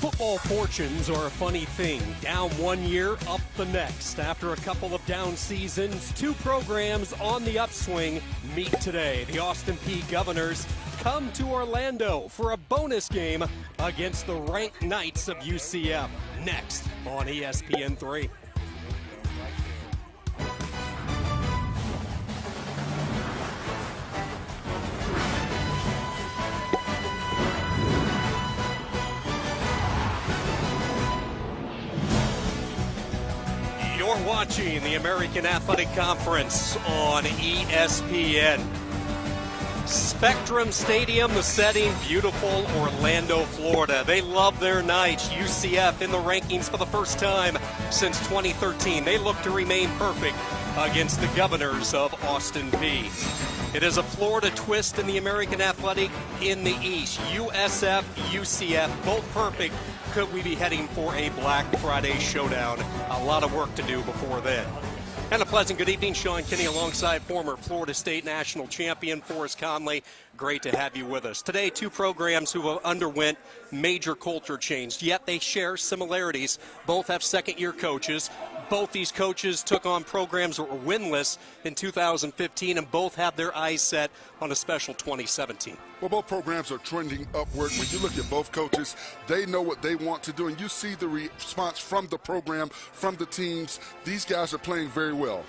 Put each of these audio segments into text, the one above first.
Football fortunes are a funny thing. Down one year, up the next. After a couple of down seasons, two programs on the upswing meet today. The Austin Peay Governors come to Orlando for a bonus game against the ranked Knights of UCF. Next on ESPN3. You're watching the American Athletic Conference on ESPN. Spectrum Stadium, the setting, beautiful Orlando, Florida. They love their Knights. UCF in the rankings for the first time since 2013. They look to remain perfect against the Governors of Austin Peay. It is a Florida twist in the American Athletic in the East. USF, UCF, both perfect. Could we be heading for a Black Friday showdown? A lot of work to do before then. And a pleasant good evening. Sean Kinney alongside former Florida State national champion Forrest Conley. Great to have you with us. Today, two programs who underwent major culture change, yet they share similarities. Both have second-year coaches. Both these coaches took on programs that were winless in 2015, and both have their eyes set on a special 2017. Well, both programs are trending upward. When you look at both coaches, they know what they want to do, and you see the response from the program, from the teams. These guys are playing very well.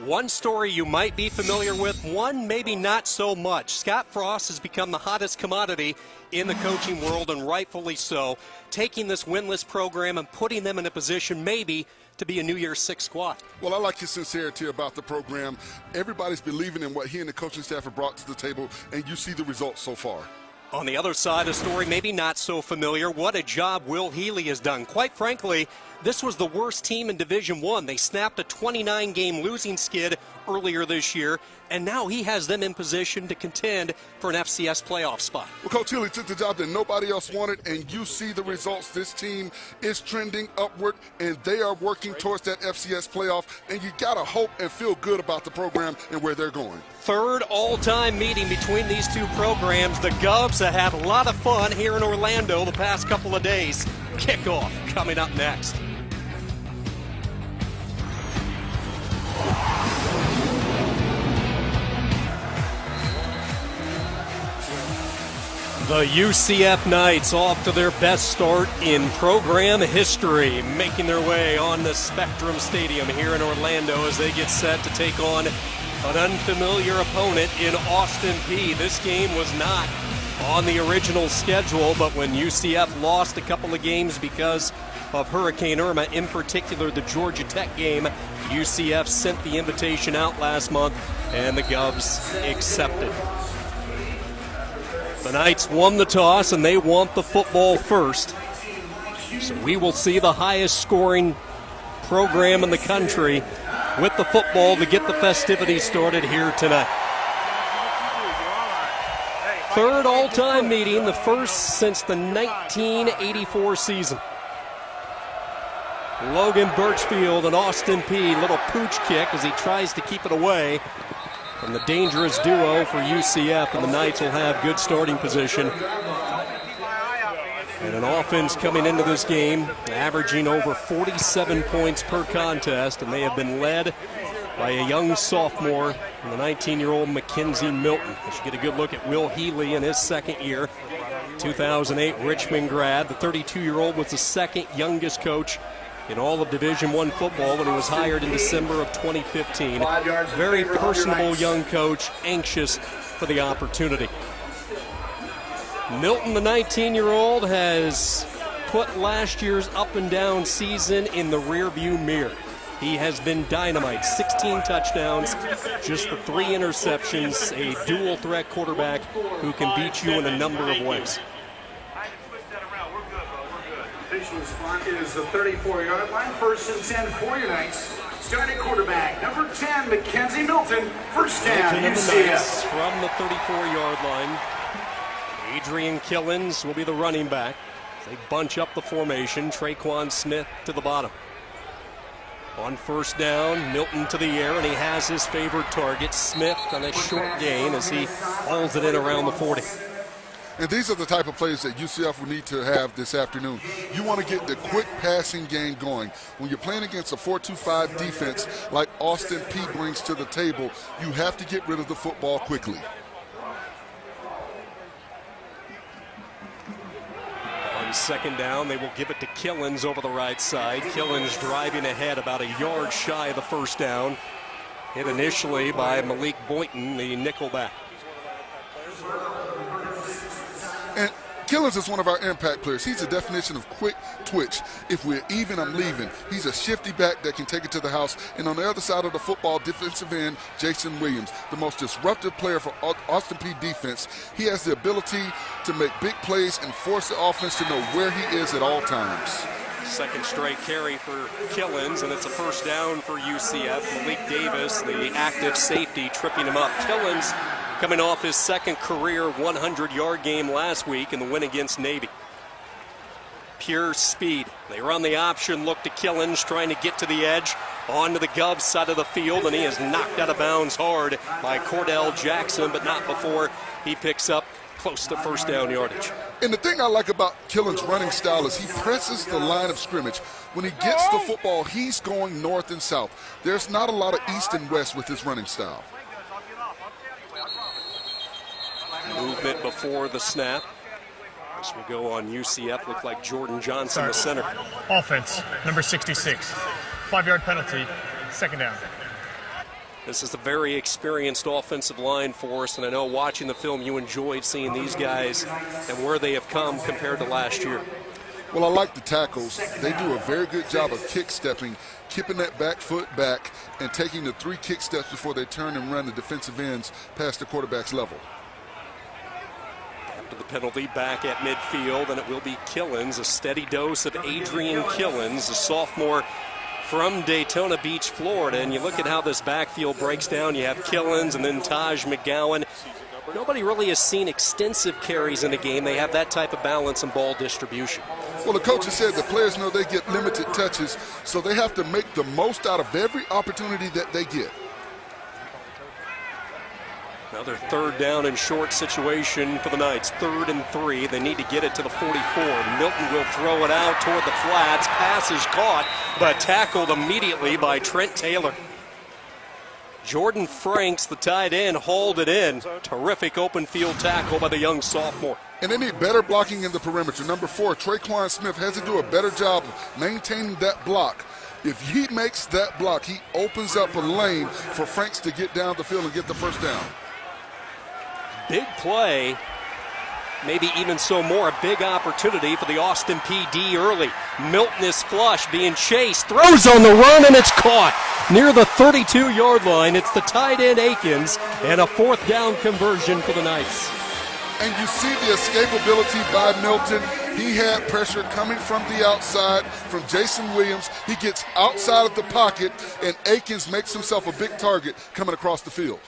One story you might be familiar with, one maybe not so much. Scott Frost has become the hottest commodity in the coaching world, and rightfully so, taking this winless program and putting them in a position maybe to be a New Year's Six squad. Well, I like his sincerity about the program. Everybody's believing in what he and the coaching staff have brought to the table, and you see the results so far. On the other side, a story maybe not so familiar. What a job Will Healy has done. Quite frankly, this was the worst team in Division I. They snapped a 29-game losing skid earlier this year, and now he has them in position to contend for an FCS playoff spot. Well, Coach Healy took the job that nobody else wanted, and you see the results. This team is trending upward, and they are working towards that FCS playoff, and you got to hope and feel good about the program and where they're going. Third all-time meeting between these two programs. The Govs have had a lot of fun here in Orlando the past couple of days. Kickoff coming up next. The UCF Knights off to their best start in program history, making their way on the Spectrum Stadium here in Orlando as they get set to take on an unfamiliar opponent in Austin Peay. This game was not on the original schedule, but when UCF lost a couple of games because of Hurricane Irma, in particular the Georgia Tech game, UCF sent the invitation out last month, and the Govs accepted. The Knights won the toss, and they want the football first. So we will see the highest scoring program in the country with the football to get the festivities started here tonight. Third all-time meeting, the first since the 1984 season. Logan Birchfield and Austin Peay, little pooch kick as he tries to keep it away from the dangerous duo for UCF, and the Knights will have good starting position. And an offense coming into this game, averaging over 47 points per contest, and they have been led by a young sophomore, the 19-year-old Mackenzie Milton. You should get a good look at Will Healy in his second year. 2008 Richmond grad. The 32-year-old was the second youngest coach in all of Division I football when he was hired in December of 2015. Very personable young coach, anxious for the opportunity. Milton, the 19-year-old, has put last year's up and down season in the rearview mirror. He has been dynamite, 16 touchdowns, just the 3 interceptions, a dual threat quarterback who can beat you in a number of ways. Official spot is the 34-yard line. First and 10 for your Knights. Starting quarterback, number 10, Mackenzie Milton. First down, UCF. From the 34-yard line. Adrian Killens will be the running back. They bunch up the formation. Traquan Smith to the bottom. On first down, Milton to the air, and he has his favorite target, Smith, on a short gain as he hauls it in around the 40. And these are the type of plays that UCF will need to have this afternoon. You want to get the quick passing game going. When you're playing against a 4-2-5 defense like Austin Peay brings to the table, you have to get rid of the football quickly. On second down, they will give it to Killens over the right side. Killens driving ahead about a yard shy of the first down. Hit initially by Malik Boynton, the nickelback. And Killens is one of our impact players. He's a definition of quick twitch. If we're even, I'm leaving. He's a shifty back that can take it to the house. And on the other side of the football, defensive end, Jason Williams, the most disruptive player for Austin Peay defense. He has the ability to make big plays and force the offense to know where he is at all times. Second straight carry for Killens, and it's a first down for UCF. Malik Davis, the active safety, tripping him up. Killens coming off his second career 100-yard game last week in the win against Navy. Pure speed. They run the option, look to Killens, trying to get to the edge, onto the Govs side of the field, and he is knocked out of bounds hard by Cordell Jackson, but not before he picks up close to first down yardage. And the thing I like about Killens' running style is he presses the line of scrimmage. When he gets the football, he's going north and south. There's not a lot of east and west with his running style. Movement before the snap. This will go on UCF. Look like Jordan Johnson, the center. Offense, number 66. 5-yard penalty, second down. This is a very experienced offensive line for us, and I know watching the film you enjoyed seeing these guys and where they have come compared to last year. Well, I like the tackles. They do a very good job of kick stepping, keeping that back foot back, and taking the 3 kick steps before they turn and run the defensive ends past the quarterback's level. After the penalty, back at midfield, and it will be Killens, a steady dose of Adrian Killens, a sophomore from Daytona Beach, Florida. And you look at how this backfield breaks down. You have Killens and then Taj McGowan. Nobody really has seen extensive carries in a game. They have that type of balance and ball distribution. Well, the coach has said the players know they get limited touches, so they have to make the most out of every opportunity that they get. Another third down and short situation for the Knights. 3rd and 3. They need to get it to the 44. Milton will throw it out toward the flats. Pass is caught, but tackled immediately by Trent Taylor. Jordan Franks, the tight end, hauled it in. Terrific open field tackle by the young sophomore. And they need better blocking in the perimeter. Number 4, Traquan Smith, has to do a better job of maintaining that block. If he makes that block, he opens up a lane for Franks to get down the field and get the first down. Big play, maybe even so more, a big opportunity for the Austin PD early. Milton is flush, being chased, throws on the run, and it's caught near the 32-yard line. It's the tight end Akins, and a 4th down conversion for the Knights. And you see the escapability by Milton. He had pressure coming from the outside from Jason Williams. He gets outside of the pocket, and Akins makes himself a big target coming across the field.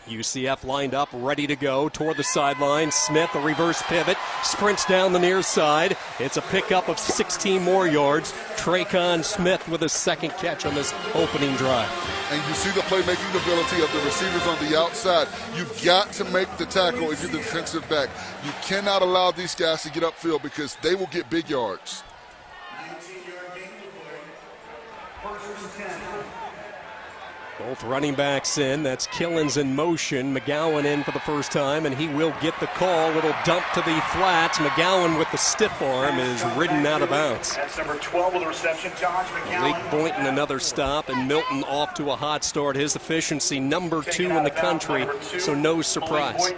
UCF lined up, ready to go toward the sideline. Smith, a reverse pivot, sprints down the near side. It's a pickup of 16 more yards. Traquan Smith with a second catch on this opening drive. And you see the playmaking ability of the receivers on the outside. You've got to make the tackle if you're the defensive back. You cannot allow these guys to get upfield because they will get big yards. 19-yard gain for 1st and 10. Both running backs in. That's Killens in motion. McGowan in for the first time, and he will get the call. Little dump to the flats. McGowan with the stiff arm is ridden out of bounds. That's number 12 with the reception, Taj McGowan. Malik Boynton another stop, and Milton off to a hot start. His efficiency number 2 in the country, so no surprise.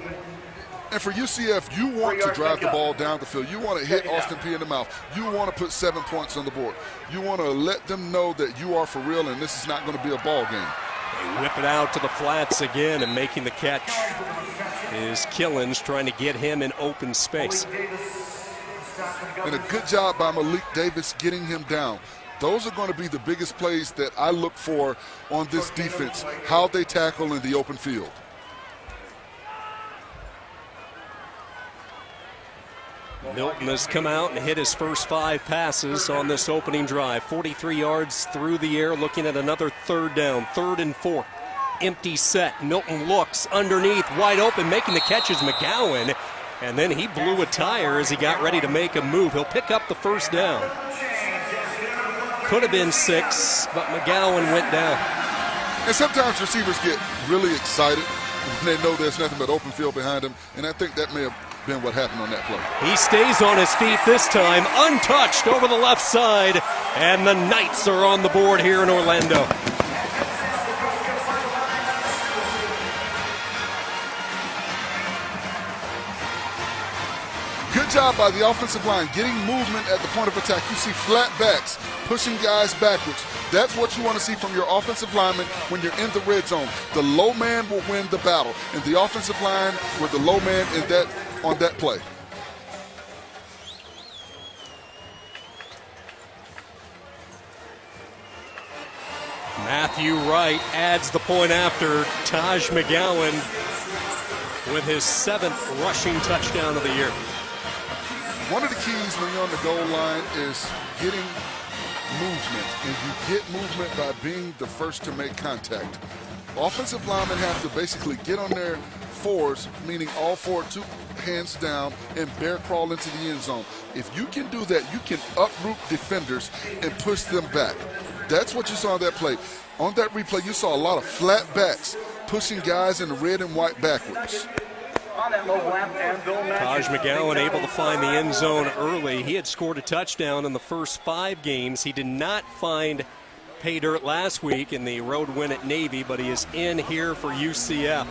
And for UCF, you want to drive the ball down the field. You want to hit Austin Peay in the mouth. You want to put 7 points on the board. You want to let them know that you are for real and this is not going to be a ball game. They whip it out to the flats again, and making the catch is Killens, trying to get him in open space. And a good job by Malik Davis getting him down. Those are going to be the biggest plays that I look for on this defense, how they tackle in the open field. Milton has come out and hit his first 5 passes on this opening drive. 43 yards through the air, looking at another 3rd down, 3rd and 4. Empty set. Milton looks underneath, wide open, making the catch is McGowan. And then he blew a tire as he got ready to make a move. He'll pick up the first down. Could have been 6, but McGowan went down. And sometimes receivers get really excited when they know there's nothing but open field behind them, and I think that may have been what happened on that play. He stays on his feet this time, untouched over the left side, and the Knights are on the board here in Orlando. Good job by the offensive line getting movement at the point of attack. You see flat backs pushing guys backwards. That's what you want to see from your offensive linemen when you're in the red zone. The low man will win the battle, and the offensive line were the low man on that play. Matthew Wright adds the point after. Taj McGowan with his 7th rushing touchdown of the year. One of the keys when you're on the goal line is getting movement, and you get movement by being the first to make contact. Offensive linemen have to basically get on their fours, meaning all four, 2 hands down, and bear crawl into the end zone. If you can do that, you can uproot defenders and push them back. That's what you saw on that play. On that replay, you saw a lot of flat backs pushing guys in the red and white backwards. Taj McGowan able to find the end zone early. He had scored a touchdown in the first 5 games. He did not find pay dirt last week in the road win at Navy, but he is in here for UCF.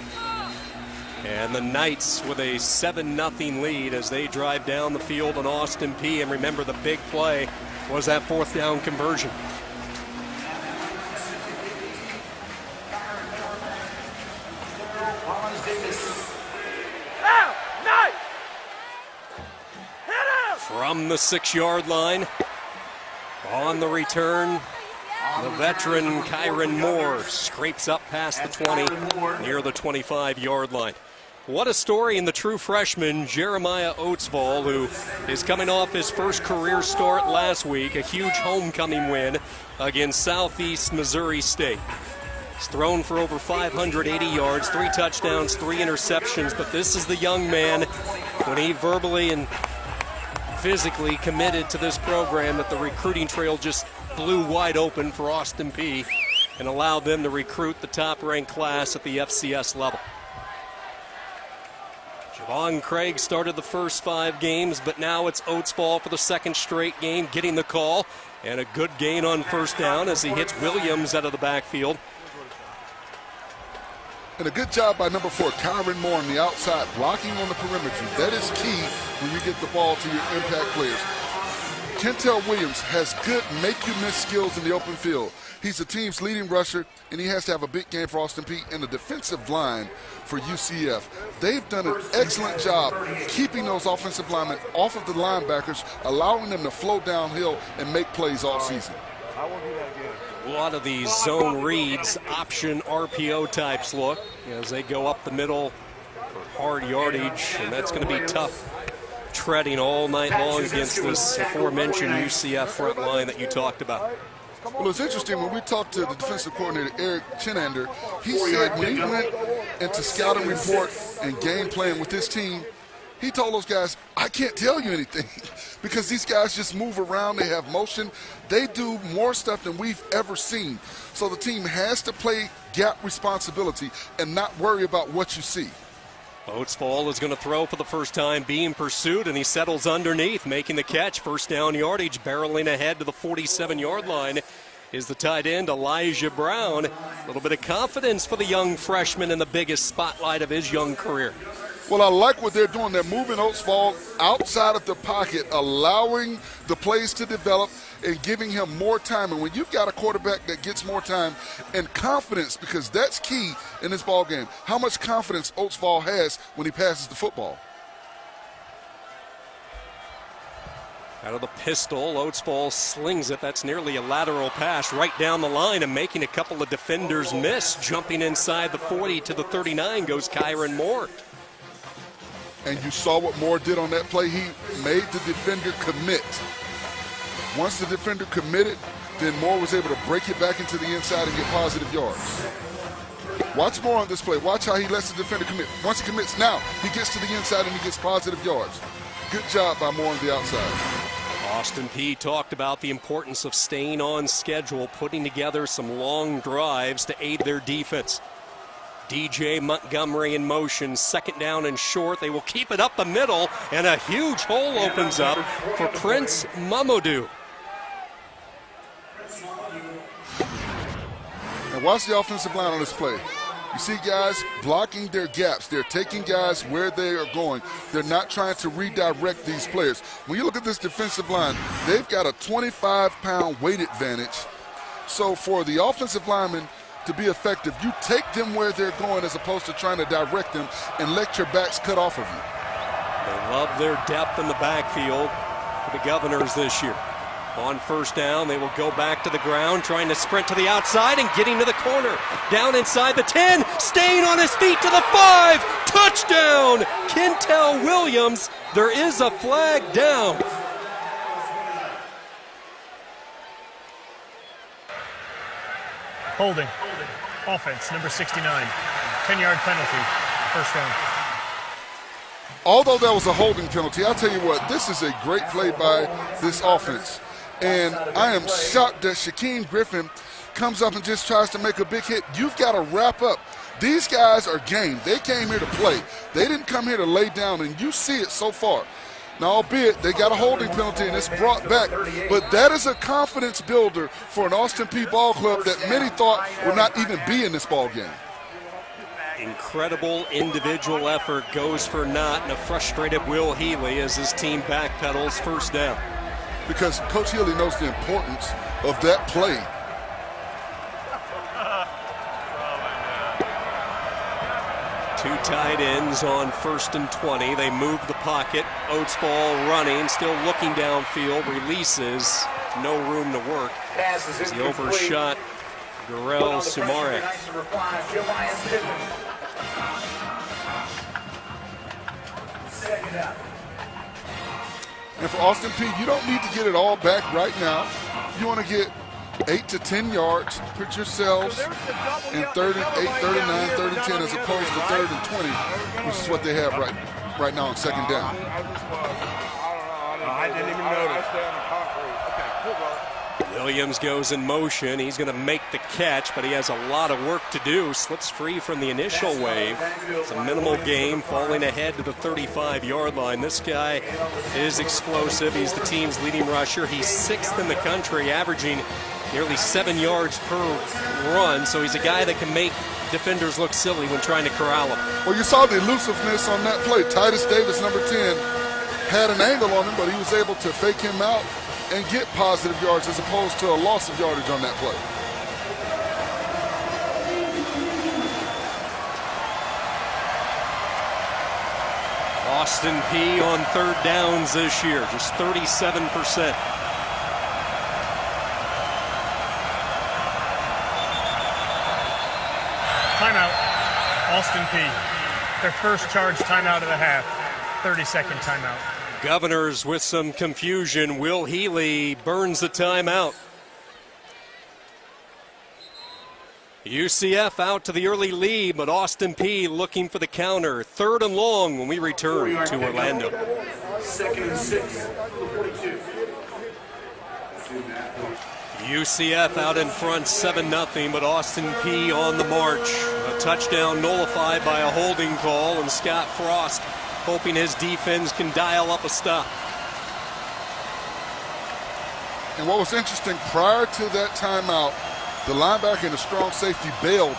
And the Knights with a 7-0 lead as they drive down the field on Austin Peay. And remember, the big play was that 4th down conversion. From the 6-yard line, on the return, the veteran Kyron Moore scrapes up past the 20, near the 25-yard line. What a story in the true freshman, Jeremiah Oatsvall, who is coming off his first career start last week, a huge homecoming win against Southeast Missouri State. He's thrown for over 580 yards, 3 touchdowns, 3 interceptions, but this is the young man, when he verbally and physically committed to this program, that the recruiting trail just blew wide open for Austin Peay and allowed them to recruit the top-ranked class at the FCS level. Javon Craig started the first 5 games, but now it's Oatsvall for the 2nd straight game, getting the call, and a good gain on first down as he hits Williams out of the backfield. And a good job by number 4, Kyron Moore on the outside, blocking on the perimeter. That is key when you get the ball to your impact players. Kentel Williams has good make-you-miss skills in the open field. He's the team's leading rusher, and he has to have a big game for Austin Peay and the defensive line for UCF. They've done an excellent job keeping those offensive linemen off of the linebackers, allowing them to flow downhill and make plays all season. A lot of these zone reads, option RPO types look as they go up the middle for hard yardage, and that's going to be tough treading all night long against this aforementioned UCF front line that you talked about. Well, it's interesting, when we talked to the defensive coordinator, Eric Chinander, he said when he went into scouting report and game plan with this team, he told those guys, I can't tell you anything because these guys just move around. They have motion. They do more stuff than we've ever seen. So the team has to play gap responsibility and not worry about what you see. Oatsvall is going to throw for the first time, being pursued, and he settles underneath, making the catch. First down yardage, barreling ahead to the 47-yard line is the tight end, Elijah Brown. A little bit of confidence for the young freshman in the biggest spotlight of his young career. Well, I like what they're doing. They're moving Oatsvall outside of the pocket, allowing the plays to develop and giving him more time. And when you've got a quarterback that gets more time and confidence, because that's key in this ball game, how much confidence Oatsvall has when he passes the football. Out of the pistol, Oatsvall slings it. That's nearly a lateral pass right down the line and making a couple of defenders miss. Jumping inside the 40 to the 39 goes Kyron Moore. And you saw what Moore did on that play. He made the defender commit. Once the defender committed, then Moore was able to break it back into the inside and get positive yards. Watch more on this play. Watch how he lets the defender commit. Once he commits now, he gets to the inside and he gets positive yards. Good job by Moore on the outside. Austin Peay talked about the importance of staying on schedule, putting together some long drives to aid their defense. DJ Montgomery in motion, second down and short. They will keep it up the middle, and a huge hole opens up for Prince Mamadou. And watch the offensive line on this play. You see guys blocking their gaps. They're taking guys where they are going. They're not trying to redirect these players. When you look at this defensive line, they've got a 25-pound weight advantage. So for the offensive linemen to be effective, you take them where they're going as opposed to trying to direct them and let your backs cut off of you. They love their depth in the backfield for the Governors this year. On first down, they will go back to the ground, trying to sprint to the outside and getting to the corner. Down inside the 10, staying on his feet to the 5. Touchdown, Kentel Williams. There is a flag down. Holding. Offense, number 69. 10-yard penalty. First down. Although that was a holding penalty, I'll tell you what, this is a great play by this offense. And I am shocked that Shaquem Griffin comes up and just tries to make a big hit. You've got to wrap up. These guys are game. They came here to play. They didn't come here to lay down, and you see it so far. Now, albeit they got a holding penalty and it's brought back, but that is a confidence builder for an Austin Peay ball club that many thought would not even be in this ball game. Incredible individual effort goes for naught, and a frustrated Will Healy as his team backpedals first down. Because Coach Healy knows the importance of that play. Two tight ends on 1st and 20. They move the pocket. Oatsfall running, still looking downfield, releases. No room to work as he overshot Garel Sumare. And for Austin Peay, you don't need to get it all back right now. You want to get 8 to 10 yards. Put yourselves in 3rd and 8, 3rd and 9, 3rd and 10 as opposed to 3rd and 20, which is what they have right now on second down. I didn't even notice. Williams goes in motion. He's going to make the catch, but he has a lot of work to do. Slips free from the initial wave. It's a minimal gain, falling ahead to the 35-yard line. This guy is explosive. He's the team's leading rusher. He's 6th in the country, averaging nearly 7 yards per run. So he's a guy that can make defenders look silly when trying to corral him. Well, you saw the elusiveness on that play. Titus Davis, number 10, had an angle on him, but he was able to fake him out and get positive yards as opposed to a loss of yardage on that play. Austin Peay on 3rd downs this year, just 37%. Timeout. Austin Peay. Their first charge timeout of the half. 30-second timeout. Governors with some confusion. Will Healy burns the timeout. UCF out to the early lead, but Austin Peay looking for the counter. 3rd and long when we return to Orlando. 2nd and 6. 42. UCF out in front 7-0, but Austin Peay on the march. A touchdown nullified by a holding call, and Scott Frost hoping his defense can dial up a stop. And what was interesting, prior to that timeout, the linebacker and the strong safety bailed.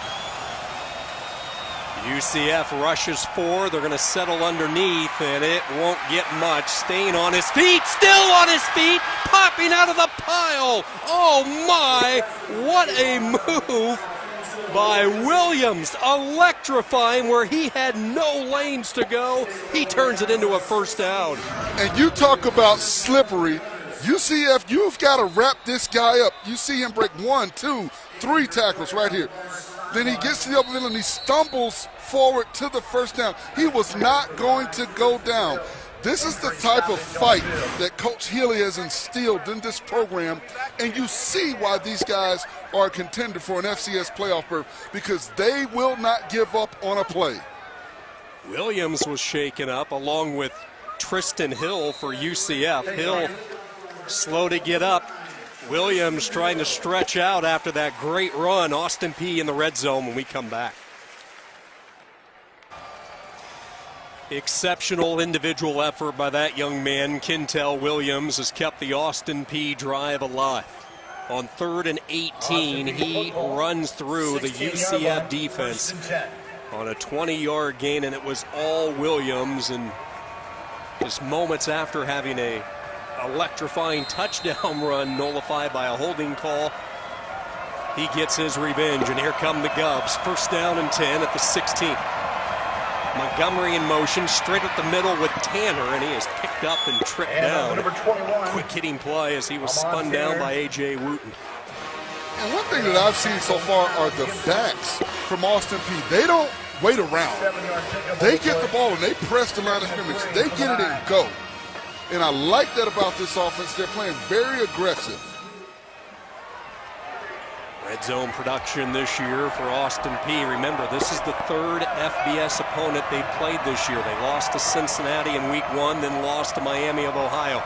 UCF rushes 4. They're going to settle underneath, and it won't get much. Staying on his feet, still on his feet, popping out of the pile. Oh my, what a move by Williams, electrifying where he had no lanes to go. He turns it into a first down. And you talk about slippery. UCF, you've got to wrap this guy up. You see him break 1, 2, 3 tackles right here. Then he gets to the open middle and he stumbles forward to the first down. He was not going to go down. This is the type of fight that Coach Healy has instilled in this program, and you see why these guys are a contender for an FCS playoff berth, because they will not give up on a play. Williams was shaken up along with Tristan Hill for UCF. Hill slow to get up. Williams trying to stretch out after that great run. Austin Peay in the red zone when we come back. Exceptional individual effort by that young man. Quintel Williams has kept the Austin Peay drive alive. On 3rd and 18, he runs through the UCF defense on a 20-yard gain, and it was all Williams. And just moments after having a electrifying touchdown run nullified by a holding call, he gets his revenge, and here come the Govs. 1st down and 10 at the 16th. Montgomery in motion, straight up the middle with Tanner, and he is picked up and tripped down. Number 21. Quick hitting play as he was spun down by A.J. Wooten. And one thing that I've seen so far are the backs from Austin Peay. They don't wait around. They get the ball and they press the line of scrimmage. They get it and go. And I like that about this offense. They're playing very aggressive. Red zone production this year for Austin Peay. Remember, this is the 3rd FBS opponent they've played this year. They lost to Cincinnati in week 1, then lost to Miami of Ohio.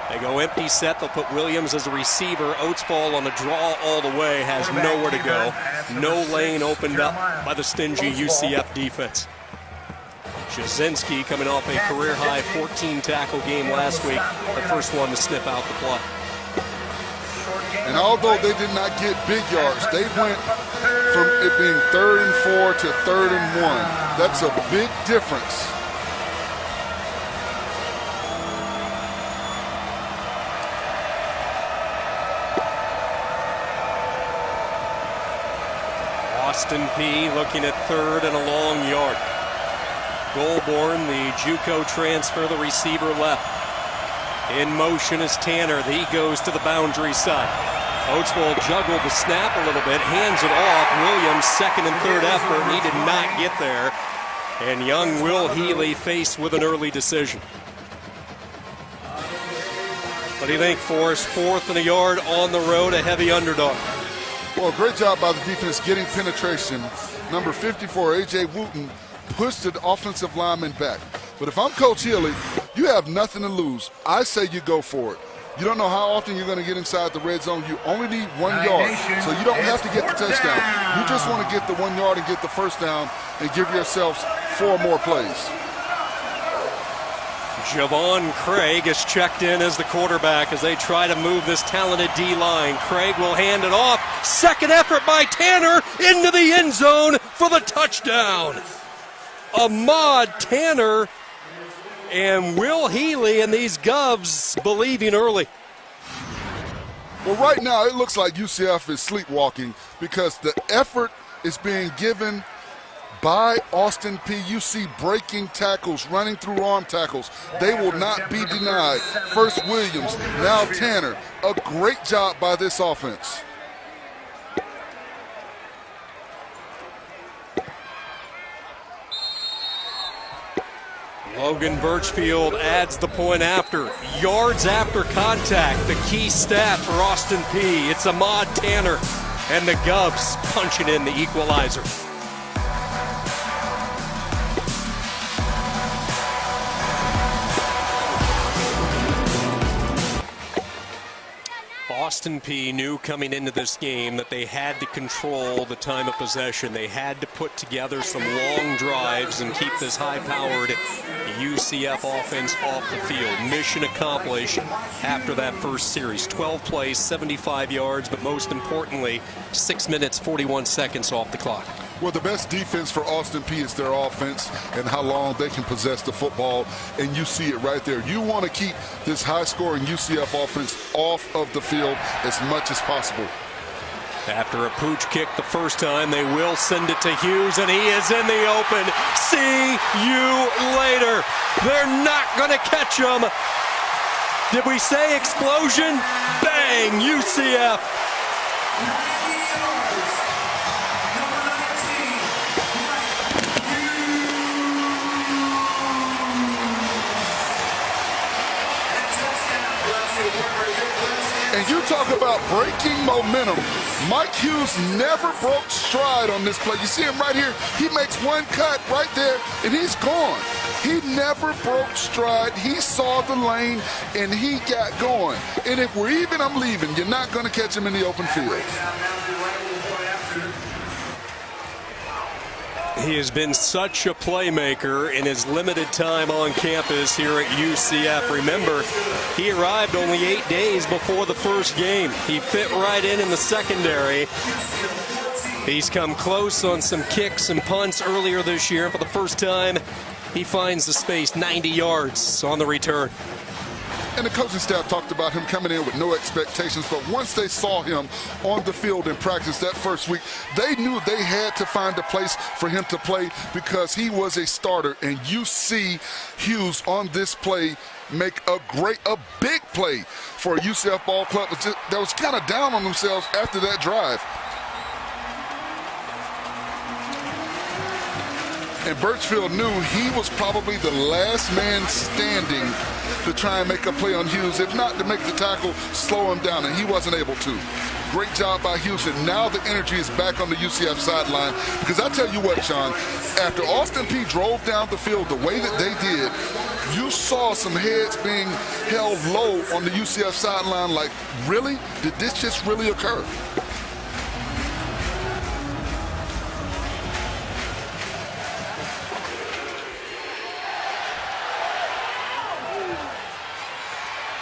They go empty set. They'll put Williams as a receiver. Oatsball on the draw all the way, has nowhere to go. No lane opened up by the stingy UCF defense. Jasinski coming off a career-high 14-tackle game last week, the first one to sniff out the play. And although they did not get big yards, they went from it being 3rd and 4 to 3rd and 1. That's a big difference. Austin Peay looking at 3rd and a long yard. Goulbourne, the JUCO transfer, the receiver left. In motion is Tanner. He goes to the boundary side. Oatsball juggled the snap a little bit, hands it off. Williams, 2nd and 3rd effort, and he did not get there. And young Will Healy faced with an early decision. What do you think, Forrest? 4th and a yard on the road, a heavy underdog. Well, great job by the defense getting penetration. Number 54, A.J. Wooten, pushed the offensive lineman back. But if I'm Coach Healy, you have nothing to lose. I say you go for it. You don't know how often you're going to get inside the red zone. You only need 1 yard, so you don't have to get the touchdown. You just want to get the 1 yard and get the first down and give yourselves 4 more plays. Javon Craig is checked in as the quarterback as they try to move this talented D-line. Craig will hand it off. 2nd effort by Tanner into the end zone for the touchdown. Ahmad Tanner and Will Healy and these Govs believing early. Well, right now it looks like UCF is sleepwalking because the effort is being given by Austin Peay. You see breaking tackles, running through arm tackles. They will not be denied. First Williams, now Tanner. A great job by this offense. Logan Birchfield adds the point after. Yards after contact, the key stat for Austin Peay. It's Ahmad Tanner and the Govs punching in the equalizer. Austin Peay knew coming into this game that they had to control the time of possession. They had to put together some long drives and keep this high-powered UCF offense off the field. Mission accomplished after that first series. 12 plays, 75 yards, but most importantly, 6 minutes, 41 seconds off the clock. Well, the best defense for Austin Peay is their offense and how long they can possess the football, and you see it right there. You want to keep this high-scoring UCF offense off of the field as much as possible. After a pooch kick the first time, they will send it to Hughes, and he is in the open. See you later. They're not going to catch him. Did we say explosion? Bang, UCF. And you talk about breaking momentum. Mike Hughes never broke stride on this play. You see him right here. He makes one cut right there, and he's gone. He never broke stride. He saw the lane, and he got going. And if we're even, I'm leaving. You're not going to catch him in the open field. He has been such a playmaker in his limited time on campus here at UCF. Remember, he arrived only 8 days before the first game. He fit right in the secondary. He's come close on some kicks and punts earlier this year. For the first time, he finds the space 90 yards on the return. And the coaching staff talked about him coming in with no expectations, but once they saw him on the field in practice that first week, they knew they had to find a place for him to play because he was a starter. And you see Hughes on this play make a big play for a UCF ball club that was kind of down on themselves after that drive. And Birchfield knew he was probably the last man standing to try and make a play on Hughes, if not to make the tackle, slow him down, and he wasn't able to. Great job by Hughes, and now the energy is back on the UCF sideline. Because I tell you what, Sean, after Austin Peay drove down the field the way that they did, you saw some heads being held low on the UCF sideline like, really? Did this just really occur?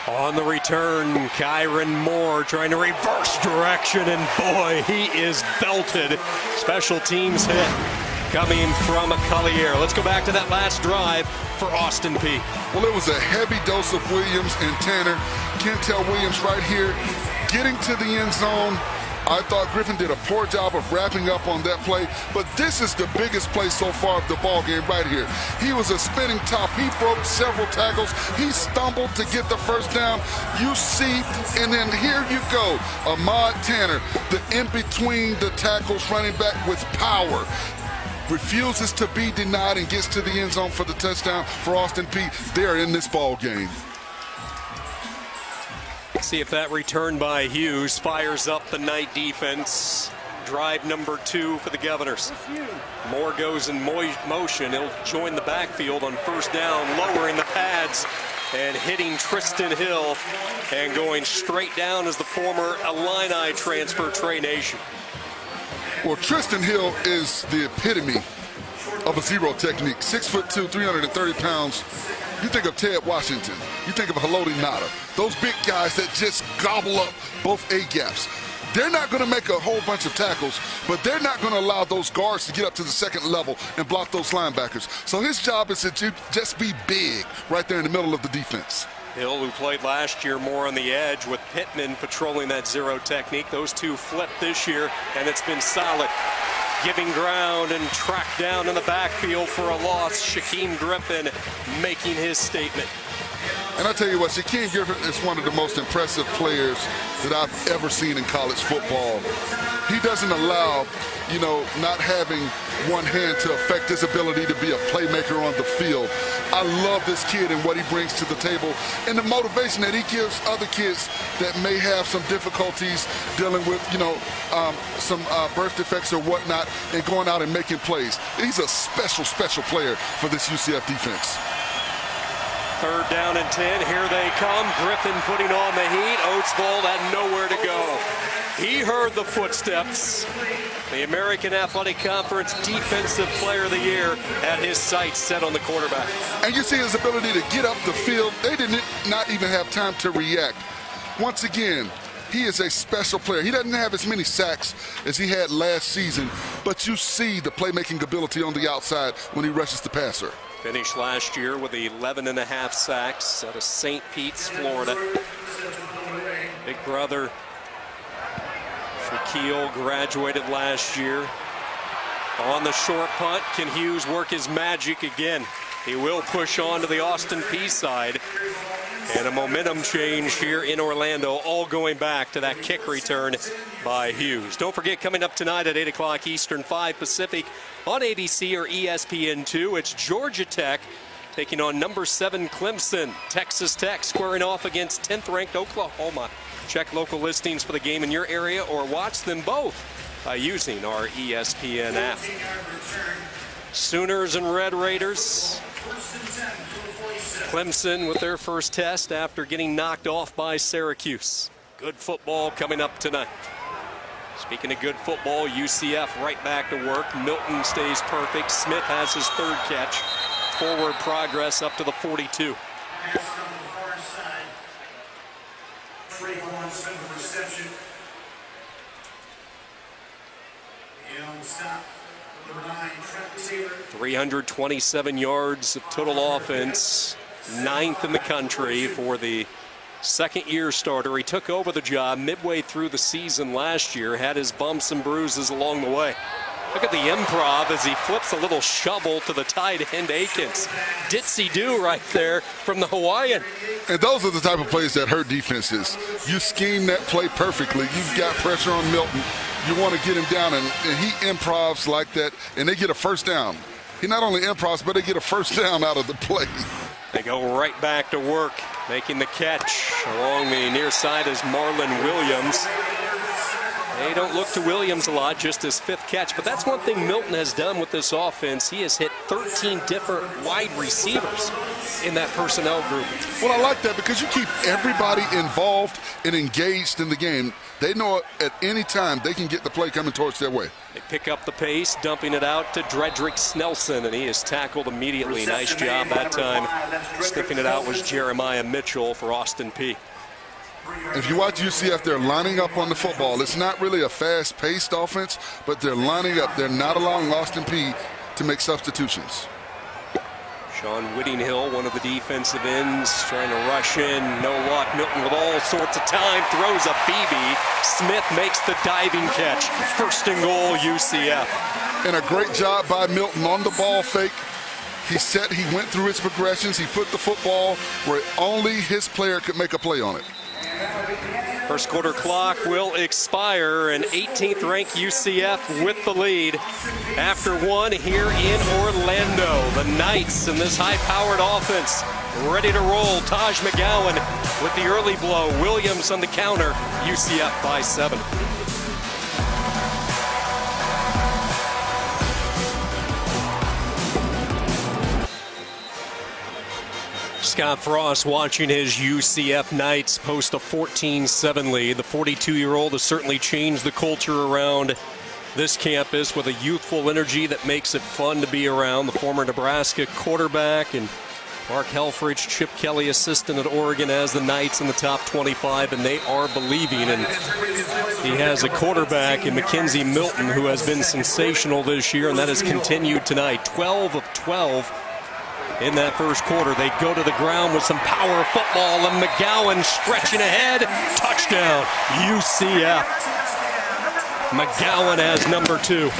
On the return, Kyron Moore trying to reverse direction, and boy, he is belted. Special teams hit coming from Collier. Let's go back to that last drive for Austin Peay. Well, it was a heavy dose of Williams and Tanner. Kentel Williams right here getting to the end zone. I thought Griffin did a poor job of wrapping up on that play, but this is the biggest play so far of the ball game right here. He was a spinning top. He broke several tackles. He stumbled to get the first down. You see, and then here you go, Ahmad Tanner, the in-between the tackles running back with power. Refuses to be denied and gets to the end zone for the touchdown for Austin Peay. They're in this ball game. See if that return by Hughes fires up the night defense. Drive number 2 for the Governors. Moore goes in motion. He'll join the backfield on first down, lowering the pads and hitting Tristan Hill, and going straight down as the former Illini transfer, Trey Nation. Well, Tristan Hill is the epitome of a zero technique. 6'2", 330 pounds. You think of Ted Washington. You think of Haloti Ngata. Those big guys that just gobble up both A-gaps. They're not going to make a whole bunch of tackles, but they're not going to allow those guards to get up to the second level and block those linebackers. So his job is to just be big right there in the middle of the defense. Hill, who played last year more on the edge with Pittman patrolling that zero technique. Those two flipped this year, and it's been solid. Giving ground and tracked down in the backfield for a loss. Shaquem Griffin making his statement. And I tell you what, Shaquem Griffin is one of the most impressive players that I've ever seen in college football. He doesn't allow, not having one hand to affect his ability to be a playmaker on the field. I love this kid and what he brings to the table and the motivation that he gives other kids that may have some difficulties dealing with, some birth defects or whatnot, and going out and making plays. He's a special, special player for this UCF defense. 3rd down and 10. Here they come. Griffin putting on the heat. Oatsvold had nowhere to go. He heard the footsteps. The American Athletic Conference Defensive Player of the Year had his sights set on the quarterback. And you see his ability to get up the field. They did not even have time to react. Once again, he is a special player. He doesn't have as many sacks as he had last season, but you see the playmaking ability on the outside when he rushes the passer. Finished last year with 11.5 sacks out of St. Pete's, Florida. Big brother Shaquille graduated last year. On the short punt, can Hughes work his magic again? He will push on to the Austin Peay side. And a momentum change here in Orlando, all going back to that kick return by Hughes. Don't forget, coming up tonight at 8 o'clock Eastern, 5 Pacific on ABC or ESPN2, it's Georgia Tech taking on number 7 Clemson. Texas Tech squaring off against 10th-ranked Oklahoma. Check local listings for the game in your area or watch them both by using our ESPN app. Sooners and Red Raiders. Clemson with their first test after getting knocked off by Syracuse. Good football coming up tonight. Speaking of good football, UCF right back to work. Milton stays perfect. Smith has his 3rd catch. Forward progress up to the 42. Smith with reception. And on the stop, number 9, Trent Taylor. 327 yards of total offense. 9th in the country for the second-year starter. He took over the job midway through the season last year, had his bumps and bruises along the way. Look at the improv as he flips a little shovel to the tight end Akins. Ditsy-do right there from the Hawaiian. And those are the type of plays that hurt defenses. You scheme that play perfectly. You've got pressure on Milton. You want to get him down, and he improvs like that, and they get a first down. He not only improvs, but they get a first down out of the play. They go right back to work, making the catch along the near side is Marlon Williams. They don't look to Williams a lot, just his 5th catch. But that's one thing Milton has done with this offense. He has hit 13 different wide receivers in that personnel group. Well, I like that because you keep everybody involved and engaged in the game. They know at any time they can get the play coming towards their way. They pick up the pace, dumping it out to Dredrick Snelson, and he is tackled immediately. Nice job that time. Sniffing it out was Jeremiah Mitchell for Austin Peay. If you watch UCF, they're lining up on the football. It's not really a fast-paced offense, but they're lining up. They're not allowing Austin Peay to make substitutions. Sean Whittinghill, one of the defensive ends, trying to rush in. No luck. Milton with all sorts of time. Throws a BB. Smith makes the diving catch. 1st and goal, UCF. And a great job by Milton on the ball fake. He went through his progressions. He put the football where only his player could make a play on it. First quarter clock will expire, and 18th ranked UCF with the lead after 1 here in Orlando. The Knights in this high-powered offense ready to roll. Taj McGowan with the early blow. Williams on the counter. UCF by 7. Scott Frost watching his UCF Knights post a 14-7 lead. The 42-year-old has certainly changed the culture around this campus with a youthful energy that makes it fun to be around. The former Nebraska quarterback and Mark Helfrich, Chip Kelly assistant at Oregon, has the Knights in the top 25, and they are believing. And he has a quarterback in Mackenzie Milton who has been sensational this year, and that has continued tonight. 12 of 12. In that first quarter, they go to the ground with some power football, and McGowan stretching ahead. Touchdown, UCF. McGowan has number 2.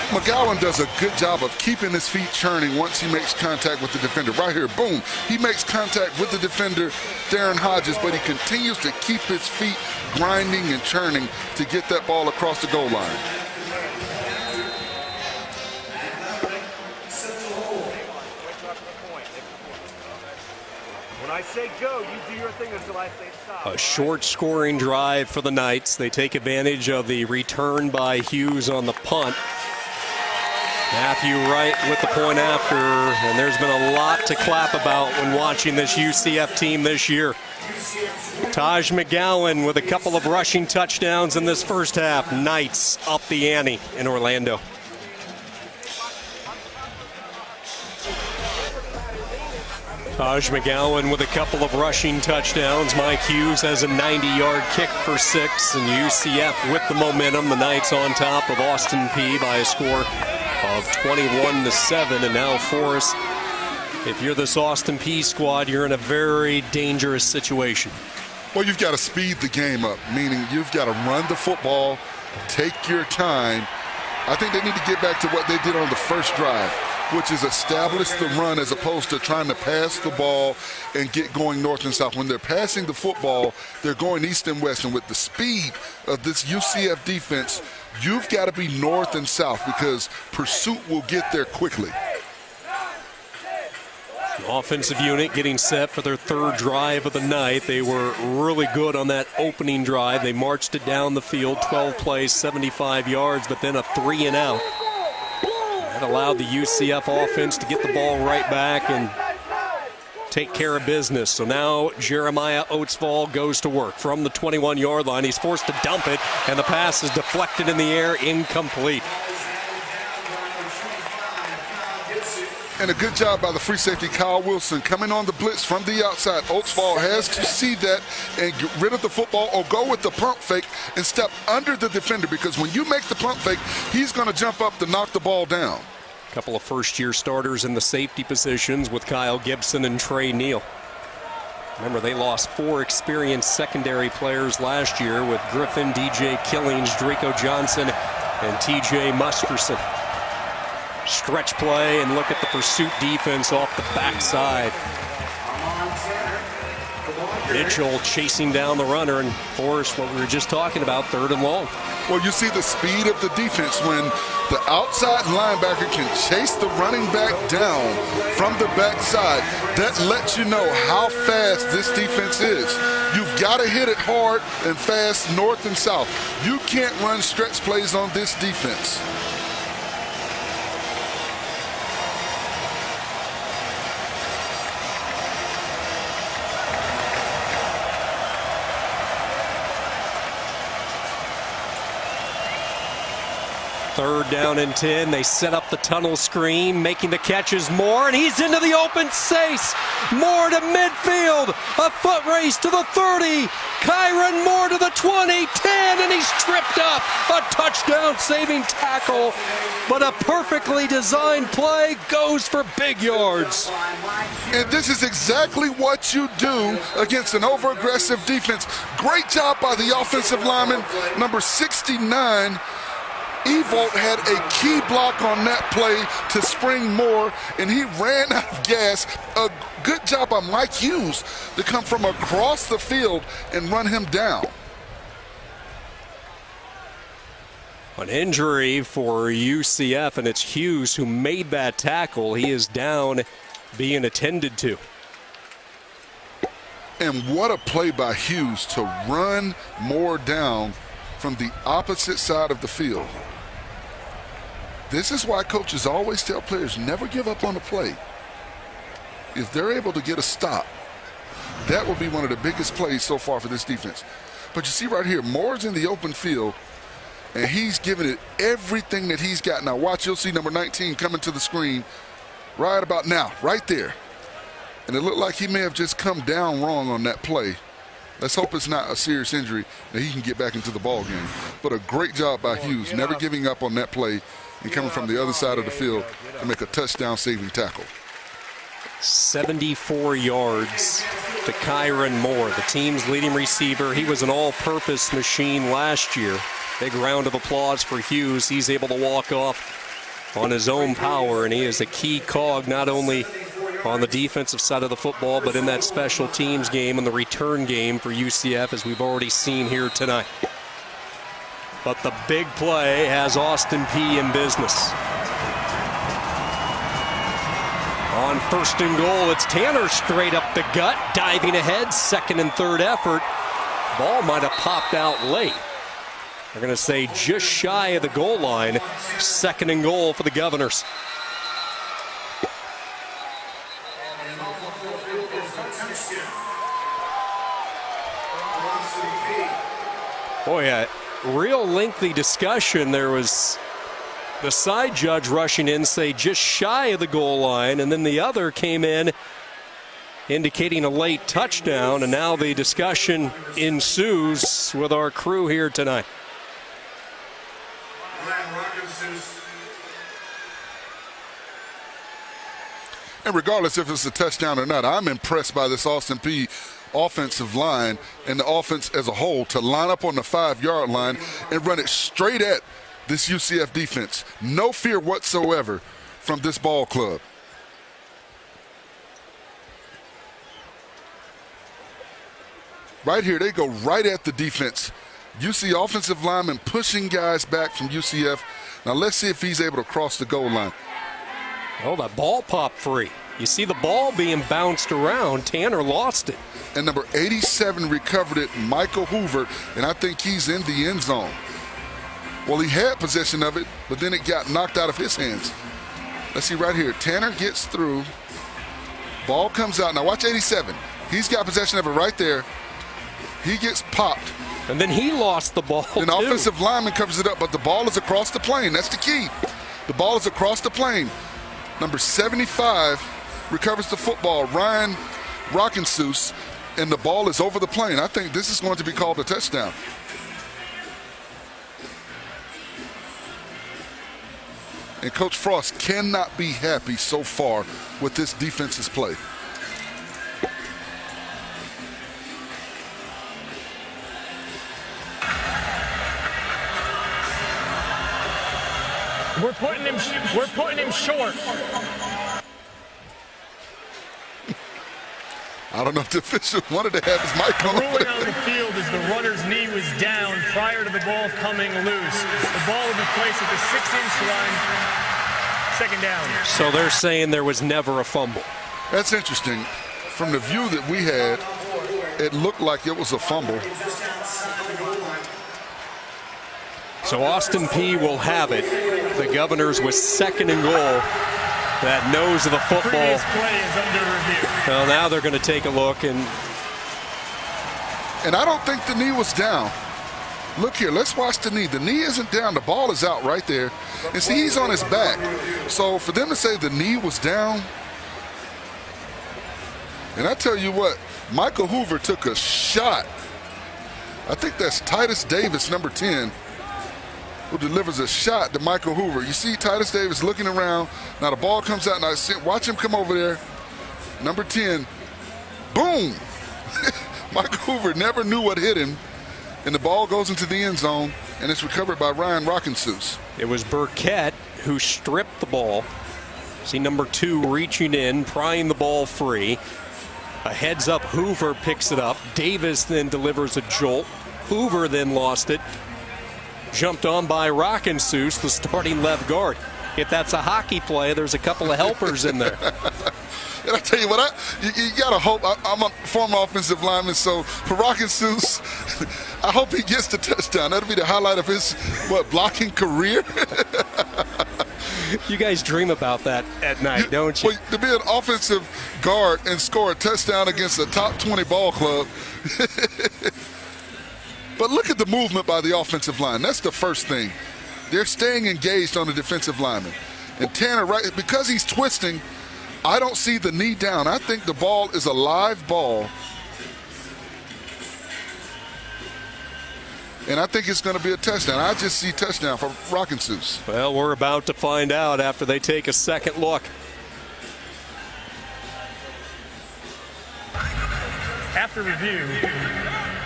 McGowan does a good job of keeping his feet churning once he makes contact with the defender. Right here, boom, he makes contact with the defender, Darren Hodges, but he continues to keep his feet grinding and churning to get that ball across the goal line. When I say go, you do your thing until I say stop. A short scoring drive for the Knights. They take advantage of the return by Hughes on the punt. Matthew Wright with the point after, and there's been a lot to clap about when watching this UCF team this year. Taj McGowan with a couple of rushing touchdowns in this first half. Knights up the ante in Orlando. Taj McGowan with a couple of rushing touchdowns. Mike Hughes has a 90-yard kick for 6, and UCF with the momentum. The Knights on top of Austin Peay by a score of 21-7. And now, Forrest, if you're this Austin Peay squad, you're in a very dangerous situation. Well, you've got to speed the game up, meaning you've got to run the football, take your time. I think they need to get back to what they did on the first drive. which is establish the run as opposed to trying to pass the ball and get going north and south. When they're passing the football, they're going east and west. And with the speed of this UCF defense, you've got to be north and south because pursuit will get there quickly. The offensive unit getting set for their third drive of the night. They were really good on that opening drive. They marched it down the field, 12 plays, 75 yards, but then a 3-and-out. That allowed the UCF offense to get the ball right back and take care of business. So now Jeremiah Oatsvall goes to work from the 21-yard line. He's forced to dump it, and the pass is deflected in the air, incomplete. And a good job by the free safety, Kyle Wilson, coming on the blitz from the outside. Oatsvall has to see that and get rid of the football or go with the pump fake and step under the defender, because when you make the pump fake, he's going to jump up to knock the ball down. A couple of first-year starters in the safety positions with Kyle Gibson and Trey Neal. Remember, they lost 4 experienced secondary players last year with Griffin, DJ Killings, Draco Johnson, and TJ Musterson. Stretch play, and look at the pursuit defense off the backside. Mitchell chasing down the runner, and force what we were just talking about, 3rd and long. Well, you see the speed of the defense when the outside linebacker can chase the running back down from the backside. That lets you know how fast this defense is. You've got to hit it hard and fast north and south. You can't run stretch plays on this defense. Third down and 10. They set up the tunnel screen, making the catches Moore, and he's into the open space. Moore to midfield. A foot race to the 30. Kyron Moore to the 20, 10, and he's tripped up. A touchdown saving tackle, but a perfectly designed play goes for big yards. And this is exactly what you do against an over-aggressive defense. Great job by the offensive lineman, number 69. Evolt had a key block on that play to spring Moore, and he ran out of gas. A good job by Mike Hughes to come from across the field and run him down. An injury for UCF, and it's Hughes who made that tackle. He is down, being attended to. And what a play by Hughes to run Moore down from the opposite side of the field. This is why coaches always tell players never give up on a play. If they're able to get a stop, that will be one of the biggest plays so far for this defense. But you see right here, Moore's in the open field, and he's giving it everything that he's got. Now watch, you'll see number 19 coming to the screen right about now, right there. And it looked like he may have just come down wrong on that play. Let's hope it's not a serious injury that he can get back into the ball game. But a great job by Hughes, never giving up on that play and coming from the other side of the field to make a touchdown-saving tackle. 74 yards to Kyron Moore, the team's leading receiver. He was an all-purpose machine last year. Big round of applause for Hughes. He's able to walk off on his own power, and he is a key cog not only on the defensive side of the football, but in that special teams game and the return game for UCF, as we've already seen here tonight. But the big play has Austin Peay in business. On 1st and goal, it's Tanner straight up the gut, diving ahead, 2nd and 3rd effort. Ball might have popped out late. They're going to say just shy of the goal line, 2nd and goal for the Governors. Boy, a real lengthy discussion. There was the side judge rushing in, say just shy of the goal line, and then the other came in indicating a late touchdown, and now the discussion ensues with our crew here tonight. And regardless if it's a touchdown or not, I'm impressed by this Austin Peay offensive line and the offense as a whole to line up on the 5-yard line and run it straight at this UCF defense. No fear whatsoever from this ball club. Right here, they go right at the defense. You see offensive linemen pushing guys back from UCF. Now let's see if he's able to cross the goal line. Oh, that ball popped free. You see the ball being bounced around. Tanner lost it. And number 87 recovered it, Michael Hoover, and I think he's in the end zone. Well, he had possession of it, but then it got knocked out of his hands. Let's see right here. Tanner gets through. Ball comes out. Now watch 87. He's got possession of it right there. He gets popped. And then he lost the ball, An offensive lineman covers it up, but the ball is across the plane. That's the key. The ball is across the plane. Number 75 recovers the football, Ryan Rockensous, and the ball is over the plane. I think this is going to be called a touchdown. And Coach Frost cannot be happy so far with this defense's play. We're putting him short. I don't know if the official wanted to have his mic on. The ruling on the field is the runner's knee was down prior to the ball coming loose. The ball will be placed at the 6-inch line. Second down. So they're saying there was never a fumble. That's interesting. From the view that we had, it looked like it was a fumble. So Austin Peay will have it. The Governors with 2nd and goal. That nose of the football. Previous play is under review. Well, now they're going to take a look. And I don't think the knee was down. Look here, let's watch the knee. The knee isn't down. The ball is out right there. And see, he's on his back. So for them to say the knee was down, and I tell you what, Michael Hoover took a shot. I think that's Titus Davis, number 10, who delivers a shot to Michael Hoover. You see Titus Davis looking around. Now the ball comes out, and I see, watch him come over there. Number 10, boom. Michael Hoover never knew what hit him, and the ball goes into the end zone, and it's recovered by Ryan Rockensous. it was Burkett who stripped the ball. See number 2 reaching in, prying the ball free. A heads-up Hoover picks it up. Davis then delivers a jolt. Hoover then lost it. Jumped on by Rockensous, the starting left guard. If that's a hockey play, there's a couple of helpers in there. And I tell you what, you got to hope. I'm a former offensive lineman, so for Rockensous, I hope he gets the touchdown. That'll be the highlight of his, blocking career. You guys dream about that at night, don't you? Well, to be an offensive guard and score a touchdown against a top 20 ball club. But look at the movement by the offensive line. That's the first thing. They're staying engaged on the defensive lineman. And Tanner, right, because he's twisting, I don't see the knee down. I think the ball is a live ball. And I think it's going to be a touchdown. I just see touchdown for Rockensous. Well, we're about to find out after they take a second look. After review,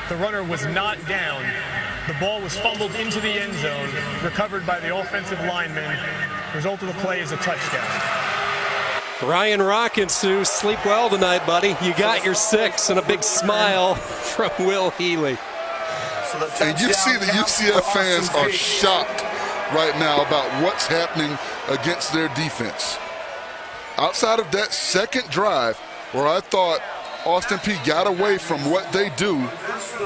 the runner was not down. The ball was fumbled into the end zone, recovered by the offensive lineman. Result of the play is a touchdown. Ryan Rockensous, sleep well tonight, buddy. You got your 6 and a big smile from Will Healy. And you see the UCF fans are shocked right now about what's happening against their defense. Outside of that second drive where I thought Austin Peay got away from what they do,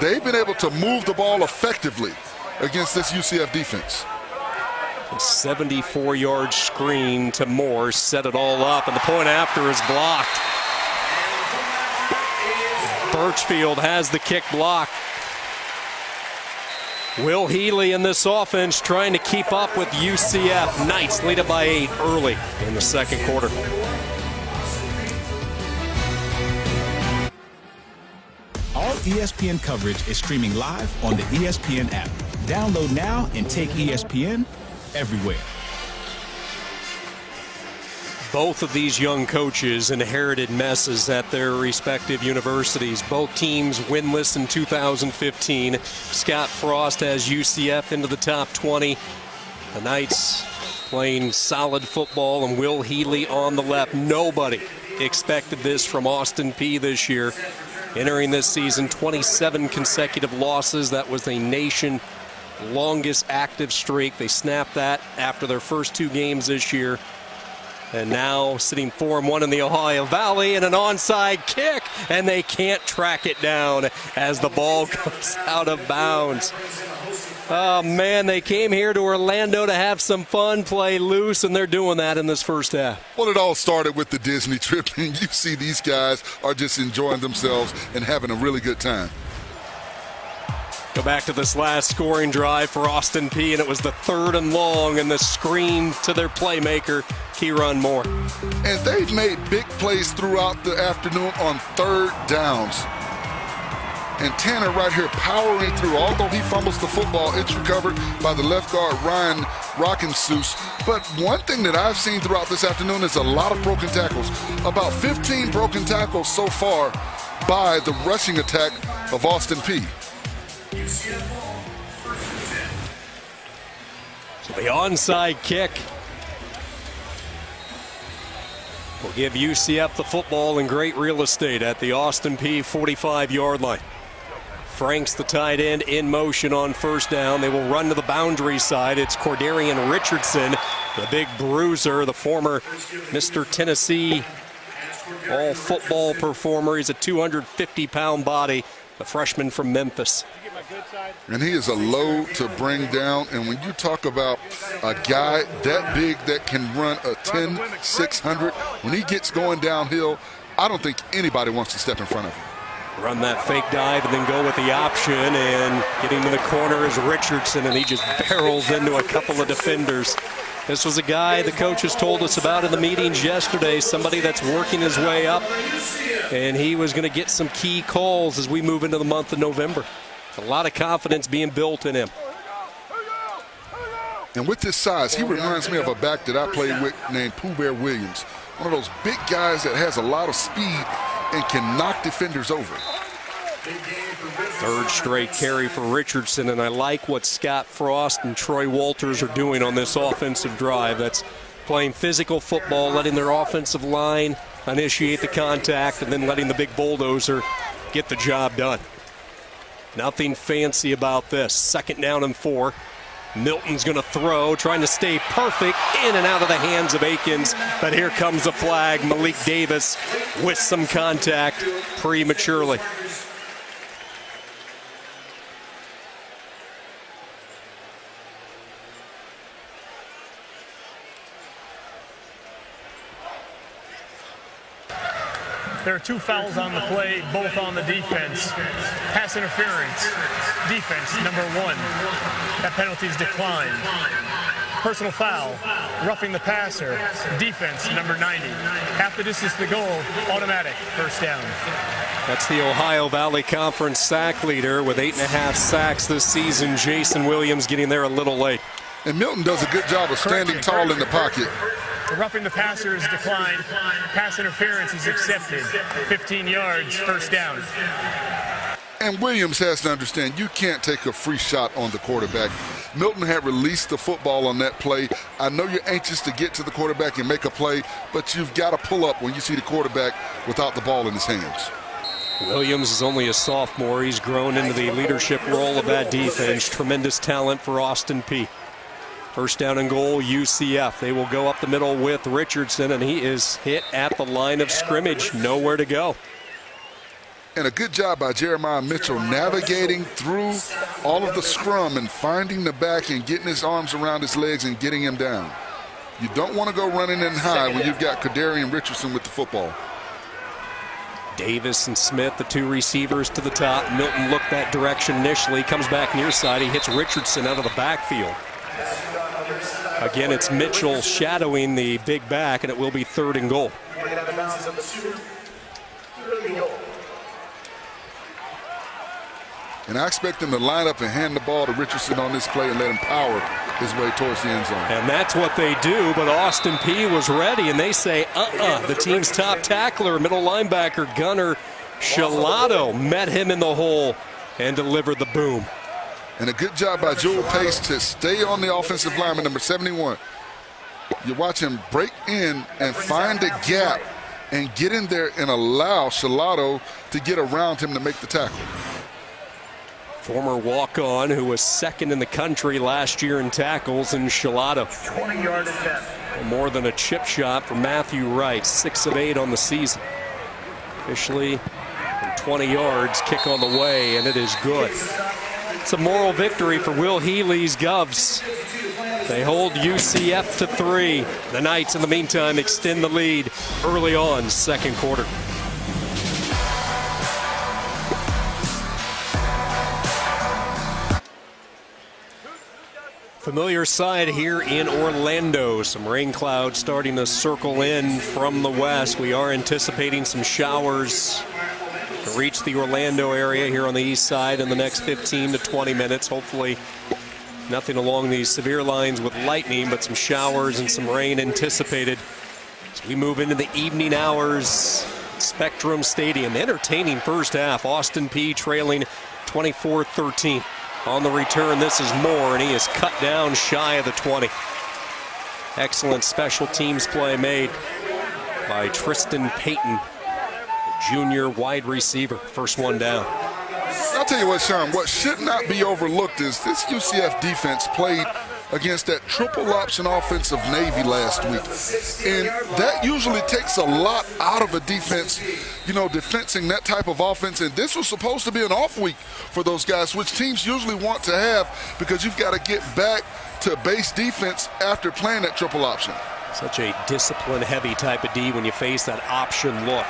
they've been able to move the ball effectively against this UCF defense. A 74-yard screen to Moore, set it all up, and the point after is blocked. Birchfield has the kick blocked. Will Healy in this offense trying to keep up with UCF. Knights lead it by 8 early in the second quarter. All ESPN coverage is streaming live on the ESPN app. Download now and take ESPN everywhere. Both of these young coaches inherited messes at their respective universities. Both teams winless in 2015. Scott Frost has UCF into the top 20. The Knights playing solid football, and Will Healy on the left. Nobody expected this from Austin Peay this year. Entering this season, 27 consecutive losses. That was the nation longest active streak. They snapped that after their first 2 games this year. And now sitting 4-1 in the Ohio Valley, and an onside kick, and they can't track it down as the ball goes out of bounds. Oh man, they came here to Orlando to have some fun, play loose, and they're doing that in this first half. Well, it all started with the Disney trip, and you see these guys are just enjoying themselves and having a really good time. Go back to this last scoring drive for Austin Peay, and it was the 3rd and long, and the screen to their playmaker, Kieran Moore. And they've made big plays throughout the afternoon on 3rd downs. And Tanner right here powering through. Although he fumbles the football, it's recovered by the left guard, Ryan Rockensus. But one thing that I've seen throughout this afternoon is a lot of broken tackles. About 15 broken tackles so far by the rushing attack of Austin Peay. So the onside kick will give UCF the football in great real estate at the Austin Peay 45-yard line. Frank's the tight end in motion on 1st down. They will run to the boundary side. It's Cordarian Richardson, the big bruiser, the former Mr. Tennessee all-football performer. He's a 250-pound body, the freshman from Memphis. And he is a load to bring down. And when you talk about a guy that big that can run a 10-600, when he gets going downhill, I don't think anybody wants to step in front of him. Run that fake dive and then go with the option, and getting to the corner is Richardson, and he just barrels into a couple of defenders. This was a guy the coaches told us about in the meetings yesterday, somebody that's working his way up, and he was going to get some key calls as we move into the month of November. A lot of confidence being built in him. And with this size, he reminds me of a back that I played with named Peay Williams. One of those big guys that has a lot of speed and can knock defenders over. 3rd straight carry for Richardson, and I like what Scott Frost and Troy Walters are doing on this offensive drive. That's playing physical football, letting their offensive line initiate the contact, and then letting the big bulldozer get the job done. Nothing fancy about this. 2nd down and 4. Milton's going to throw, trying to stay perfect, in and out of the hands of Akins. But here comes a flag. Malik Davis with some contact prematurely. There are 2 fouls on the play, both on the defense. Pass interference, defense, number 1. That penalty is declined. Personal foul, roughing the passer, defense, number 90. Half the distance to the goal, automatic, 1st down. That's the Ohio Valley Conference sack leader with 8.5 sacks this season. Jason Williams getting there a little late. And Milton does a good job of standing tall in the pocket. The roughing the passer is declined. Pass interference is accepted. 15 yards, 1st down. And Williams has to understand you can't take a free shot on the quarterback. Milton had released the football on that play. I know you're anxious to get to the quarterback and make a play, but you've got to pull up when you see the quarterback without the ball in his hands. Williams is only a sophomore. He's grown into the leadership role of that defense. Tremendous talent for Austin Peay. 1st down and goal, UCF. They will go up the middle with Richardson, and he is hit at the line of scrimmage. Nowhere to go. And a good job by Jeremiah Mitchell navigating through all of the scrum and finding the back and getting his arms around his legs and getting him down. You don't want to go running in high when you've got Cordarian Richardson with the football. Davis and Smith, the 2 receivers to the top. Milton looked that direction initially, comes back near side. He hits Richardson out of the backfield. Again, it's Mitchell shadowing the big back, and it will be 3rd and goal. And I expect him to line up and hand the ball to Richardson on this play and let him power his way towards the end zone. And that's what they do, but Austin Peay was ready, and they say, The team's top tackler, middle linebacker, Gunnar Shalado, met him in the hole and delivered the boom. And a good job by Joel Pace to stay on the offensive lineman, number 71. You watch him break in and find a gap and get in there and allow Shalado to get around him to make the tackle. Former walk-on who was second in the country last year in tackles in Shalado. 20-yard attempt. More than a chip shot for Matthew Wright. 6 of 8 on the season. Officially from 20 yards, kick on the way, and it is good. It's a moral victory for Will Healy's Govs. They hold UCF to 3. The Knights, in the meantime, extend the lead early on, second quarter. Familiar side here in Orlando. Some rain clouds starting to circle in from the west. We are anticipating some showers to reach the Orlando area here on the east side in the next 15 to 20 minutes. Hopefully nothing along these severe lines with lightning, but some showers and some rain anticipated as we move into the evening hours. Spectrum Stadium, entertaining first half. Austin Peay trailing 24-13. On the return, this is Moore, and he is cut down shy of the 20. Excellent special teams play made by Tristan Payton, the junior wide receiver. First one down. I'll tell you what, Sean, what should not be overlooked is this UCF defense played against that triple option offense of Navy last week. And that usually takes a lot out of a defense, you know, defensing that type of offense. And this was supposed to be an off week for those guys, which teams usually want to have because you've got to get back to base defense after playing that triple option. Such a discipline-heavy type of D when you face that option look.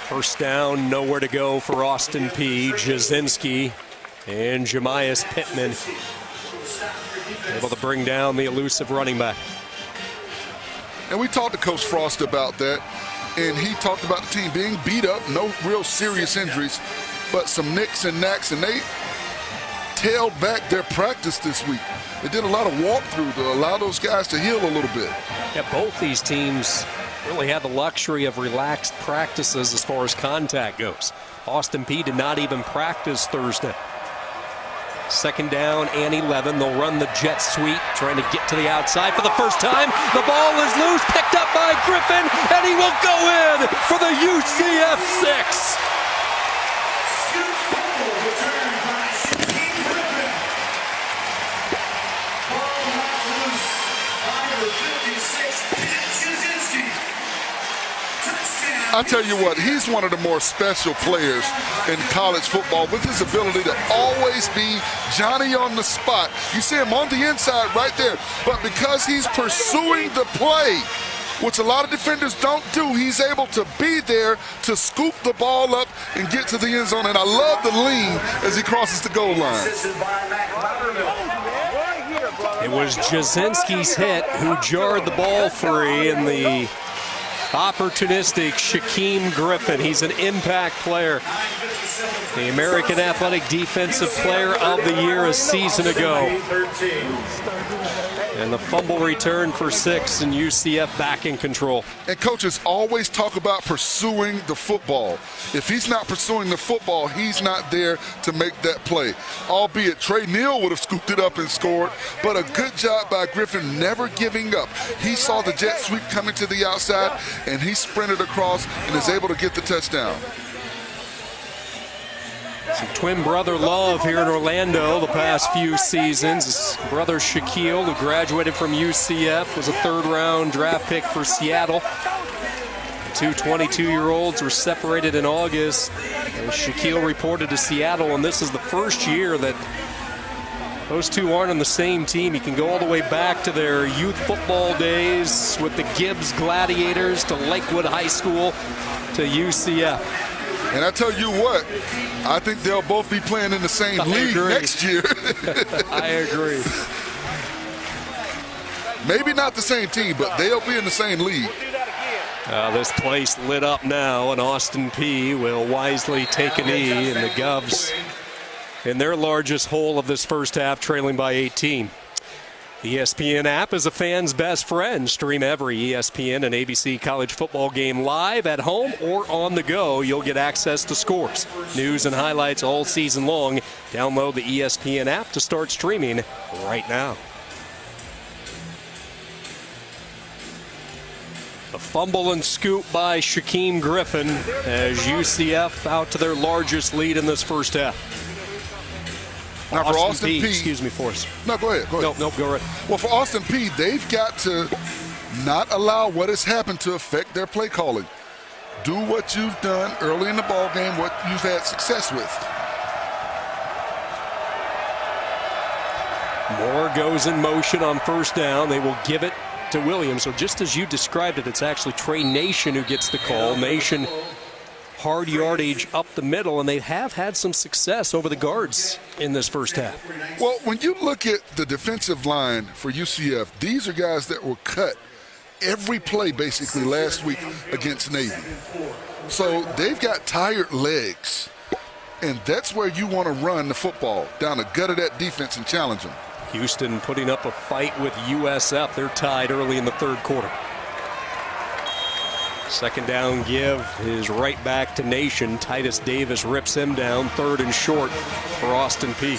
First down, nowhere to go for Austin Peay. Jasinski and Jemias Pittman able to bring down the elusive running back. And we talked to Coach Frost about that, and he talked about the team being beat up, no real serious injuries, but some nicks and knacks, and they tailed back their practice this week. They did a lot of walkthrough to allow those guys to heal a little bit. Yeah, both these teams really had the luxury of relaxed practices as far as contact goes. Austin Peay did not even practice Thursday. Second down and 11. They'll run the jet sweep, trying to get to the outside for the first time. The ball is loose, picked up by Griffin, and he will go in for the UCF 6. I tell you what, he's one of the more special players in college football with his ability to always be Johnny on the spot. You see him on the inside right there, but because he's pursuing the play, which a lot of defenders don't do, he's able to be there to scoop the ball up and get to the end zone. And I love the lean as he crosses the goal line. It was Jasinski's hit who jarred the ball free, and the opportunistic Shaquem Griffin. He's an impact player. The American Athletic Defensive Player of the Year a season ago. And the fumble return for 6, and UCF back in control. And coaches always talk about pursuing the football. If he's not pursuing the football, he's not there to make that play. Albeit Trey Neal would have scooped it up and scored, but a good job by Griffin never giving up. He saw the jet sweep coming to the outside, and he sprinted across and is able to get the touchdown. Some twin brother love here in Orlando the past few seasons. His brother Shaquille, who graduated from UCF, was a third-round draft pick for Seattle. The two 22-year-olds were separated in August. And Shaquille reported to Seattle, and this is the first year that those two aren't on the same team. You can go all the way back to their youth football days with the Gibbs Gladiators, to Lakewood High School, to UCF. And I tell you what, I think they'll both be playing in the same league next year. I agree. Maybe not the same team, but they'll be in the same league. This place lit up now, and Austin Peay will wisely take a knee, and the Govs in their largest hole of this first half, trailing by 18. The ESPN app is a fan's best friend. Stream every ESPN and ABC college football game live at home or on the go. You'll get access to scores, news, and highlights all season long. Download the ESPN app to start streaming right now. A fumble and scoop by Shaquem Griffin as UCF out to their largest lead in this first half. Now for Austin Peay, excuse me, Forrest. No, go ahead. Nope, go right. Well, for Austin Peay, they've got to not allow what has happened to affect their play calling. Do what you've done early in the ball game, what you've had success with. Moore goes in motion on first down. They will give it to Williams. So just as you described it, it's actually Trey Nation who gets the call. Nation, hard yardage up the middle, and they have had some success over the guards in this first half. Well, when you look at the defensive line for UCF, these are guys that were cut every play basically last week against Navy. So they've got tired legs, and that's where you want to run the football, down the gut of that defense and challenge them. Houston putting up a fight with USF. They're tied early in the third quarter. Second down give is right back to Nation. Titus Davis rips him down. Third and short for Austin Peay.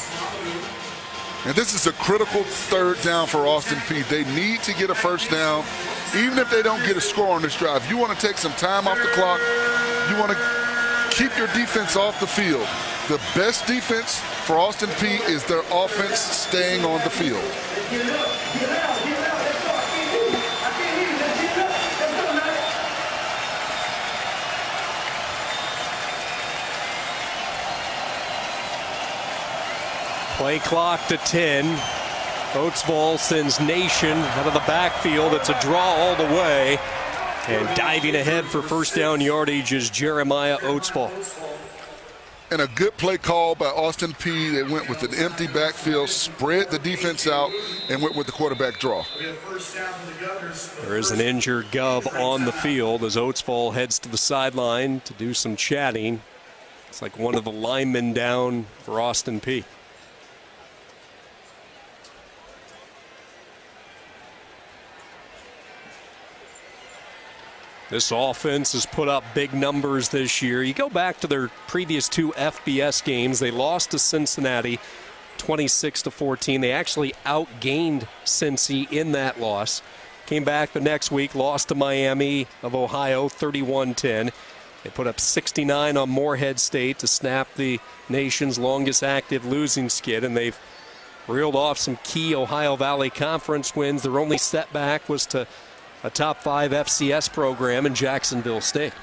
And this is a critical third down for Austin Peay. They need to get a first down, even if they don't get a score on this drive. You want to take some time off the clock. You want to keep your defense off the field. The best defense for Austin Peay is their offense staying on the field. Play clock to 10. Oatsvall sends Nation out of the backfield. It's a draw all the way. And diving ahead for first down yardage is Jeremiah Oatsvall. And a good play call by Austin Peay. They went with an empty backfield, spread the defense out, and went with the quarterback draw. There is an injured Gov on the field as Oatsvall heads to the sideline to do some chatting. It's like one of the linemen down for Austin Peay. This offense has put up big numbers this year. You go back to their previous two FBS games. They lost to Cincinnati 26-14. They actually outgained Cincy in that loss. Came back the next week, lost to Miami of Ohio 31-10. They put up 69 on Morehead State to snap the nation's longest active losing skid, and they've reeled off some key Ohio Valley Conference wins. Their only setback was to a top 5 FCS program in Jacksonville State.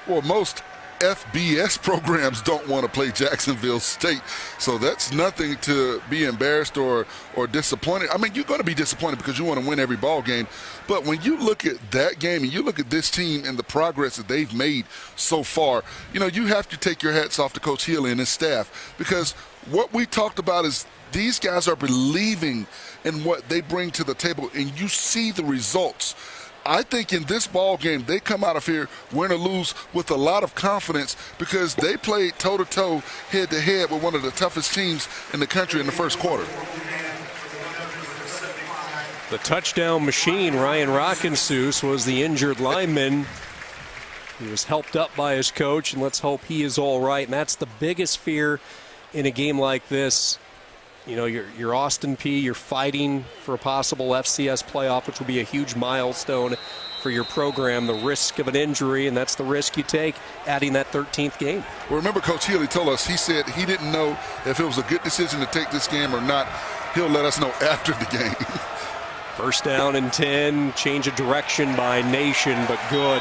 Well, most FBS programs don't want to play Jacksonville State, so that's nothing to be embarrassed or disappointed. I mean, you're going to be disappointed because you want to win every ball game, but when you look at that game and you look at this team and the progress that they've made so far, you know, you have to take your hats off to Coach Healy and his staff, because what we talked about is these guys are believing in what they bring to the table, and you see the results. I think in this ball game, they come out of here, win or lose, with a lot of confidence because they played toe-to-toe, head-to-head with one of the toughest teams in the country in the first quarter. The touchdown machine, Ryan Rockensus, was the injured lineman. He was helped up by his coach, and let's hope he is all right. And that's the biggest fear in a game like this. You know, you're Austin Peay, you're fighting for a possible FCS playoff, which will be a huge milestone for your program. The risk of an injury, and that's the risk you take, adding that 13th game. Well, remember Coach Healy told us, he said he didn't know if it was a good decision to take this game or not. He'll let us know after the game. First down and 10, change of direction by Nation, but good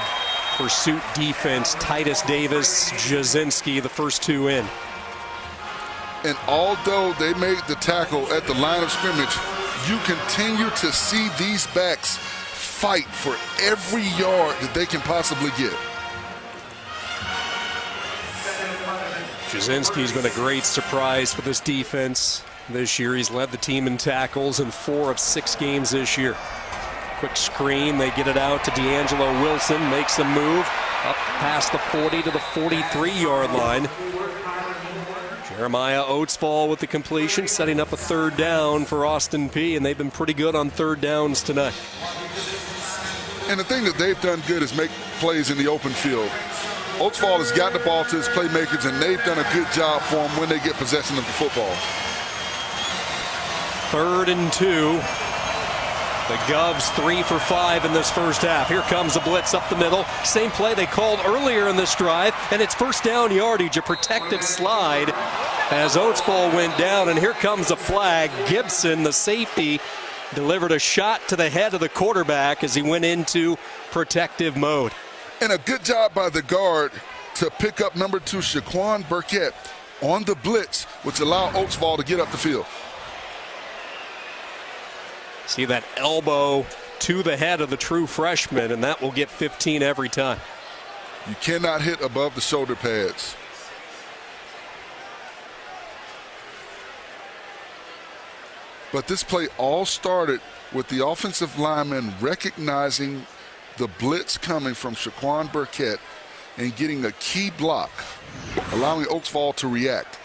pursuit defense. Titus Davis, Jasinski, the first two in. And although they made the tackle at the line of scrimmage, you continue to see these backs fight for every yard that they can possibly get. Jasinski's been a great surprise for this defense this year. He's led the team in tackles in 4 of 6 games this year. Quick screen, they get it out to D'Angelo Wilson, makes a move up past the 40 to the 43-yard line. Jeremiah Oatsvall with the completion, setting up a third down for Austin Peay, and they've been pretty good on third downs tonight. And the thing that they've done good is make plays in the open field. Oatsvall has gotten the ball to his playmakers, and they've done a good job for them when they get possession of the football. 3rd and 2. The Govs 3 for 5 in this first half. Here comes a blitz up the middle. Same play they called earlier in this drive, and it's first down yardage, a protected slide as Oatsville went down, and here comes a flag. Gibson, the safety, delivered a shot to the head of the quarterback as he went into protective mode. And a good job by the guard to pick up number 2, Shaquan Burkett, on the blitz, which allowed Oatsville to get up the field. See that elbow to the head of the true freshman, and that will get 15 every time. You cannot hit above the shoulder pads. But this play all started with the offensive lineman recognizing the blitz coming from Shaquan Burkett and getting a key block, allowing Oatsville to react.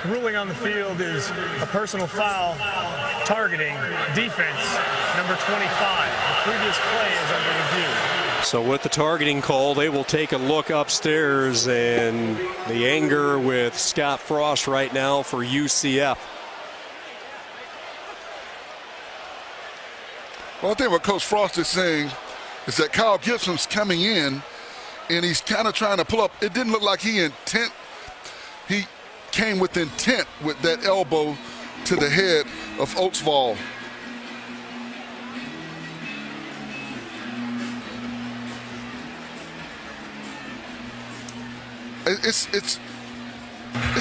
The ruling on the field is a personal foul targeting defense number 25. The previous play is under review. So with the targeting call, they will take a look upstairs, and the anger with Scott Frost right now for UCF. Well, I think what Coach Frost is saying is that Kyle Gibson's coming in, and he's kind of trying to pull up. It didn't look like he came with intent with that elbow to the head of Oatsville. It's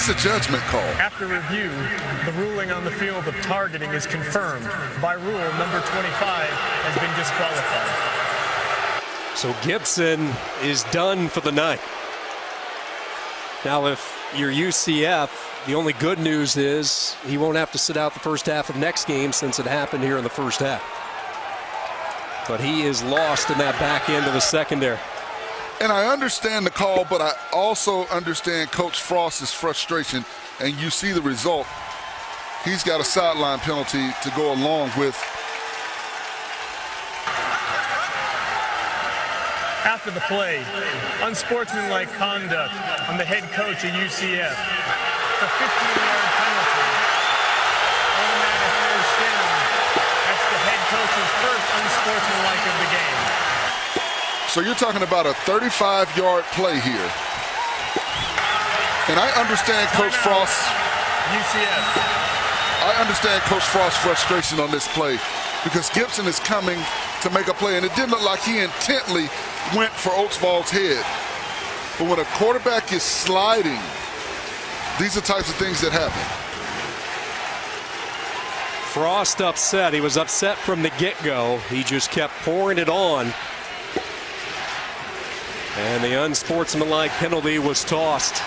a judgment call. After review, the ruling on the field of targeting is confirmed. By rule, number 25 has been disqualified. So Gibson is done for the night. Now, if you're UCF, the only good news is he won't have to sit out the first half of next game since it happened here in the first half. But he is lost in that back end of the secondary. And I understand the call, but I also understand Coach Frost's frustration, and you see the result. He's got a sideline penalty to go along with. After the play, unsportsmanlike conduct on the head coach of UCF. It's a 15-yard penalty. Automatic first down. That's the head coach's first unsportsmanlike of the game. So you're talking about a 35-yard play here. And I understand Coach Frost. UCF. I understand Coach Frost's frustration on this play because Gibson is coming to make a play, and it didn't look like he intently went for Oatsville's head. But when a quarterback is sliding, these are types of things that happen. Frost upset. He was upset from the get-go. He just kept pouring it on. And the unsportsmanlike penalty was tossed.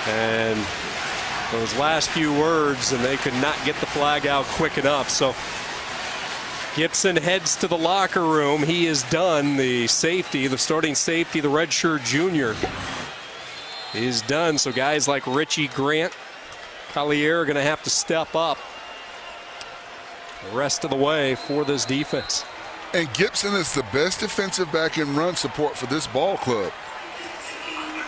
And those last few words, and they could not get the flag out quick enough. So Gibson heads to the locker room. He is done. The safety, the starting safety, the redshirt junior, is done. So guys like Richie Grant, Collier are going to have to step up the rest of the way for this defense. And Gibson is the best defensive back in run support for this ball club.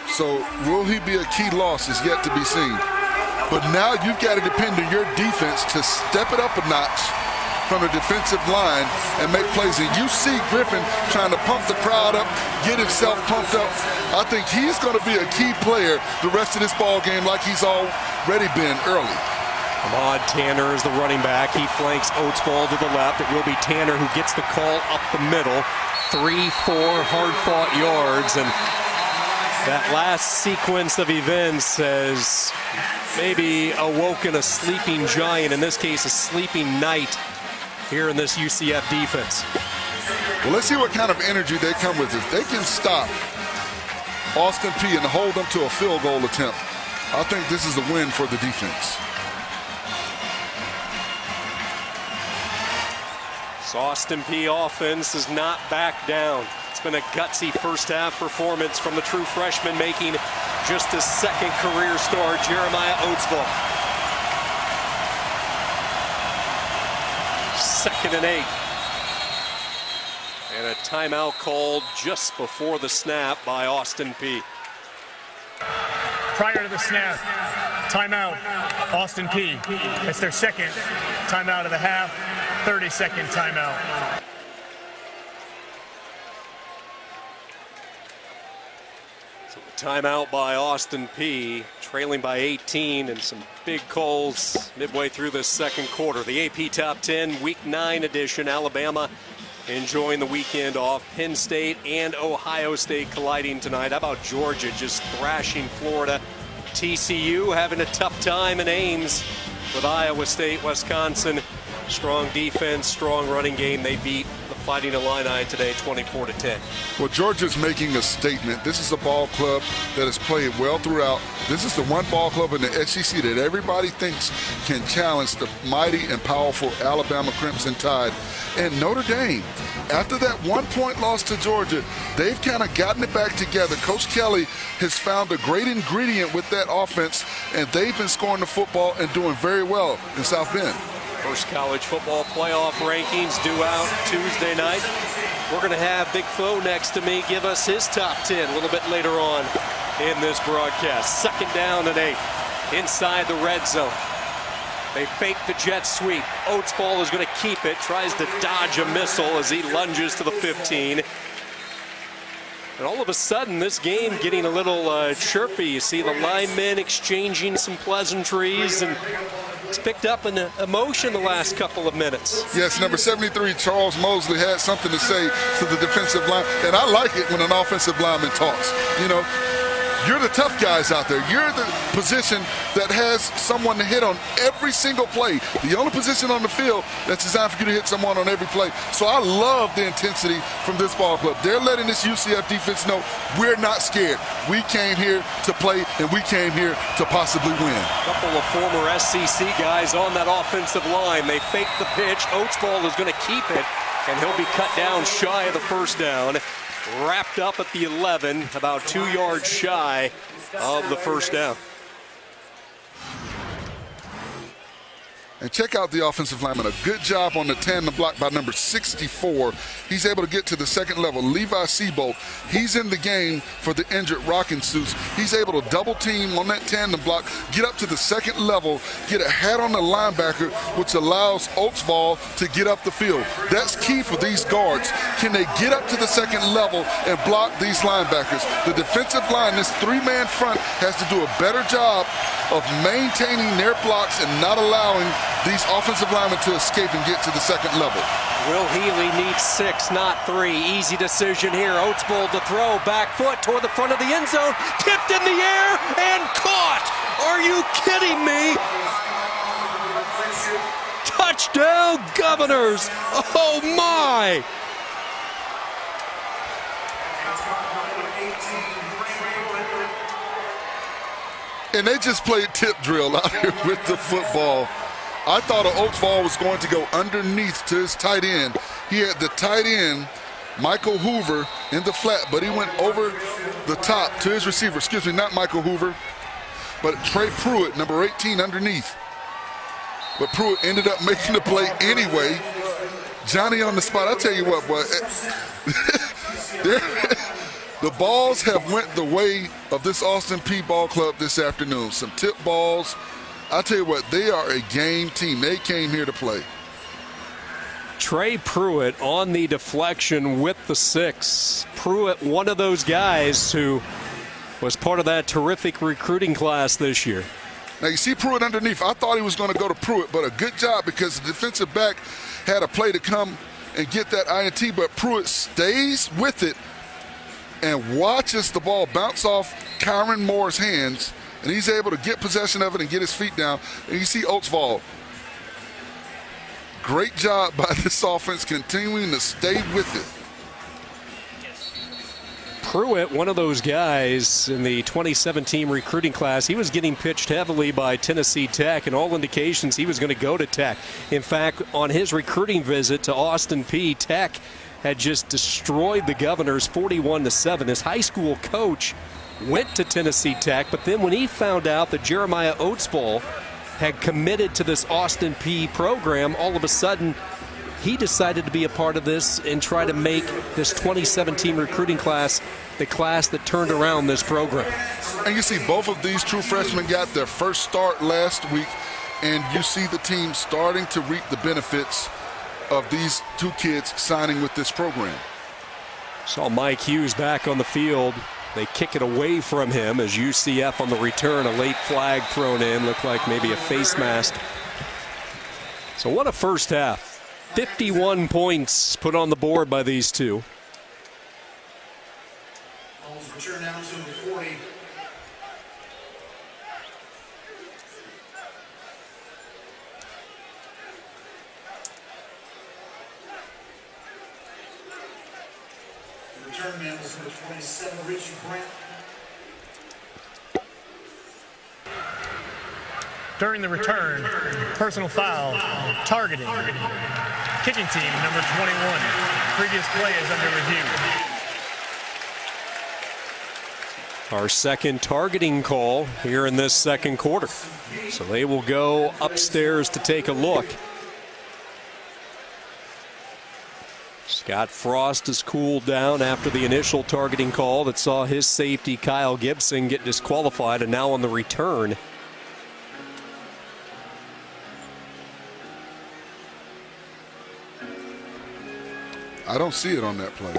So will he be a key loss is yet to be seen. But now you've got to depend on your defense to step it up a notch from the defensive line and make plays. And you see Griffin trying to pump the crowd up, get himself pumped up. I think he's going to be a key player the rest of this ball game like he's already been early. Ahmad Tanner is the running back. He flanks Oatsville to the left. It will be Tanner who gets the call up the middle. 3-4 hard-fought yards. And that last sequence of events has maybe awoken a sleeping giant, in this case a sleeping knight, here in this UCF defense. Well, let's see what kind of energy they come with. If they can stop Austin Peay and hold them to a field goal attempt, I think this is a win for the defense. Austin Peay offense is not back down. It's been a gutsy first half performance from the true freshman, making just his second career start, Jeremiah Oatsville. 2nd and 8. And a timeout called just before the snap by Austin Peay. Prior to the snap, Timeout, Austin Peay. It's their second timeout of the half, 30-second timeout. So the timeout by Austin Peay, trailing by 18, and some big calls midway through this second quarter. The AP Top 10 Week 9 edition. Alabama enjoying the weekend off. Penn State and Ohio State colliding tonight. How about Georgia just thrashing Florida? TCU having a tough time in Ames with Iowa State. Wisconsin, strong defense, strong running game. They beat the Fighting Illini today 24-10. Well, Georgia's making a statement. This is a ball club that has played well throughout. This is the one ball club in the SEC that everybody thinks can challenge the mighty and powerful Alabama Crimson Tide. And Notre Dame, after that 1-point loss to Georgia, they've kind of gotten it back together. Coach Kelly has found a great ingredient with that offense, and they've been scoring the football and doing very well in South Bend. First college football playoff rankings due out Tuesday night. We're going to have Big Fo next to me give us his top 10 a little bit later on in this broadcast. Second down and 8 inside the red zone. They fake the jet sweep. Oates ball is going to keep it, tries to dodge a missile as he lunges to the 15. And all of a sudden, this game getting a little chirpy. You see the linemen exchanging some pleasantries, and it's picked up an emotion the last couple of minutes. Yes, number 73, Charles Mosley, had something to say to the defensive line. And I like it when an offensive lineman talks. You know, you're the tough guys out there. You're the position that has someone to hit on every single play. The only position on the field that's designed for you to hit someone on every play. So I love the intensity from this ball club. They're letting this UCF defense know we're not scared. We came here to play, and we came here to possibly win. A couple of former SEC guys on that offensive line. They fake the pitch. Oates ball is going to keep it, and he'll be cut down shy of the first down. Wrapped up at the 11, about 2 yards shy of the first down. And check out the offensive lineman. A good job on the tandem block by number 64. He's able to get to the second level. Levi Seabolt, he's in the game for the injured Rockin' Suits. He's able to double team on that tandem block, get up to the second level, get a hat on the linebacker, which allows Oatsvall to get up the field. That's key for these guards. Can they get up to the second level and block these linebackers? The defensive line, this three-man front, has to do a better job of maintaining their blocks and not allowing these offensive linemen to escape and get to the second level. Will Healy needs 6, not 3. Easy decision here. Oates ball to throw, back foot toward the front of the end zone, tipped in the air and caught. Are you kidding me? Touchdown, Governors. Oh my. And they just played tip drill out here with the football. I thought Oatsvall was going to go underneath to his tight end. He had the tight end, Michael Hoover, in the flat, but he went over the top to his receiver. Excuse me, not Michael Hoover, but Trey Pruitt, number 18, underneath. But Pruitt ended up making the play anyway. Johnny on the spot. I tell you what, boy. The balls have went the way of this Austin Peay ball club this afternoon. Some tip balls. I tell you what, they are a game team. They came here to play. Trey Pruitt on the deflection with the 6. Pruitt, one of those guys who was part of that terrific recruiting class this year. Now you see Pruitt underneath. I thought he was going to go to Pruitt, but a good job because the defensive back had a play to come and get that INT, but Pruitt stays with it and watches the ball bounce off Kyron Moore's hands, and he's able to get possession of it and get his feet down. And you see Oatsvall. Great job by this offense continuing to stay with it. Pruitt, one of those guys in the 2017 recruiting class, he was getting pitched heavily by Tennessee Tech, and all indications he was going to go to Tech. In fact, on his recruiting visit to Austin Peay, Tech had just destroyed the Governors 41-7. His high school coach went to Tennessee Tech, but then when he found out that Jeremiah Oatsvall had committed to this Austin Peay program, all of a sudden he decided to be a part of this and try to make this 2017 recruiting class the class that turned around this program. And you see both of these true freshmen got their first start last week, and you see the team starting to reap the benefits of these two kids signing with this program. Saw Mike Hughes back on the field. They kick it away from him as UCF on the return. A late flag thrown in. Looked like maybe a face mask. So what a first half. 51 points put on the board by these two. Return down to the 40. Return man was number 27, Richie Brent. During the return, personal foul, targeting. Kicking team, number 21. Previous play is under review. Our second targeting call here in this second quarter. So they will go upstairs to take a look. Scott Frost has cooled down after the initial targeting call that saw his safety Kyle Gibson get disqualified, and now on the return. I don't see it on that play.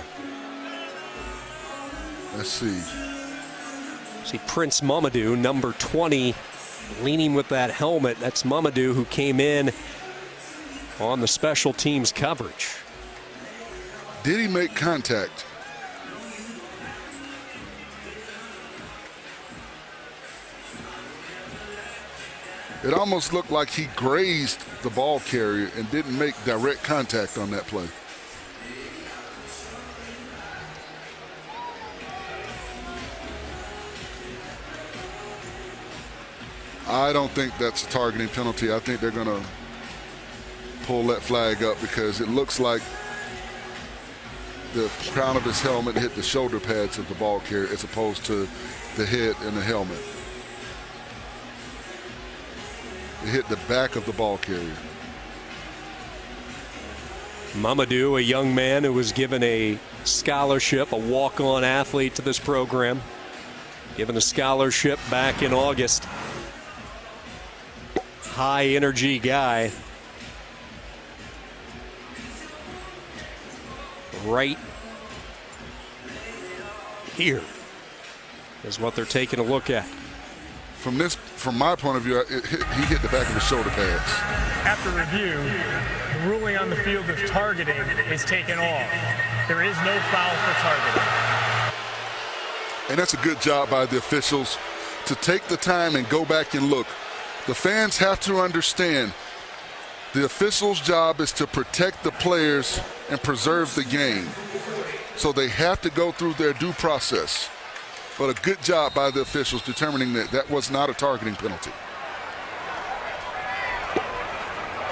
Let's see. See Prince Mamadou, number 20, leaning with that helmet. That's Mamadou, who came in on the special teams coverage. Did he make contact? It almost looked like he grazed the ball carrier and didn't make direct contact on that play. I don't think that's a targeting penalty. I think they're going to pull that flag up because it looks like the crown of his helmet hit the shoulder pads of the ball carrier as opposed to the head and the helmet. It hit the back of the ball carrier. Mamadou, a young man who was given a scholarship, a walk-on athlete to this program, given a scholarship back in August. High energy guy. Right here is what they're taking a look at. From my point of view, he hit the back of the shoulder pads. After review, the ruling on the field of targeting is taken off. There is no foul for targeting. And that's a good job by the officials to take the time and go back and look. The fans have to understand the officials' job is to protect the players and preserve the game. So they have to go through their due process. But a good job by the officials determining that that was not a targeting penalty.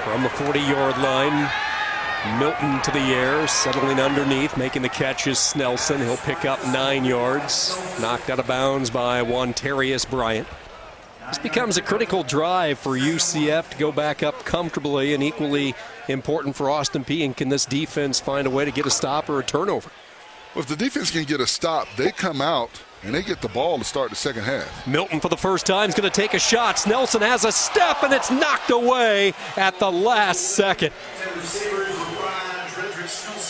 From the 40-yard line, Milton to the air, settling underneath, making the catch is Snelson. He'll pick up 9 yards, knocked out of bounds by Wantarius Bryant. This becomes a critical drive for UCF to go back up comfortably, and equally important for Austin Peay. And can this defense find a way to get a stop or a turnover? Well, if the defense can get a stop, they come out and they get the ball to start the second half. Milton for the first time is going to take a shot. Snelson has a step, and it's knocked away at the last second.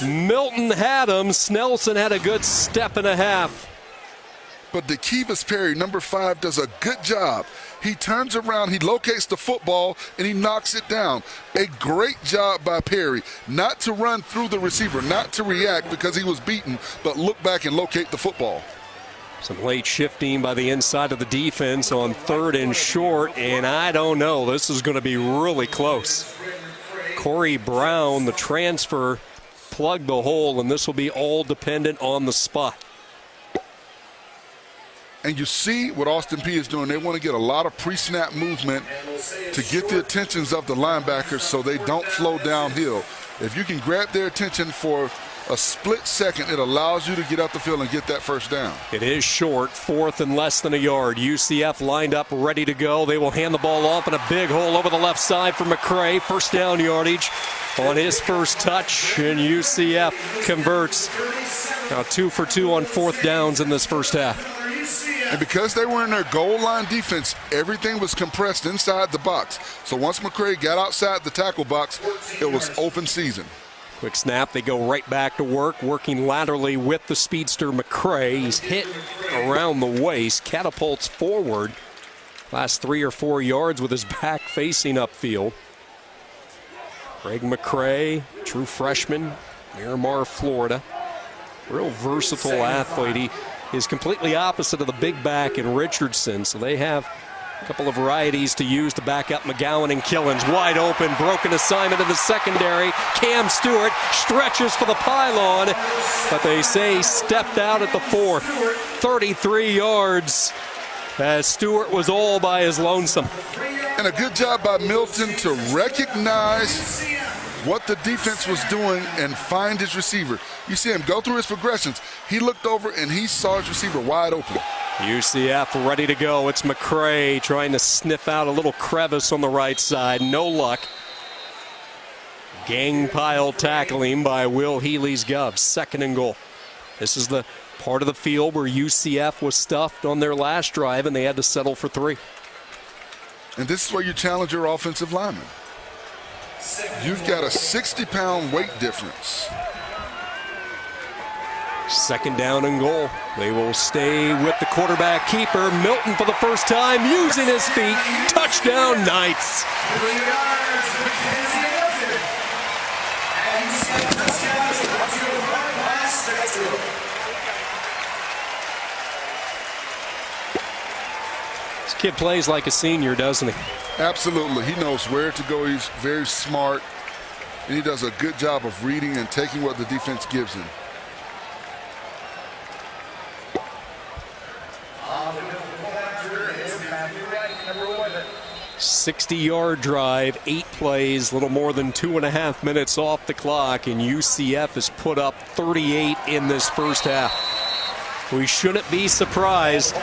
Milton had him. Snelson had a good step and a half. But Dekivas Perry, number 5, does a good job. He turns around, he locates the football, and he knocks it down. A great job by Perry, not to run through the receiver, not to react because he was beaten, but look back and locate the football. Some late shifting by the inside of the defense on 3rd and short, and I don't know. This is going to be really close. Corey Brown, the transfer, plugged the hole, and this will be all dependent on the spot. And you see what Austin Peay is doing. They want to get a lot of pre-snap movement to get the attentions of the linebackers so they don't flow downhill. If you can grab their attention for a split second, it allows you to get out the field and get that first down. It is short, 4th and less than a yard. UCF lined up, ready to go. They will hand the ball off in a big hole over the left side for McCray. First down yardage on his first touch, and UCF converts. Now 2 for 2 on 4th downs in this first half. And because they were in their goal line defense, everything was compressed inside the box. So once McCray got outside the tackle box, it was open season. Quick snap, they go right back to work, working laterally with the speedster McCray. He's hit around the waist, catapults forward. Last 3 or 4 yards with his back facing upfield. Greg McCray, true freshman, Miramar, Florida. Real versatile athlete. He is completely opposite of the big back in Richardson, so they have a couple of varieties to use to back up McGowan and Killens. Wide open, broken assignment in the secondary. Cam Stewart stretches for the pylon, but they say he stepped out at the 4. 33 yards as Stewart was all by his lonesome. And a good job by Milton to recognize what the defense was doing and find his receiver. You see him go through his progressions. He looked over and he saw his receiver wide open. UCF ready to go. It's McCray trying to sniff out a little crevice on the right side. No luck. Gang pile tackling by Will Healy's Govs. 2nd and goal. This is the part of the field where UCF was stuffed on their last drive and they had to settle for 3. And this is where you challenge your offensive lineman. You've got a 60-pound weight difference. 2nd down and goal. They will stay with the quarterback keeper. Milton for the first time using his feet. Touchdown Knights. This kid plays like a senior, doesn't he? Absolutely. He knows where to go. He's very smart. And he does a good job of reading and taking what the defense gives him. $60-yard drive, 8 plays, a little more than 2.5 minutes off the clock, and UCF has put up 38 in this first half. We shouldn't be surprised.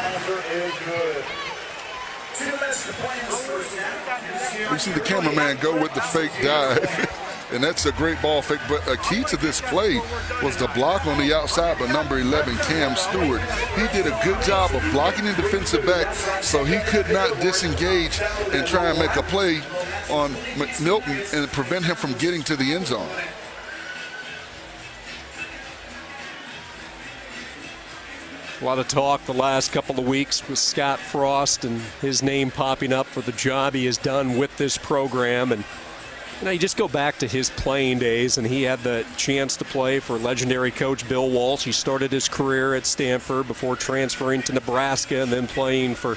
We see the cameraman go with the fake dive, and that's a great ball fake. But a key to this play was the block on the outside by number 11, Cam Stewart. He did a good job of blocking the defensive back so he could not disengage and try and make a play on Milton and prevent him from getting to the end zone. A lot of talk the last couple of weeks with Scott Frost and his name popping up for the job he has done with this program. And you just go back to his playing days, and he had the chance to play for legendary coach Bill Walsh. He started his career at Stanford before transferring to Nebraska and then playing for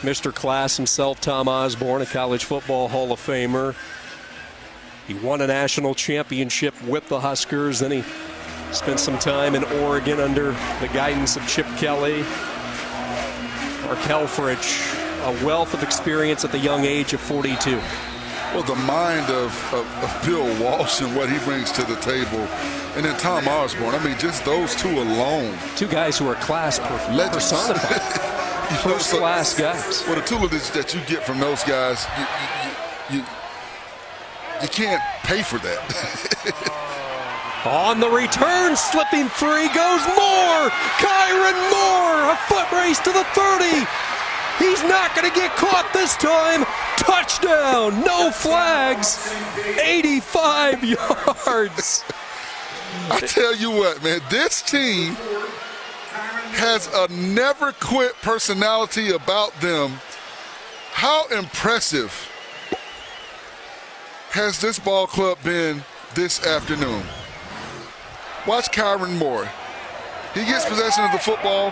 Mr. Class himself, Tom Osborne, a college football Hall of Famer. He won a national championship with the Huskers. Then he spent some time in Oregon under the guidance of Chip Kelly. Mark Helfrich, a wealth of experience at the young age of 42. Well, the mind of Bill Walsh and what he brings to the table. And then Tom Osborne. I mean, just those two alone. 2 guys who are class personified. First-class guys. Well, the tutelage that you get from those guys, you can't pay for that. On the return, slipping free goes Moore. Kyron Moore, a foot race to the 30. He's not going to get caught this time. Touchdown, no flags, 85 yards. I tell you what, man, this team has a never quit personality about them. How impressive has this ball club been this afternoon? Watch Kyron Moore. He gets possession of the football,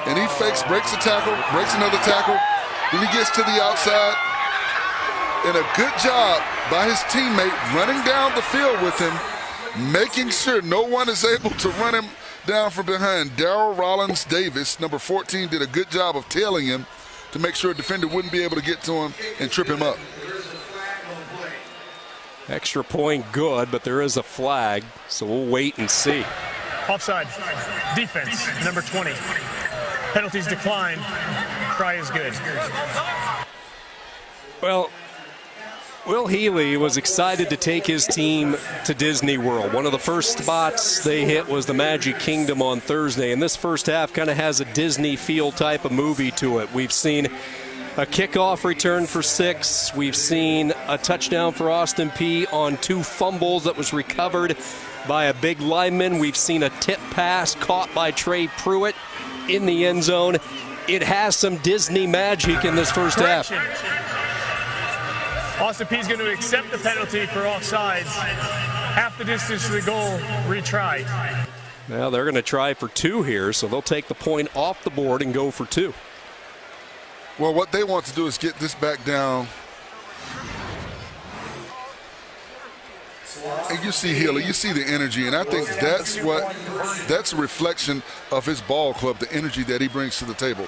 and he fakes, breaks a tackle, breaks another tackle. Then he gets to the outside, and a good job by his teammate running down the field with him, making sure no one is able to run him down from behind. Darrell Rollins Davis, number 14, did a good job of tailing him to make sure a defender wouldn't be able to get to him and trip him up. Extra point good, but there is a flag, so we'll wait and see. Offside. Defense, number 20. Penalties declined. Try is good. Well, Will Healy was excited to take his team to Disney World. One of the first spots they hit was the Magic Kingdom on Thursday, and this first half kind of has a Disney feel type of movie to it. We've seen a kickoff return for 6. We've seen a touchdown for Austin Peay on 2 fumbles that was recovered by a big lineman. We've seen a tip pass caught by Trey Pruitt in the end zone. It has some Disney magic in this first half. Austin Peay's going to accept the penalty for offsides. Half the distance to the goal, retry. Now they're going to try for 2 here, so they'll take the point off the board and go for 2. Well, what they want to do is get this back down. And you see Healy, you see the energy, and I think that's a reflection of his ball club, the energy that he brings to the table.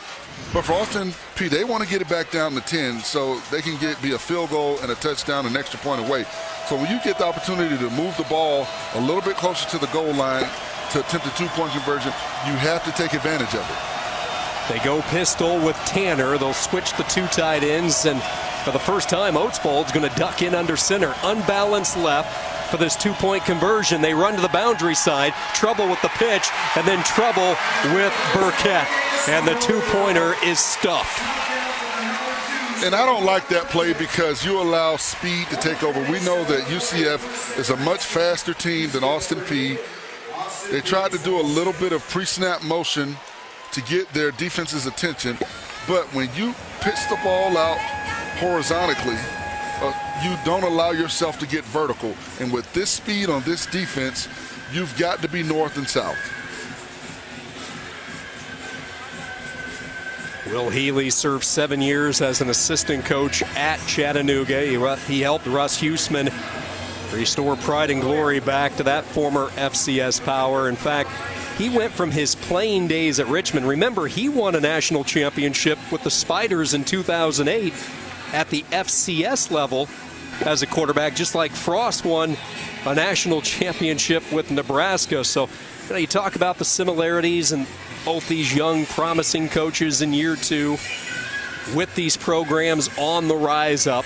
But for Austin Peay, they want to get it back down to 10 so they can be a field goal and a touchdown, an extra point away. So when you get the opportunity to move the ball a little bit closer to the goal line to attempt a 2-point conversion, you have to take advantage of it. They go pistol with Tanner. They'll switch the 2 tight ends, and for the first time, Oatsbold's going to duck in under center. Unbalanced left for this 2-point conversion. They run to the boundary side, trouble with the pitch, and then trouble with Burkett. And the 2-pointer is stuffed. And I don't like that play because you allow speed to take over. We know that UCF is a much faster team than Austin Peay. They tried to do a little bit of pre-snap motion to get their defense's attention, but when you pitch the ball out horizontally, you don't allow yourself to get vertical. And with this speed on this defense, you've got to be north and south. Will Healy served 7 years as an assistant coach at Chattanooga. He helped Russ Huesman restore pride and glory back to that former FCS power. In fact, he went from his playing days at Richmond. Remember, he won a national championship with the Spiders in 2008 at the FCS level as a quarterback, just like Frost won a national championship with Nebraska. So you talk about the similarities and both these young, promising coaches in year 2 with these programs on the rise up.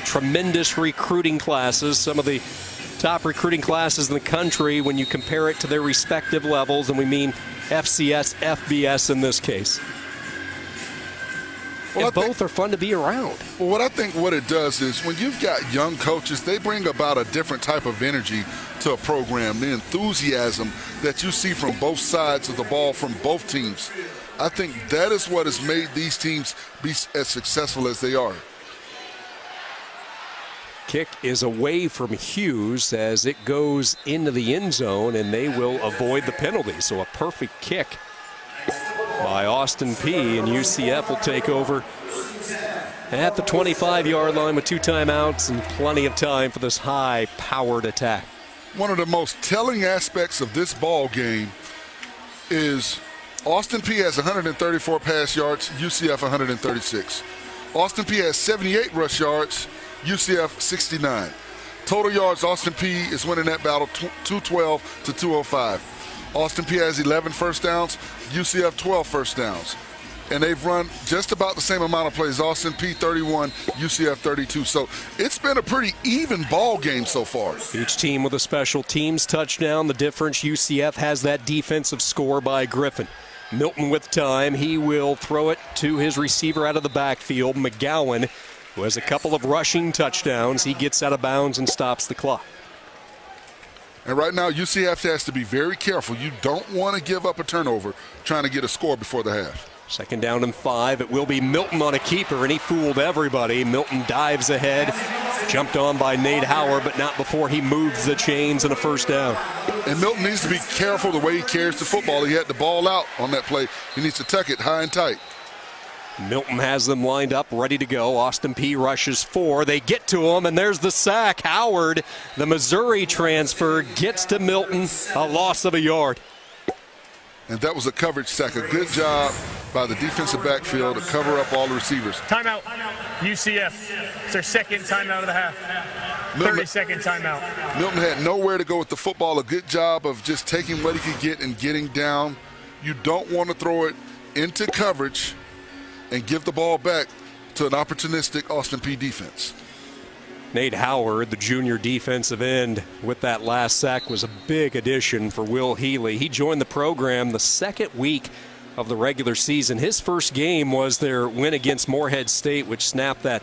Tremendous recruiting classes, some of the top recruiting classes in the country when you compare it to their respective levels, and we mean FCS, FBS in this case. Well, and both are fun to be around. Well, what it does is when you've got young coaches, they bring about a different type of energy to a program, the enthusiasm that you see from both sides of the ball from both teams. I think that is what has made these teams be as successful as they are. Kick is away from Hughes as it goes into the end zone, and they will avoid the penalty. So a perfect kick by Austin Peay, and UCF will take over at the 25-yard line with 2 timeouts and plenty of time for this high-powered attack. One of the most telling aspects of this ball game is Austin Peay has 134 pass yards, UCF 136. Austin Peay has 78 rush yards, UCF 69. Total yards, Austin Peay is winning that battle 212 to 205. Austin Peay has 11 first downs, UCF 12 first downs. And they've run just about the same amount of plays. Austin Peay 31, UCF 32. So it's been a pretty even ball game so far. Each team with a special teams touchdown. The difference, UCF has that defensive score by Griffin. Milton with time. He will throw it to his receiver out of the backfield, McGowan, who has a couple of rushing touchdowns. He gets out of bounds and stops the clock. And right now, UCF has to be very careful. You don't want to give up a turnover trying to get a score before the half. 2nd down and 5. It will be Milton on a keeper, and he fooled everybody. Milton dives ahead, jumped on by Nate Howard, but not before he moves the chains and a first down. And Milton needs to be careful the way he carries the football. He had the ball out on that play. He needs to tuck it high and tight. Milton has them lined up, ready to go. Austin Peay rushes 4. They get to him, and there's the sack. Howard, the Missouri transfer, gets to Milton, a loss of a yard. And that was a coverage sack. A good job by the defensive backfield to cover up all the receivers. Timeout, UCF. It's their 2nd timeout of the half. 30-second timeout. Milton had nowhere to go with the football. A good job of just taking what he could get and getting down. You don't want to throw it into coverage and give the ball back to an opportunistic Austin Peay defense. Nate Howard, the junior defensive end, with that last sack was a big addition for Will Healy. He joined the program the second week of the regular season. His first game was their win against Morehead State, which snapped that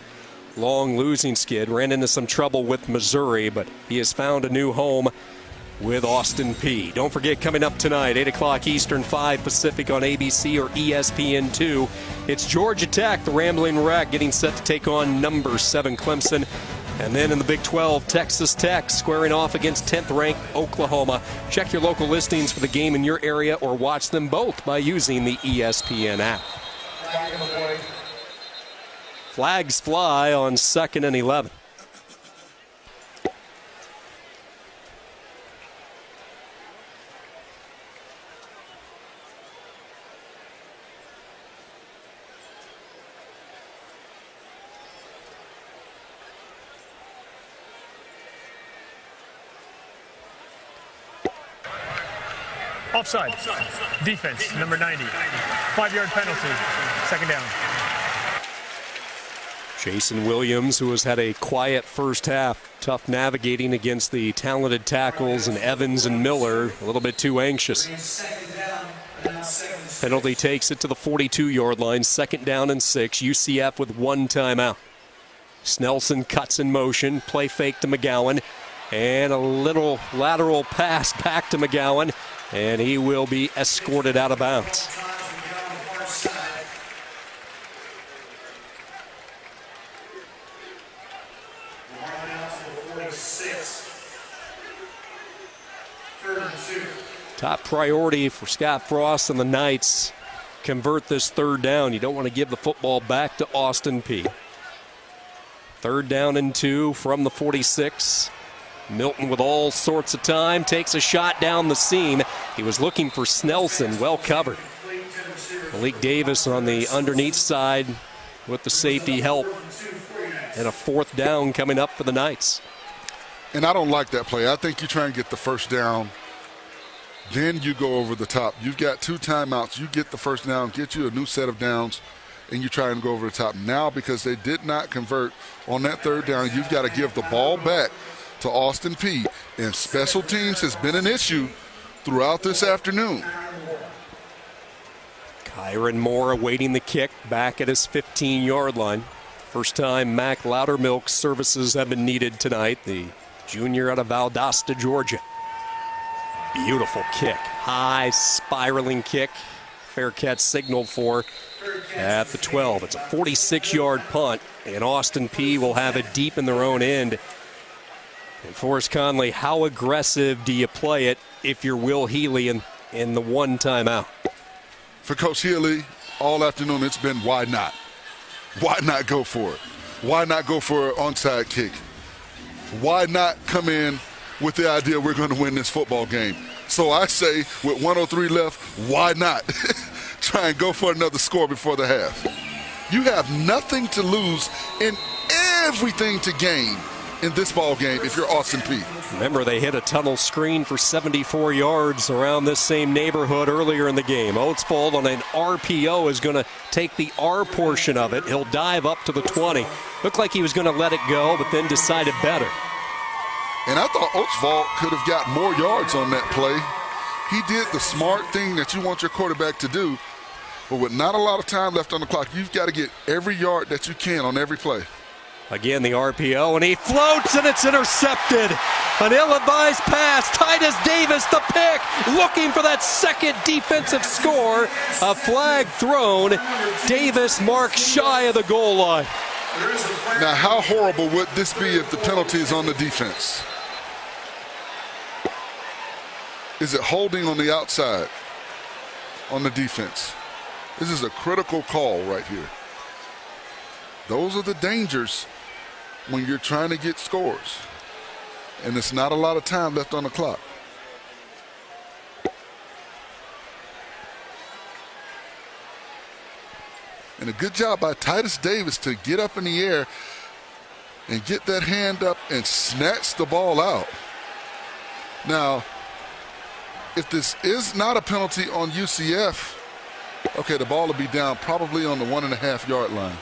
long losing skid. Ran into some trouble with Missouri, but he has found a new home with Austin Peay. Don't forget, coming up tonight, 8 o'clock Eastern, 5 Pacific on ABC or ESPN2, it's Georgia Tech, the Rambling Wreck, getting set to take on number 7 Clemson. And then in the Big 12, Texas Tech squaring off against 10th-ranked Oklahoma. Check your local listings for the game in your area or watch them both by using the ESPN app. Flags fly on 2nd and 11. Offside. Defense, number 90. 5-yard penalty. 2nd down. Jason Williams, who has had a quiet first half, tough navigating against the talented tackles and Evans and Miller, a little bit too anxious. Penalty takes it to the 42-yard line, 2nd down and 6. UCF with 1 timeout. Snelson cuts in motion, play fake to McGowan, and a little lateral pass back to McGowan, and he will be escorted out of bounds. Top priority for Scott Frost and the Knights, convert this 3rd down. You don't want to give the football back to Austin Peay. 3rd down and 2 from the 46. Milton with all sorts of time, takes a shot down the seam. He was looking for Snelson, well covered. Malik Davis on the underneath side with the safety help. And a 4th down coming up for the Knights. And I don't like that play. I think you try and get the 1st down, then you go over the top. You've got 2 timeouts. You get the 1st down, get you a new set of downs, and you try and go over the top. Now, because they did not convert on that 3rd down, you've got to give the ball back to Austin Peay. And special teams has been an issue throughout this afternoon. Kyron Moore awaiting the kick back at his 15-yard line. First time Mac Loudermilk's services have been needed tonight. The junior out of Valdosta, Georgia. Beautiful kick. High spiraling kick. Fair catch signaled for at the 12. It's a 46-yard punt, and Austin Peay will have it deep in their own end. And Forrest Conley, how aggressive do you play it if you're Will Healy in the 1 timeout? For Coach Healy, all afternoon it's been why not? Why not go for it? Why not go for an onside kick? Why not come in with the idea we're going to win this football game? So I say, with 1:03 left, why not try and go for another score before the half? You have nothing to lose and everything to gain in this ball game if you're Austin Peay. Remember, they hit a tunnel screen for 74 yards around this same neighborhood earlier in the game. Oatsfold on an RPO is going to take the R portion of it. He'll dive up to the 20. Looked like he was going to let it go, but then decided better. And I thought Oatsfold could have got more yards on that play. He did the smart thing that you want your quarterback to do, but with not a lot of time left on the clock, you've got to get every yard that you can on every play. Again, the RPO, and he floats, and it's intercepted. An ill-advised pass. Titus Davis, the pick, looking for that 2nd defensive score. A flag thrown. Davis marks shy of the goal line. Now, how horrible would this be if the penalty is on the defense? Is it holding on the outside on the defense? This is a critical call right here. Those are the dangers when you're trying to get scores. And there's not a lot of time left on the clock. And a good job by Titus Davis to get up in the air and get that hand up and snatch the ball out. Now, if this is not a penalty on UCF, okay, the ball will be down probably on the 1.5 yard line.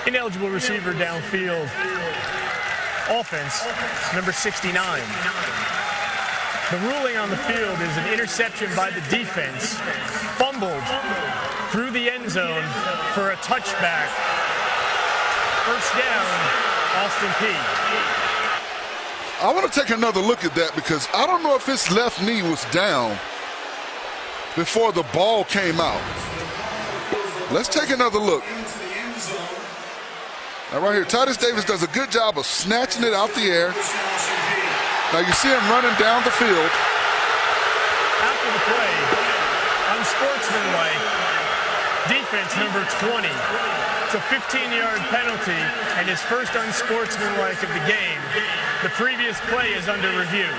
Ineligible receiver downfield. Offense, number 69. The ruling on the field is an interception by the defense, fumbled through the end zone for a touchback. First down, Austin Peay. I want to take another look at that because I don't know if his left knee was down before the ball came out. Let's take another look. Now right here, Titus Davis does a good job of snatching it out the air. Now you see him running down the field. After the play, unsportsmanlike, defense number 20. It's a 15-yard penalty and his first unsportsmanlike of the game. The previous play is under review.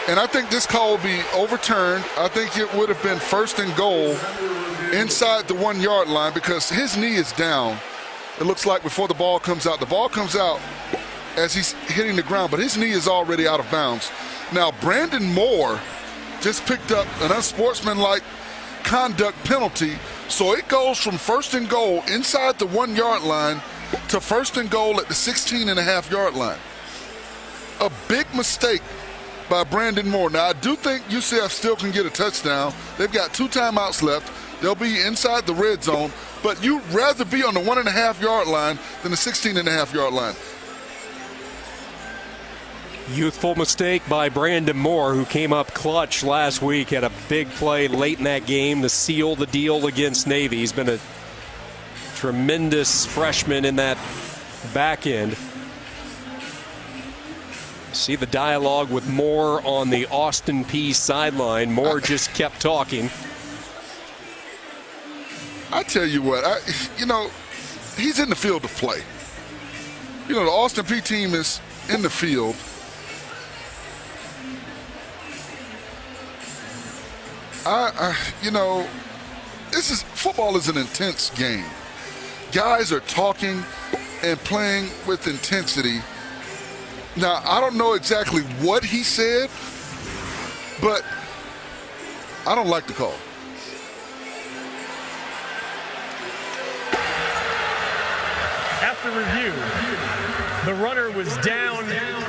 And I think this call will be overturned. I think it would have been first and goal inside the 1 yard line because his knee is down. It looks like before the ball comes out. The ball comes out as he's hitting the ground, but his knee is already out of bounds. Now, Brandon Moore just picked up an unsportsmanlike conduct penalty, so it goes from first and goal inside the 1 yard line to first and goal at the 16.5 yard line. A big mistake by Brandon Moore. Now, I do think UCF still can get a touchdown. They've got 2 timeouts left. They'll be inside the red zone, but you'd rather be on the 1.5 yard line than the 16.5 yard line. Youthful mistake by Brandon Moore, who came up clutch last week, had a big play late in that game to seal the deal against Navy. He's been a tremendous freshman in that back end. See the dialogue with Moore on the Austin Peay sideline. Moore just kept talking. I tell you what, he's in the field of play. The Austin Peay team is in the field. Football is an intense game. Guys are talking and playing with intensity. Now, I don't know exactly what he said, but I don't like the call. After review, the runner was down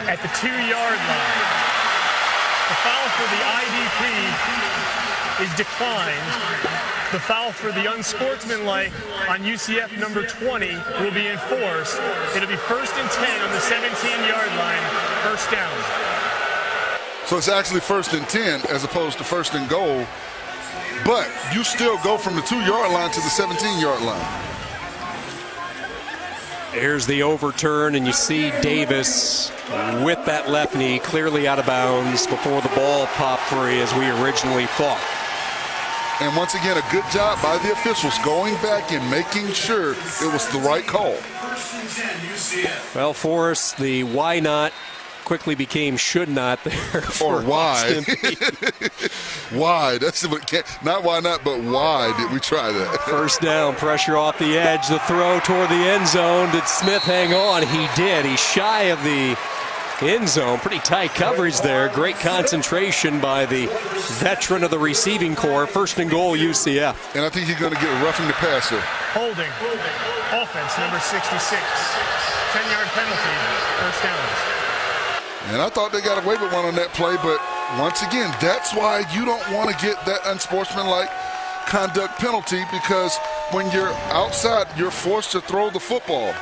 at the 2 yard line. The foul for the IDP is declined. The foul for the unsportsmanlike on UCF number 20 will be enforced. It'll be 1st and 10 on the 17-yard line, first down. So it's actually 1st and 10 as opposed to 1st and goal, but you still go from the 2 yard line to the 17-yard line. Here's the overturn, and you see Davis with that left knee clearly out of bounds before the ball popped free as we originally thought. And once again, a good job by the officials going back and making sure it was the right call. Well, Forrest, the why not quickly became should not there. Or why. Why? That's not why not, but why did we try that? First down, pressure off the edge, the throw toward the end zone. Did Smith hang on? He did. He's shy of the end zone. Pretty tight coverage there. Great concentration by the veteran of the receiving corps. 1st and goal, UCF. And I think he's going to get roughing the passer. Holding. Offense, number 66. 10-yard penalty. First down. And I thought they got away with one on that play, but once again, that's why you don't want to get that unsportsmanlike conduct penalty, because when you're outside, you're forced to throw the football.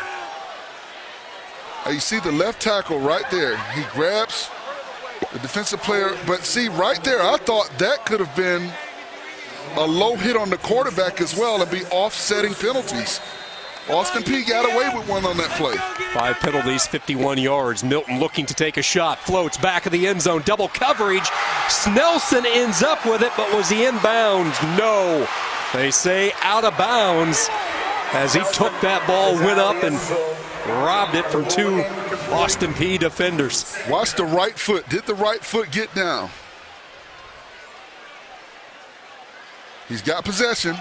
You see the left tackle right there. He grabs the defensive player, but see right there, I thought that could have been a low hit on the quarterback as well and be offsetting penalties. Austin Peay got away with one on that play. 5 penalties, 51 yards. Milton looking to take a shot, floats back of the end zone, double coverage. Snelson ends up with it, but was he in bounds? No. They say out of bounds as he took that ball, went up and robbed it from 2 Austin Peay defenders. Watch the right foot. Did the right foot get down? He's got possession.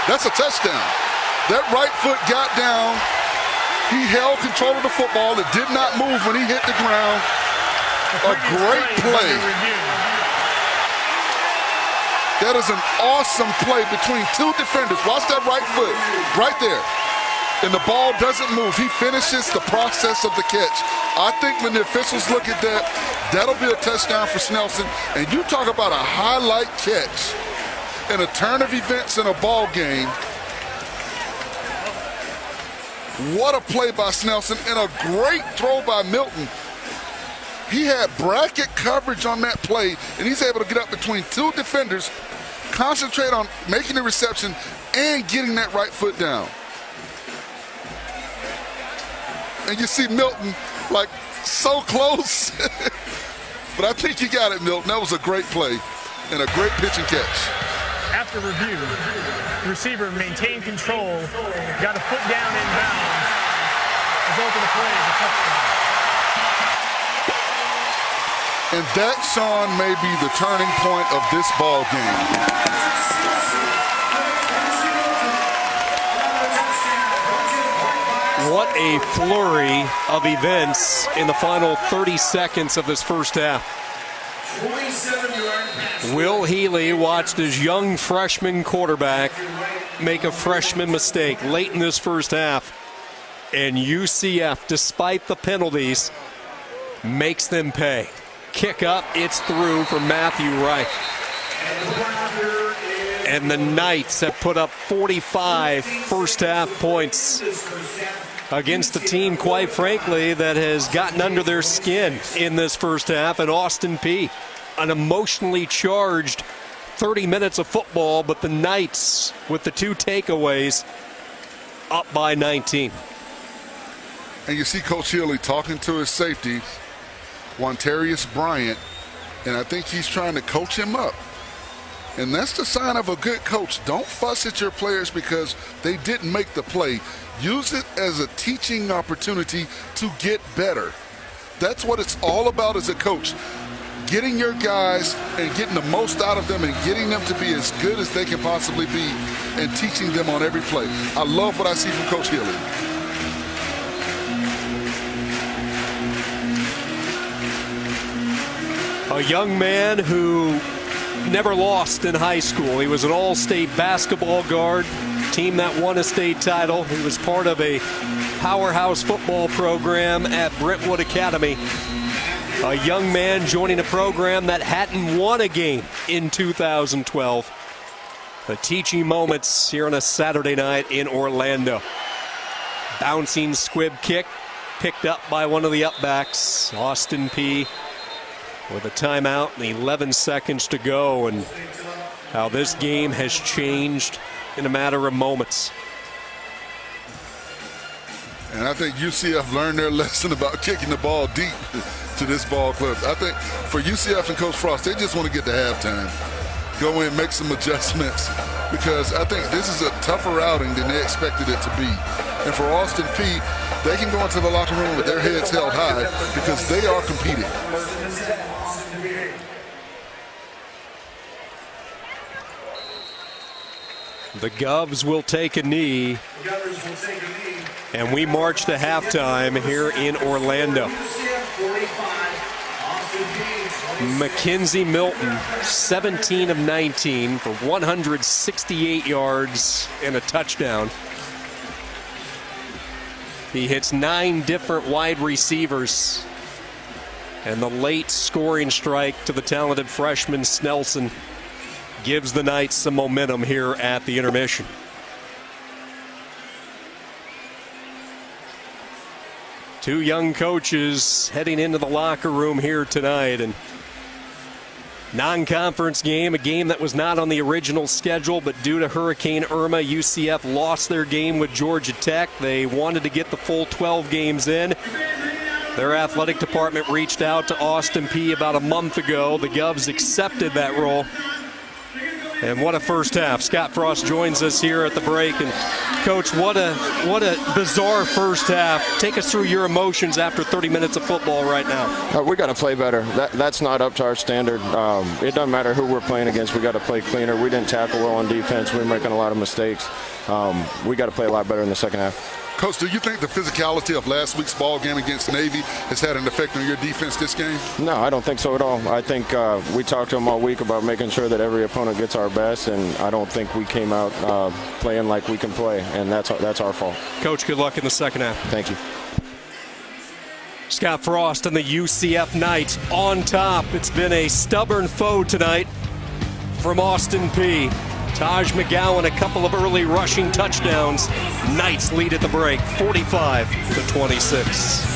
That's a touchdown. That right foot got down. He held control of the football. It did not move when he hit the ground. A great play. That is an awesome play between 2 defenders. Watch that right foot right there. and the ball doesn't move, he finishes the process of the catch. I think when the officials look at that, that'll be a touchdown for Snelson. And you talk about a highlight catch in a turn of events in a ball game. What a play by Snelson, and a great throw by Milton. He had bracket coverage on that play, and he's able to get up between two defenders, concentrate on making the reception and getting that right foot down. And you see Milton like so close. But I think you got it, Milton. That was a great play and a great pitch and catch. After review, the receiver maintained control, got a foot down inbounds. Result of the play is a touchdown. And that, Sean, may be the turning point of this ball game. What a flurry of events in the final 30 seconds of this first half. Will Healy watched his young freshman quarterback make a freshman mistake late in this first half. And UCF, despite the penalties, makes them pay. Kick up, it's through for Matthew Wright. And the Knights have put up 45 first half points against a team, quite frankly, that has gotten under their skin in this first half. And Austin Peay, an emotionally charged 30 minutes of football, but the Knights, with the two takeaways, up by 19. And you see Coach Healy talking to his safety, Wantarius Bryant, and I think he's trying to coach him up. And that's the sign of a good coach. Don't fuss at your players because they didn't make the play. Use it as a teaching opportunity to get better. That's what it's all about as a coach. Getting your guys and getting the most out of them and getting them to be as good as they can possibly be and teaching them on every play. I love what I see from Coach Healy. A young man who never lost in high school. He was an all-state basketball guard, team that won a state title. He was part of a powerhouse football program at Brentwood Academy. A young man joining a program that hadn't won a game in 2012. The teaching moments here on a Saturday night in Orlando. Bouncing squib kick picked up by one of the upbacks, Austin Peay, with a timeout and 11 seconds to go, and how this game has changed in a matter of moments. And I think UCF learned their lesson about kicking the ball deep to this ball club. I think for UCF and Coach Frost, they just want to get to halftime, go in, make some adjustments, because I think this is a tougher outing than they expected it to be. And for Austin Peay, they can go into the locker room with their heads held high because they are competing. The Govs will take a knee, and we march to halftime here in Orlando. Mackenzie Milton, 17 of 19 for 168 yards and a touchdown. He hits 9 different wide receivers, and the late scoring strike to the talented freshman Snelson gives the Knights some momentum here at the intermission. Two young coaches heading into the locker room here tonight, and non-conference game, a game that was not on the original schedule, but due to Hurricane Irma, UCF lost their game with Georgia Tech. They wanted to get the full 12 games in. Their athletic department reached out to Austin Peay about a month ago. The Govs accepted that role. And what a first half. Scott Frost joins us here at the break. And Coach, what a bizarre first half. Take us through your emotions after 30 minutes of football right now. We got to play better. That's not up to our standard. It doesn't matter who we're playing against. We got to play cleaner. We didn't tackle well on defense. We were making a lot of mistakes. We got to play a lot better in the second half. Coach, do you think the physicality of last week's ball game against Navy has had an effect on your defense this game? No, I don't think so at all. I think we talked to them all week about making sure that every opponent gets our best, and I don't think we came out playing like we can play, and that's our fault. Coach, good luck in the second half. Thank you. Scott Frost and the UCF Knights on top. It's been a stubborn foe tonight from Austin Peay. Taj McGowan, a couple of early rushing touchdowns. Knights lead at the break, 45-26.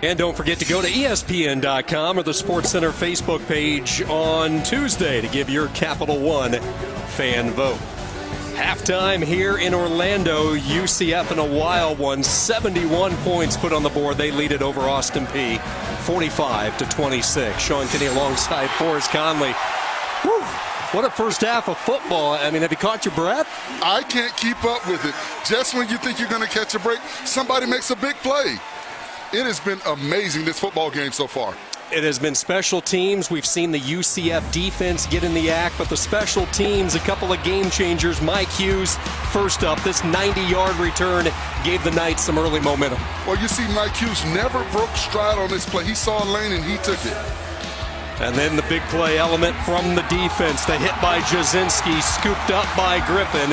And don't forget to go to ESPN.com or the SportsCenter Facebook page on Tuesday to give your Capital One fan vote. Halftime here in Orlando, UCF in a wild one, 71 points put on the board. They lead it over Austin Peay, 45-26. Sean Kinney alongside Forrest Conley. Whew. What a first half of football. I mean, have you caught your breath? I can't keep up with it. Just when you think you're going to catch a break, somebody makes a big play. It has been amazing, this football game so far. It has been special teams. We've seen the UCF defense get in the act, but the special teams, a couple of game changers. Mike Hughes, first up, this 90-yard return gave the Knights some early momentum. Well, you see, Mike Hughes never broke stride on this play. He saw a lane and he took it. And then the big play element from the defense. The hit by Jasinski, scooped up by Griffin.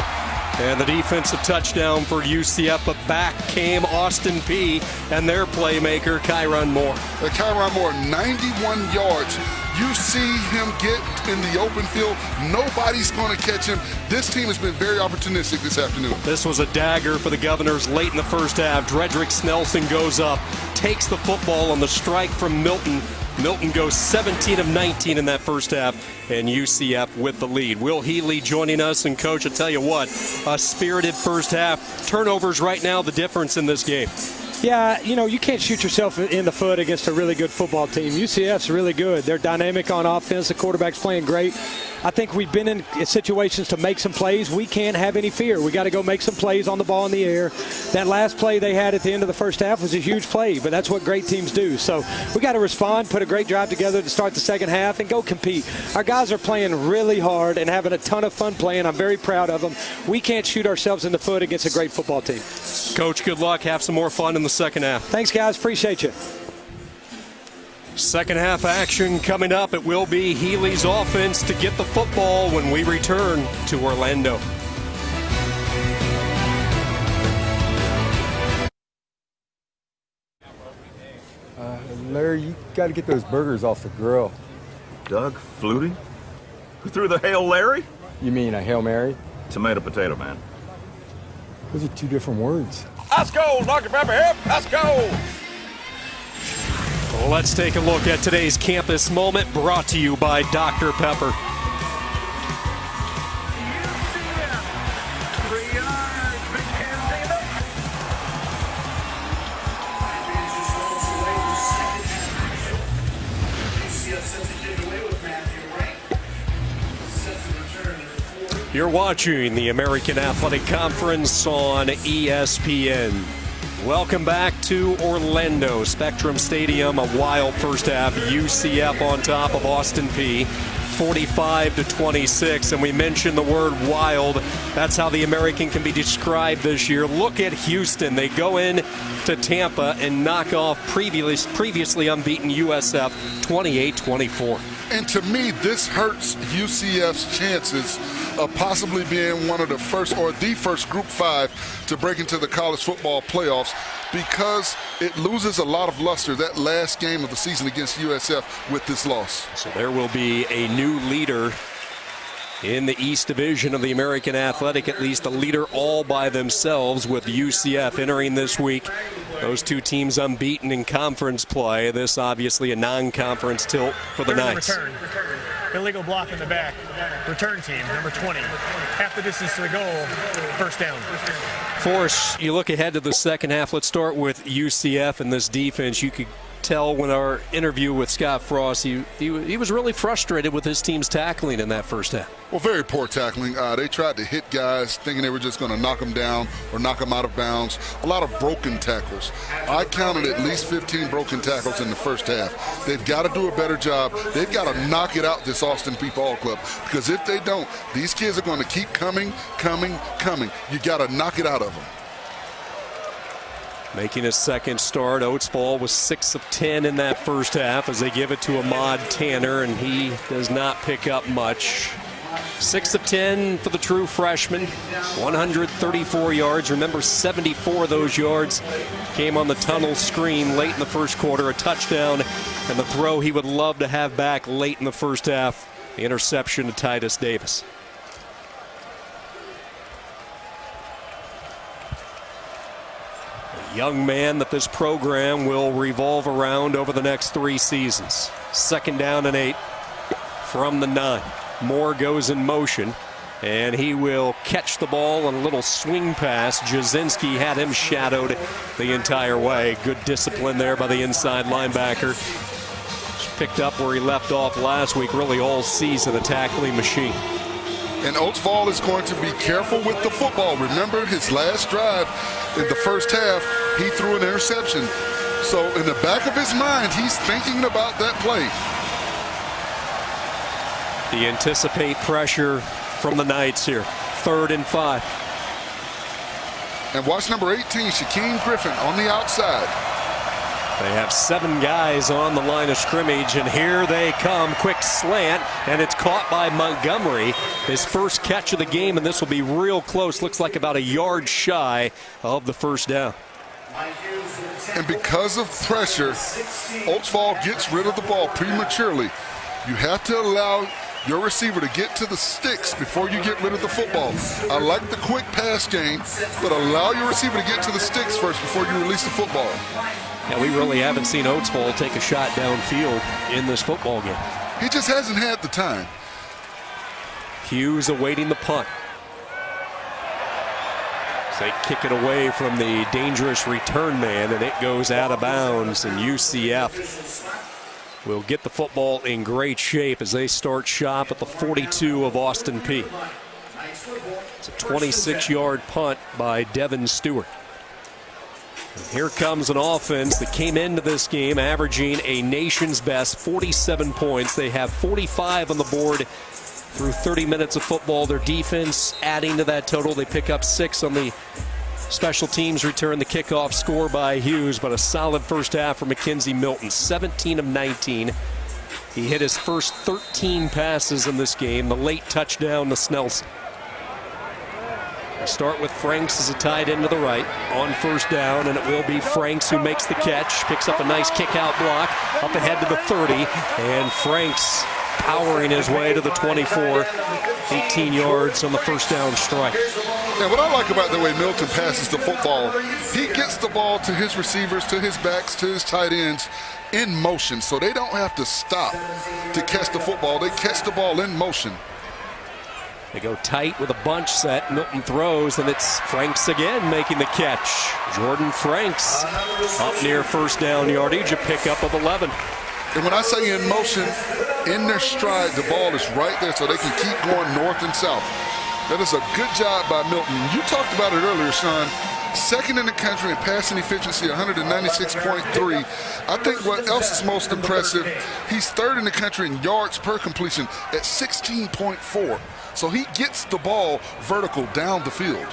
And the defensive touchdown for UCF, but back came Austin Peay and their playmaker, Kyron Moore. Kyron Moore, 91 yards. You see him get in the open field. Nobody's going to catch him. This team has been very opportunistic this afternoon. This was a dagger for the Governors late in the first half. Dredrick Snelson goes up, takes the football on the strike from Milton. Milton goes 17 of 19 in that first half, and UCF with the lead. Will Healy joining us, and Coach, I tell you what, a spirited first half. Turnovers right now, the difference in this game. Yeah, you know, you can't shoot yourself in the foot against a really good football team. UCF's really good. They're dynamic on offense. The quarterback's playing great. I think we've been in situations to make some plays. We can't have any fear. We got to go make some plays on the ball in the air. That last play they had at the end of the first half was a huge play, but that's what great teams do. So we got to respond, put a great drive together to start the second half, and go compete. Our guys are playing really hard and having a ton of fun playing. I'm very proud of them. We can't shoot ourselves in the foot against a great football team. Coach, good luck. Have some more fun in the second half. Thanks, guys. Appreciate you. Second half action coming up. It will be Healy's offense to get the football when we return to Orlando. Larry, you got to get those burgers off the grill. Doug Flutie? Who threw the Hail Larry? You mean a Hail Mary? Tomato, potato, man. Those are two different words. Let's go, Dr. Pepper Hip. Let's go. Let's take a look at today's campus moment, brought to you by Dr. Pepper. You're watching the American Athletic Conference on ESPN. Welcome back to Orlando, Spectrum Stadium. A wild first half. UCF on top of Austin Peay, 45-26. And we mentioned the word wild. That's how the American can be described this year. Look at Houston. They go in to Tampa and knock off previously unbeaten USF 28-24. And to me, this hurts UCF's chances of possibly being one of the first or the first Group 5 to break into the college football playoffs, because it loses a lot of luster that last game of the season against USF with this loss. So there will be a new leader in the East Division of the American Athletic, at least a leader all by themselves, with UCF entering this week. Those two teams unbeaten in conference play. This obviously a non-conference tilt for the Knights. Return. Illegal block in the back. Return team, number 20. Half the distance to the goal, first down. Forrest, you look ahead to the second half. Let's start with UCF and this defense. You could tell when our interview with Scott Frost, he was really frustrated with his team's tackling in that first half. Well, very poor tackling. They tried to hit guys thinking they were just going to knock them down or knock them out of bounds. A lot of broken tackles. I counted at least 15 broken tackles in the first half. They've got to do a better job. They've got to knock it out, this Austin Peay Ball Club, because if they don't, these kids are going to keep coming. You got to knock it out of them. Making his second start, Oatsfall was 6 of 10 in that first half as they give it to Ahmad Tanner, and he does not pick up much. 6 of 10 for the true freshman, 134 yards. Remember, 74 of those yards came on the tunnel screen late in the first quarter, a touchdown, and the throw he would love to have back late in the first half, the interception to Titus Davis. Young man that this program will revolve around over the next 3 seasons. 2nd down and 8 from the 9. Moore goes in motion, and he will catch the ball on a little swing pass. Jasinski had him shadowed the entire way. Good discipline there by the inside linebacker. Picked up where he left off last week, really all season, a tackling machine. And Oatsfall is going to be careful with the football. Remember his last drive in the first half, he threw an interception. So in the back of his mind, he's thinking about that play. The anticipate pressure from the Knights here. 3rd and 5. And watch number 18, Shaquem Griffin on the outside. They have 7 guys on the line of scrimmage, and here they come. Quick slant, and it's caught by Montgomery. His first catch of the game, and this will be real close. Looks like about a yard shy of the first down. And because of pressure, Oatsfall gets rid of the ball prematurely. You have to allow your receiver to get to the sticks before you get rid of the football. I like the quick pass game, but allow your receiver to get to the sticks first before you release the football. Yeah, we really haven't seen Oatsfall take a shot downfield in this football game. He just hasn't had the time. Hughes awaiting the punt. They kick it away from the dangerous return man, and it goes out of bounds, and UCF will get the football in great shape as they start shop at the 42 of Austin Peay. It's a 26-yard punt by Devin Stewart. And here comes an offense that came into this game averaging a nation's best 47 points. They have 45 on the board through 30 minutes of football. Their defense adding to that total. They pick up 6 on the special teams return, the kickoff score by Hughes, but a solid first half for Mackenzie Milton. 17 of 19. He hit his first 13 passes in this game. The late touchdown to Snelson. We start with Franks as a tight end to the right on first down, and it will be Franks who makes the catch. Picks up a nice kick-out block up ahead to the 30, and Franks powering his way to the 24, 18 yards on the first down strike. And what I like about the way Milton passes the football, he gets the ball to his receivers, to his backs, to his tight ends in motion, so they don't have to stop to catch the football. They catch the ball in motion. They go tight with a bunch set. Milton throws, and it's Franks again making the catch. Jordan Franks up near first down yardage, a pickup of 11. And when I say in motion, in their stride, the ball is right there so they can keep going north and south. That is a good job by Milton. You talked about it earlier, Sean. 2nd in the country in passing efficiency, 196.3. I think what else is most impressive, he's 3rd in the country in yards per completion at 16.4. So he gets the ball vertical down the field.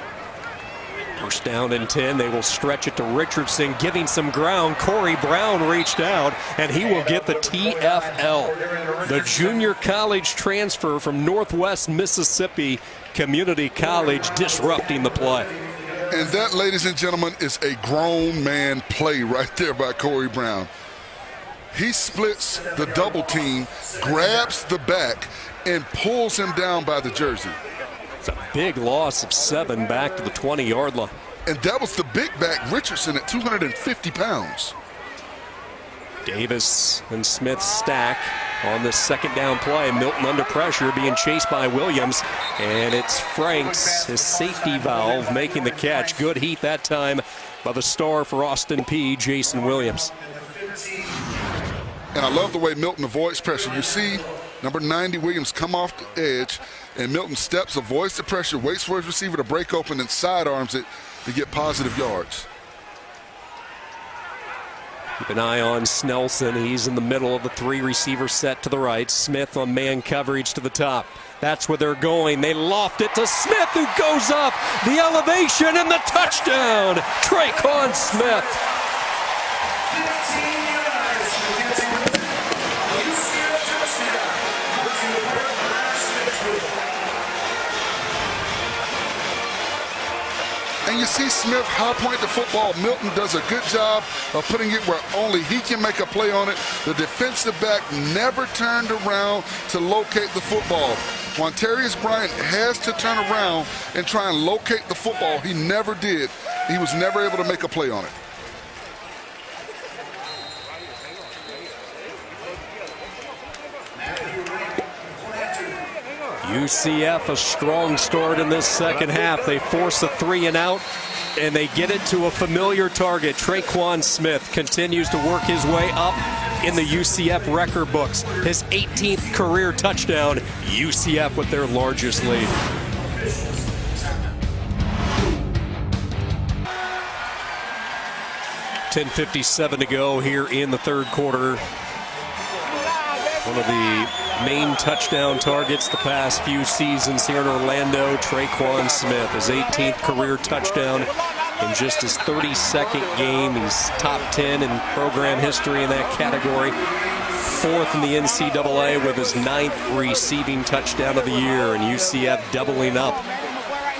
First down and 10. They will stretch it to Richardson, giving some ground. Corey Brown reached out, and he will get the TFL. The junior college transfer from Northwest Mississippi Community College disrupting the play. And that, ladies and gentlemen, is a grown man play right there by Corey Brown. He splits the double team, grabs the back, and pulls him down by the jersey. It's a big loss of 7 back to the 20-yard line. And that was the big back, Richardson, at 250 pounds. Davis and Smith stack on this second down play. Milton under pressure, being chased by Williams. And it's Franks, his safety valve, making the catch. Good heat that time by the star for Austin Peay, Jason Williams. And I love the way Milton avoids pressure. You see number 90, Williams, come off the edge, and Milton steps, avoids the pressure, waits for his receiver to break open and sidearms it to get positive yards. Keep an eye on Snelson. He's in the middle of the three-receiver set to the right. Smith on man coverage to the top. That's where they're going. They loft it to Smith, who goes up. The elevation and the touchdown. Traquan Smith. And you see Smith high point the football. Milton does a good job of putting it where only he can make a play on it. The defensive back never turned around to locate the football. Montarius Bryant has to turn around and try and locate the football. He never did. He was never able to make a play on it. UCF a strong start in this second half. They force a 3-and-out, and they get it to a familiar target. Traquan Smith continues to work his way up in the UCF record books. His 18th career touchdown. UCF with their largest lead. .10:57 to go here in the third quarter. One of the main touchdown targets the past few seasons here in Orlando, Traquan Smith, his 18th career touchdown in just his 32nd game. He's top 10 in program history in that category. Fourth in the NCAA with his 9th receiving touchdown of the year, and UCF doubling up.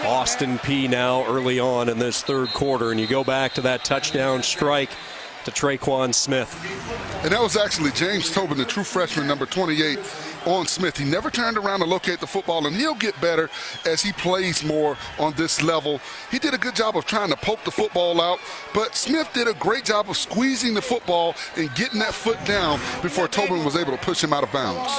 Austin Peay now early on in this third quarter, and you go back to that touchdown strike to Traquan Smith. And that was actually James Tobin, the true freshman, number 28, on Smith. He never turned around to locate the football, and he'll get better as he plays more on this level. He did a good job of trying to poke the football out, but Smith did a great job of squeezing the football and getting that foot down before Tobin was able to push him out of bounds.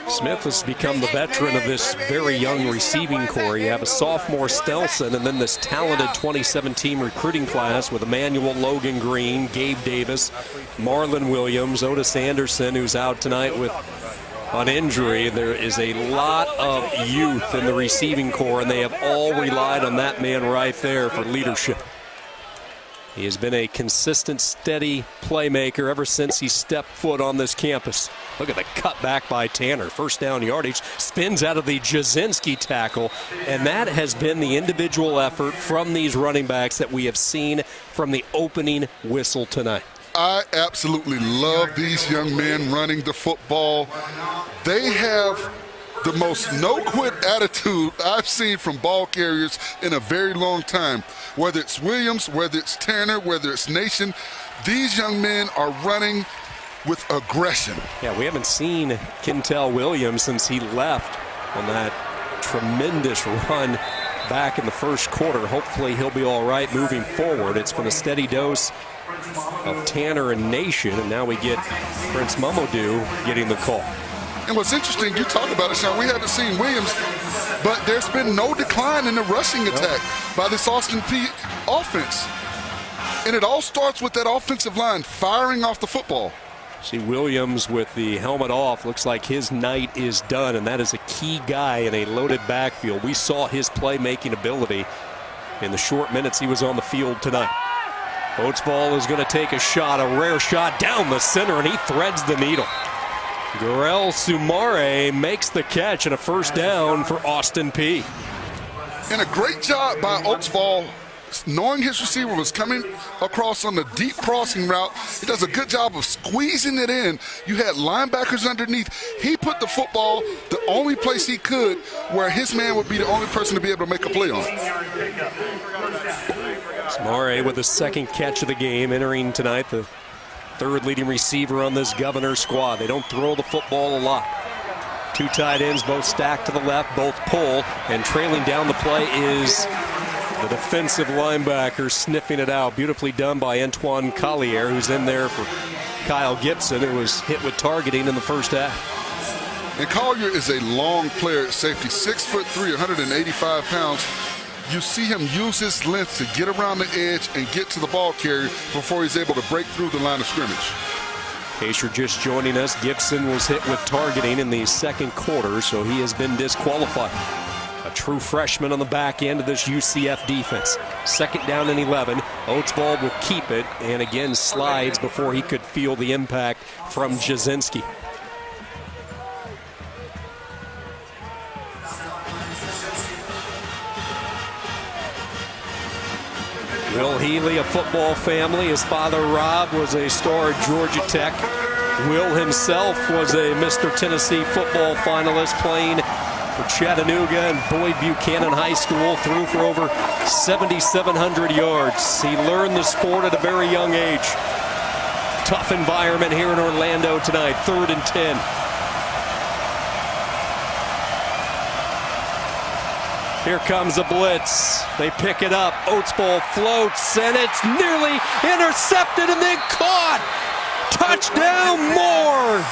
Smith has become the veteran of this very young receiving core. You have a sophomore Stelson, and then this talented 2017 recruiting class with Emmanuel Logan Green, Gabe Davis, Marlon Williams, Otis Anderson, who's out tonight with an injury. There is a lot of youth in the receiving core, and they have all relied on that man right there for leadership. He has been a consistent, steady playmaker ever since he stepped foot on this campus. Look at the cutback by Tanner. First down yardage, spins out of the Jasinski tackle, and that has been the individual effort from these running backs that we have seen from the opening whistle tonight. I absolutely love these young men running the football. They have the most no-quit attitude I've seen from ball carriers in a very long time. Whether it's Williams, whether it's Tanner, whether it's Nation, these young men are running with aggression. Yeah, we haven't seen Kentel Williams since he left on that tremendous run back in the first quarter. Hopefully he'll be all right moving forward. It's been a steady dose of Tanner and Nation, and now we get Prince Mamadou getting the call. And what's interesting, you talk about it, Sean, we haven't seen Williams, but there's been no decline in the rushing attack by this Austin Peay offense. And it all starts with that offensive line firing off the football. See Williams with the helmet off. Looks like his night is done, and that is a key guy in a loaded backfield. We saw his playmaking ability in the short minutes he was on the field tonight. Oatsball is going to take a shot, a rare shot down the center, and he threads the needle. Garel Sumare makes the catch and a first down for Austin Peay. And a great job by Oatsball, knowing his receiver was coming across on the deep crossing route. He does a good job of squeezing it in. You had linebackers underneath. He put the football the only place he could where his man would be the only person to be able to make a play on it. Sumare with the second catch of the game, entering tonight the third leading receiver on this Governor squad. They don't throw the football a lot. Two tight ends, both stacked to the left, both pull, and trailing down the play is the defensive linebacker sniffing it out. Beautifully done by Antoine Collier, who's in there for Kyle Gibson, who was hit with targeting in the first half. And Collier is a long player at safety, 6'3", 185 pounds. You see him use his length to get around the edge and get to the ball carrier before he's able to break through the line of scrimmage. In case you're just joining us, Gibson was hit with targeting in the second quarter, so he has been disqualified. A true freshman on the back end of this UCF defense. Second down and 11. Oatsball will keep it, and again slides before he could feel the impact from Jasinski. Will Healy, a football family. His father, Rob, was a star at Georgia Tech. Will himself was a Mr. Tennessee football finalist playing for Chattanooga and Boyd Buchanan High School. Threw for over 7,700 yards. He learned the sport at a very young age. Tough environment here in Orlando tonight. 3rd and 10. Here comes a blitz. They pick it up. Oatsball floats, and it's nearly intercepted and then caught. Touchdown, Moore.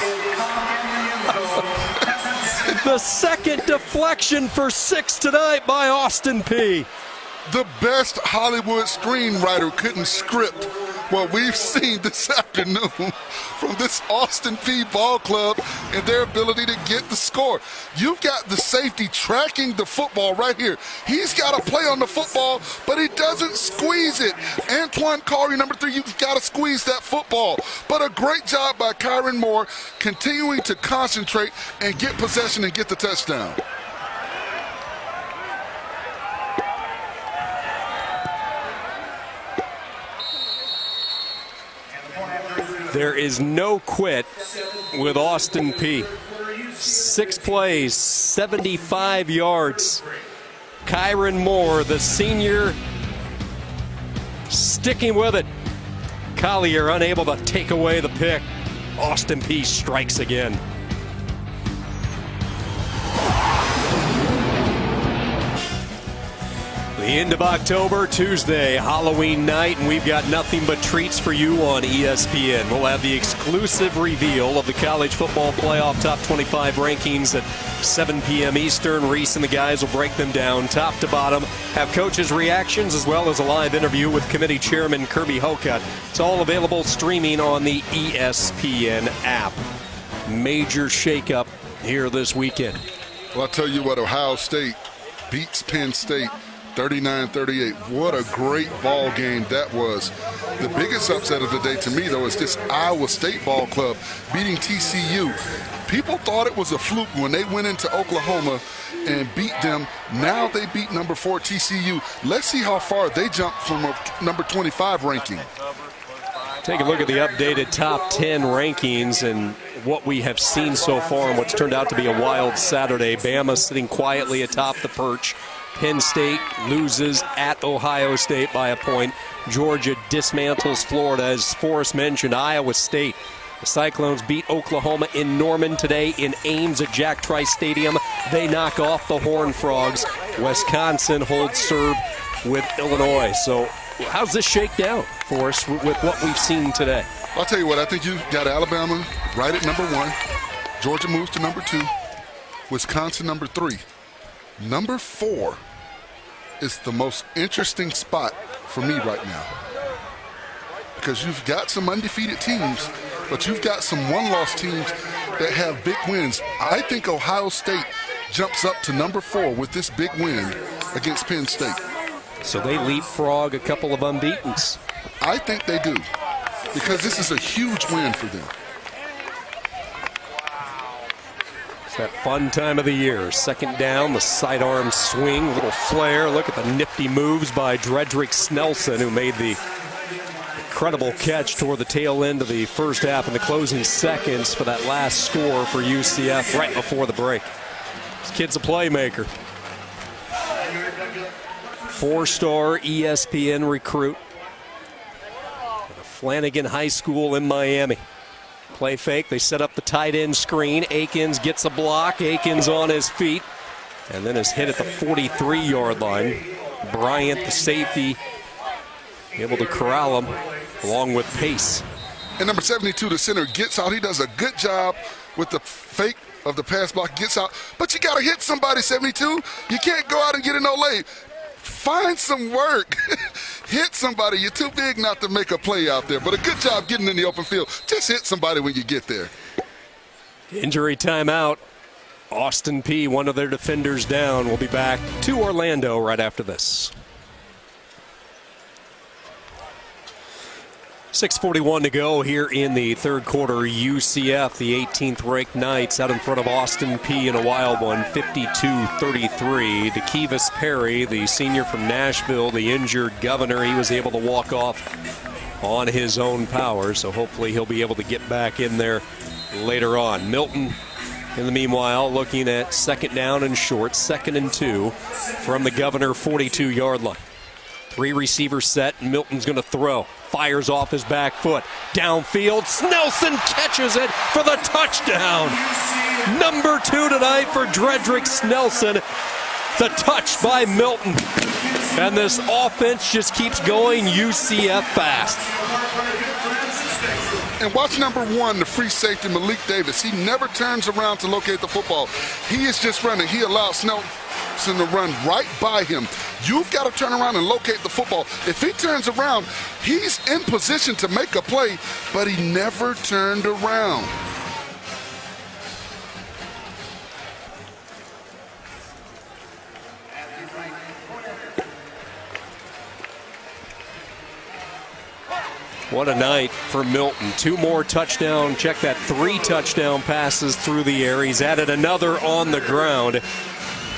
The second deflection for 6 tonight by Austin Peay. The best Hollywood screenwriter couldn't script what we've seen this afternoon from this Austin Peay ball club and their ability to get the score. You've got the safety tracking the football right here. He's got to play on the football, but he doesn't squeeze it. Antoine Corey, number 3, you've got to squeeze that football. But a great job by Kyron Moore continuing to concentrate and get possession and get the touchdown. There is no quit with Austin Peay. 6 plays, 75 yards. Kyron Moore, the senior, sticking with it. Collier unable to take away the pick. Austin Peay strikes again. The end of October, Tuesday, Halloween night, and we've got nothing but treats for you on ESPN. We'll have the exclusive reveal of the college football playoff top 25 rankings at 7 p.m. Eastern. Reese and the guys will break them down top to bottom, have coaches' reactions, as well as a live interview with committee chairman Kirby Hocutt. It's all available streaming on the ESPN app. Major shakeup here this weekend. Well, I'll tell you what, Ohio State beats Penn State 39-38. What a great ball game that was. The biggest upset of the day to me, though, is this Iowa State ball club beating TCU. People thought it was a fluke when they went into Oklahoma and beat them. Now they beat number 4 TCU. Let's see how far they jump from a number 25 ranking. Take a look at the updated top 10 rankings and what we have seen so far and what's turned out to be a wild Saturday. Bama sitting quietly atop the perch. Penn State loses at Ohio State by a point. Georgia dismantles Florida. As Forrest mentioned, Iowa State. The Cyclones beat Oklahoma in Norman today, in Ames at Jack Trice Stadium. They knock off the Horned Frogs. Wisconsin holds serve with Illinois. So how's this shake down for us with what we've seen today? I'll tell you what, I think you've got Alabama right at number 1. Georgia moves to number 2. Wisconsin number 3. Number 4 is the most interesting spot for me right now, because you've got some undefeated teams, but you've got some one-loss teams that have big wins. I think Ohio State jumps up to number 4 with this big win against Penn State. So they leapfrog a couple of unbeatens. I think they do, because this is a huge win for them. That fun time of the year. Second down, the sidearm swing, little flare. Look at the nifty moves by Dredrick Snelson, who made the incredible catch toward the tail end of the first half in the closing seconds for that last score for UCF right before the break. This kid's a playmaker. 4-star ESPN recruit. Flanagan High School in Miami. Play fake, they set up the tight end screen. Akins gets a block, Akins on his feet, and then is hit at the 43-yard line. Bryant, the safety, able to corral him along with Pace. And number 72, the center, gets out. He does a good job with the fake of the pass block, gets out. But you got to hit somebody, 72. You can't go out and get it no late. find some work. Hit somebody. You're too big not to make a play out there. But a good job getting in the open field. Just hit somebody when you get there. Injury timeout. Austin Peay, one of their defenders down. We'll be back to Orlando right after this. 6:41 to go here in the third quarter. UCF, the 18th ranked Knights, out in front of Austin Peay in a wild one, 52-33. DeKevis Perry, the senior from Nashville, the injured Governor, he was able to walk off on his own power, so hopefully he'll be able to get back in there later on. Milton, in the meanwhile, looking at second down and short, 2nd and 2 from the Governor 42-yard line. 3 receivers set, and Milton's going to throw. Fires off his back foot. Downfield, Snelson catches it for the touchdown. Number 2 tonight for Dredrick Snelson. The touch by Milton. And this offense just keeps going UCF fast. And watch number 1, the free safety, Malik Davis. He never turns around to locate the football. He is just running. He allows Snelson to run right by him. You've got to turn around and locate the football. If he turns around, he's in position to make a play, but he never turned around. What a night for Milton. 2 more touchdown. Check that, 3 touchdown passes through the air. He's added another on the ground.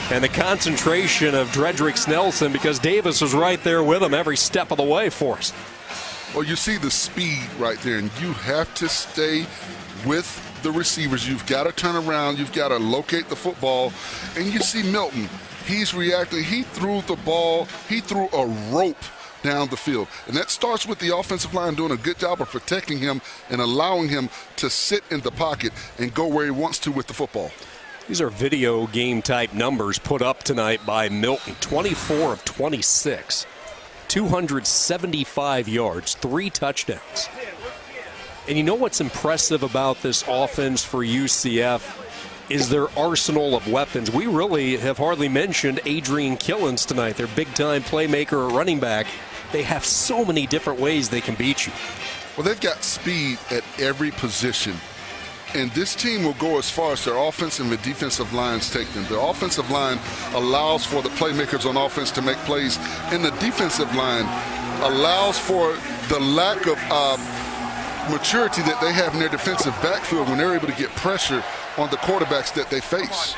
And the concentration of Dredrick Snelson, because Davis was right there with him every step of the way for us. Well, you see the speed right there, and you have to stay with the receivers. You've got to turn around. You've got to locate the football. And you see Milton. He's reacting. He threw the ball. He threw a rope down the field. And that starts with the offensive line doing a good job of protecting him and allowing him to sit in the pocket and go where he wants to with the football. These are video game type numbers put up tonight by Milton. 24 of 26, 275 yards, 3 touchdowns. And you know what's impressive about this offense for UCF is their arsenal of weapons. We really have hardly mentioned Adrian Killens tonight, their big-time playmaker at running back. They have so many different ways they can beat you. Well, they've got speed at every position. And this team will go as far as their offense and the defensive lines take them. The offensive line allows for the playmakers on offense to make plays, and the defensive line allows for the lack of maturity that they have in their defensive backfield when they're able to get pressure on the quarterbacks that they face.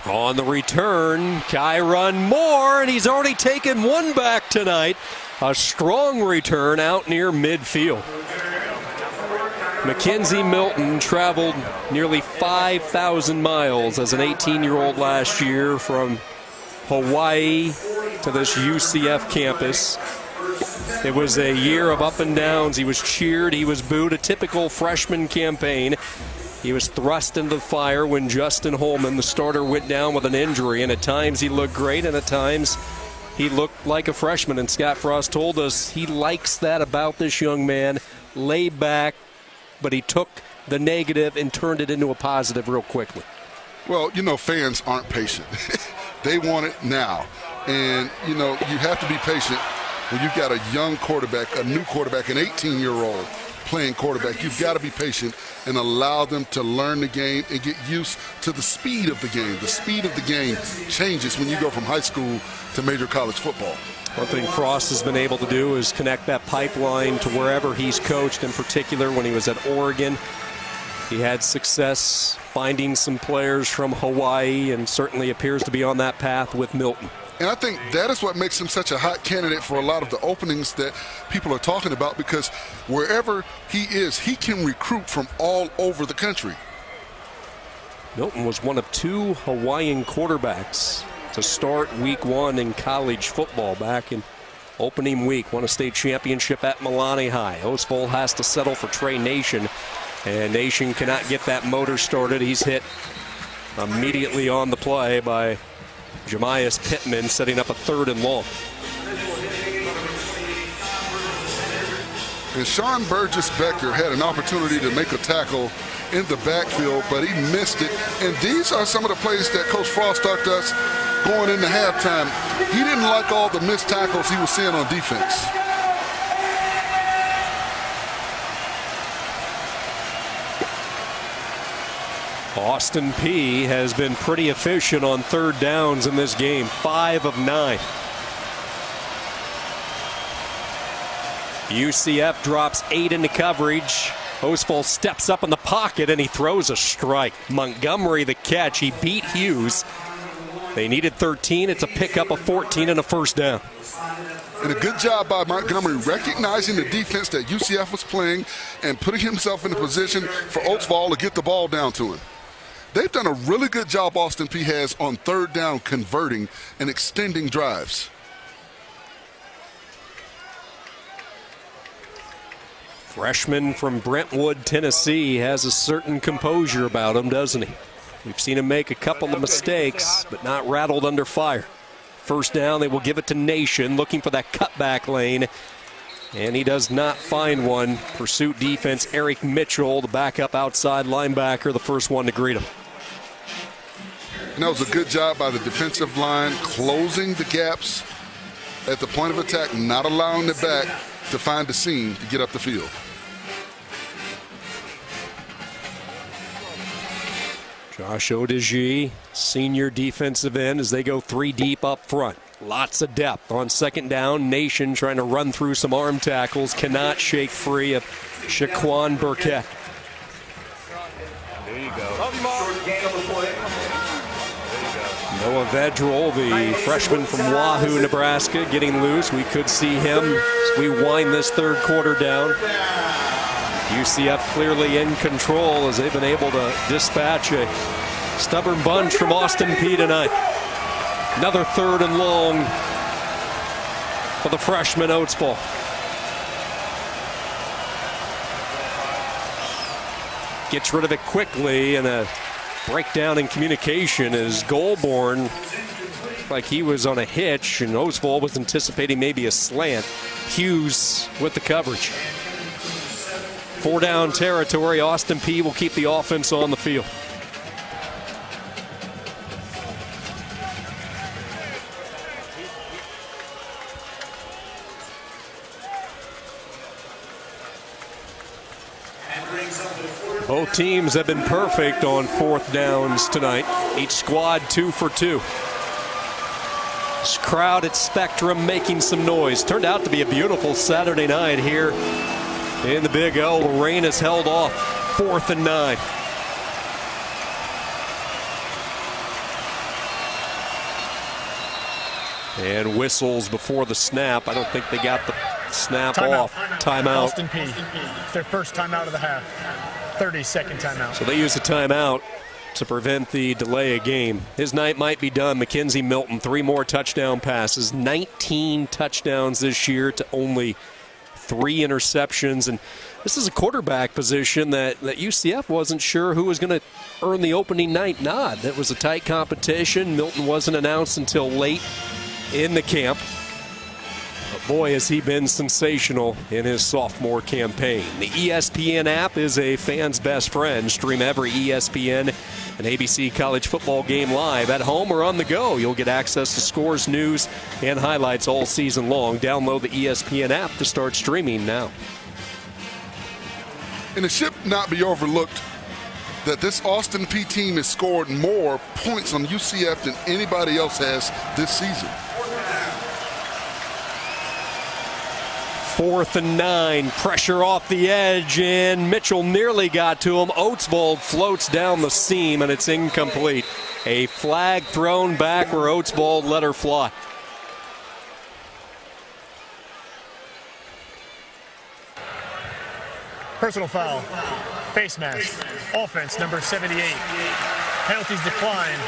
On the return, Kyron Moore, and he's already taken 1 back tonight. A strong return out near midfield. Mackenzie Milton traveled nearly 5,000 miles as an 18-year-old last year from Hawaii to this UCF campus. It was a year of up and downs. He was cheered, he was booed, a typical freshman campaign. He was thrust into the fire when Justin Holman, the starter, went down with an injury, and at times he looked great, and at times he looked like a freshman. And Scott Frost told us he likes that about this young man, laid back, but he took the negative and turned it into a positive real quickly. Well, you know, fans aren't patient. They want it now. And, you know, you have to be patient when you've got a young quarterback, a new quarterback, an 18-year-old playing quarterback. You've got to be patient and allow them to learn the game and get used to the speed of the game. The speed of the game changes when you go from high school to major college football. One thing Frost has been able to do is connect that pipeline to wherever he's coached, in particular when he was at Oregon. He had success finding some players from Hawaii and certainly appears to be on that path with Milton. And I think that is what makes him such a hot candidate for a lot of the openings that people are talking about, because wherever he is, he can recruit from all over the country. Milton was one of 2 Hawaiian quarterbacks to start week 1 in college football back in opening week. Won a state championship at Milani High. Oswald has to settle for Trey Nation, and Nation cannot get that motor started. He's hit immediately on the play by Jamias Pittman, setting up a 3rd and long. And Sean Burgess Becker had an opportunity to make a tackle in the backfield, but he missed it. And these are some of the plays that Coach Frost talked to us going into halftime. He didn't like all the missed tackles he was seeing on defense. Austin Peay has been pretty efficient on third downs in this game, 5 of 9. UCF drops 8 into coverage. Oswald steps up in the pocket and he throws a strike. Montgomery the catch. He beat Hughes. They needed 13. It's a pickup of 14 and a first down. And a good job by Montgomery recognizing the defense that UCF was playing and putting himself in a position for Oswald to get the ball down to him. They've done a really good job, Austin Peay has, on third down converting and extending drives. Freshman from Brentwood, Tennessee, has a certain composure about him, doesn't he? We've seen him make a couple of mistakes, but not rattled under fire. First down, they will give it to Nation, looking for that cutback lane. And he does not find one. Pursuit defense, Eric Mitchell, the backup outside linebacker, the first one to greet him. And that was a good job by the defensive line, closing the gaps at the point of attack, not allowing the back to find the seam to get up the field. Josh Odeji, senior defensive end, as they go 3 deep up front. Lots of depth on second down. Nation trying to run through some arm tackles. Cannot shake free of Shaquan Burkett. There you go. Noah Vedral, the freshman from Wahoo, Nebraska, getting loose. We could see him as we wind this third quarter down. UCF clearly in control as they've been able to dispatch a stubborn bunch from Austin Peay tonight. Another third and long for the freshman Oatsball. Gets rid of it quickly, and a breakdown in communication as Goulbourne, like he was on a hitch, and Oatsball was anticipating maybe a slant. Hughes with the coverage. 4 down territory. Austin Peay will keep the offense on the field. Both teams have been perfect on 4th downs tonight. Each squad 2 for 2. This crowd at Spectrum making some noise. Turned out to be a beautiful Saturday night here in the Big O. The rain has held off. 4th and 9. And whistles before the snap. I don't think they got the snap off. Timeout. Austin Peay. It's their first timeout of the half. 30-second timeout. So they use a timeout to prevent the delay of game. His night might be done. Mackenzie Milton, 3 more touchdown passes. 19 touchdowns this year to only 3 interceptions. And this is a quarterback position that UCF wasn't sure who was going to earn the opening night nod. That was a tight competition. Milton wasn't announced until late in the camp. But boy, has he been sensational in his sophomore campaign. The ESPN app is a fan's best friend. Stream every ESPN and ABC college football game live at home or on the go. You'll get access to scores, news, and highlights all season long. Download the ESPN app to start streaming now. And it should not be overlooked that this Austin Peay team has scored more points on UCF than anybody else has this season. 4th and 9, pressure off the edge, and Mitchell nearly got to him. Oatsball floats down the seam, and it's incomplete. A flag thrown back where Oatsball let her fly. Personal foul. Face mask. Offense, number 78. Penalties decline.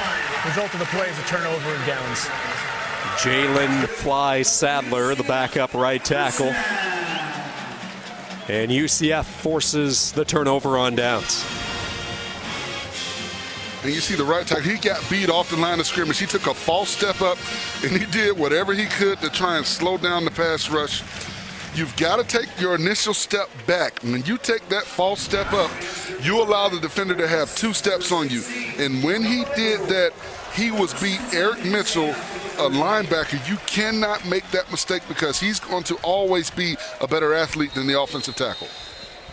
Result of the play is a turnover and downs. Jalen Fly Sadler, the backup right tackle. And UCF forces the turnover on downs. And you see the right tackle, he got beat off the line of scrimmage. He took a false step up, and he did whatever he could to try and slow down the pass rush. You've got to take your initial step back. When you take that false step up, you allow the defender to have 2 steps on you. And when he did that, he was beat Eric Mitchell, a linebacker. You cannot make that mistake because he's going to always be a better athlete than the offensive tackle.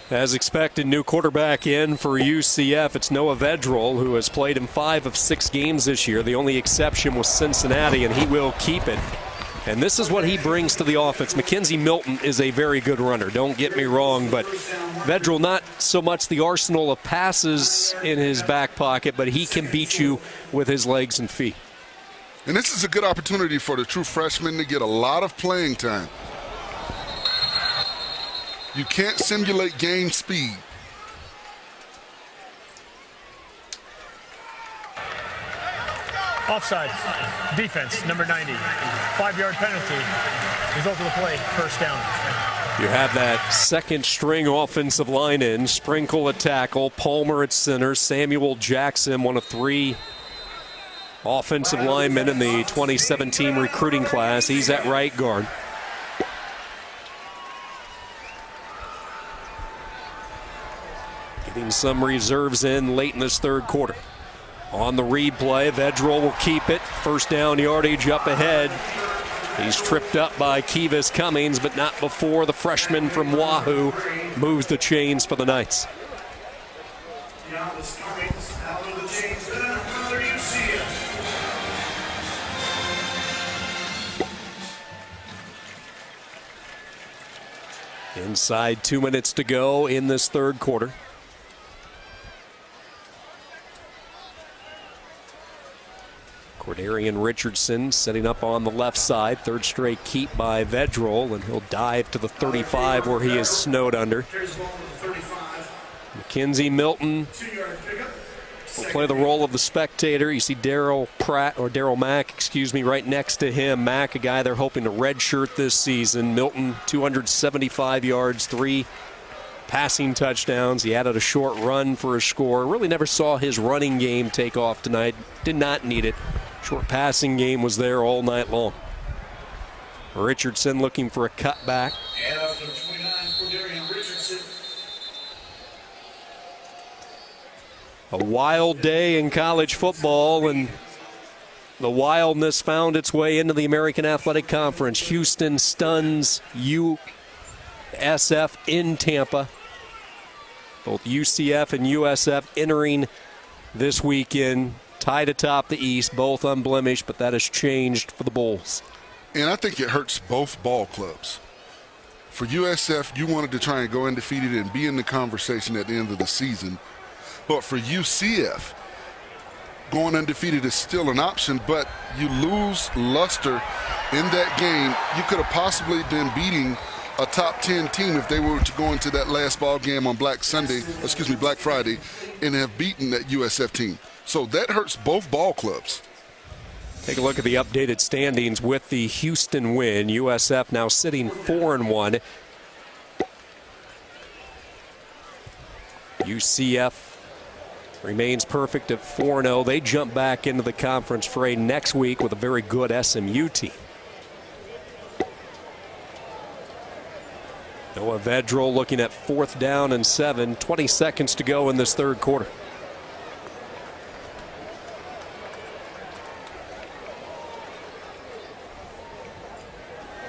As expected, new quarterback in for UCF. It's Noah Vedral, who has played in 5 of 6 games this year. The only exception was Cincinnati, and he will keep it. And this is what he brings to the offense. Mackenzie Milton is a very good runner, don't get me wrong, but Vedral, not so much the arsenal of passes in his back pocket, but he can beat you with his legs and feet. And this is a good opportunity for the true freshman to get a lot of playing time. You can't simulate game speed. Offside. Defense, number 90. 5-yard penalty. Result of the play, first down. You have that second string offensive line in. Sprinkle at tackle, Palmer at center, Samuel Jackson, one of 3 offensive linemen in the 2017 recruiting class. He's at right guard. Getting some reserves in late in this third quarter. On the read play, Vedral will keep it. First down yardage up ahead. He's tripped up by Kevis Cummings, but not before the freshman from Wahoo moves the chains for the Knights. Inside 2 minutes to go in this third quarter. Cordarian Richardson setting up on the left side. Third straight keep by Vedral, and he'll dive to the 35 where he is snowed under. Mackenzie Milton will play the role of the spectator. You see Daryl Mack, right next to him. Mack, a guy they're hoping to redshirt this season. Milton, 275 yards, 3 passing touchdowns. He added a short run for a score. Really never saw his running game take off tonight. Did not need it. Short passing game was there all night long. Richardson looking for a cutback. And up to 29, Cordarian Richardson. A wild day in college football, and the wildness found its way into the American Athletic Conference. Houston stuns USF in Tampa. Both UCF and USF entering this weekend, tied atop the East, both unblemished, but that has changed for the Bulls. And I think it hurts both ball clubs. For USF, you wanted to try and go undefeated and be in the conversation at the end of the season. But for UCF, going undefeated is still an option, but you lose luster in that game. You could have possibly been beating a top 10 team if they were to go into that last ball game on Black Friday, and have beaten that USF team. So that hurts both ball clubs. Take a look at the updated standings with the Houston win. USF now sitting 4-1. UCF remains perfect at 4-0. They jump back into the conference fray next week with a very good SMU team. Noah Vedral looking at 4th down and 7. 20 seconds to go in this third quarter.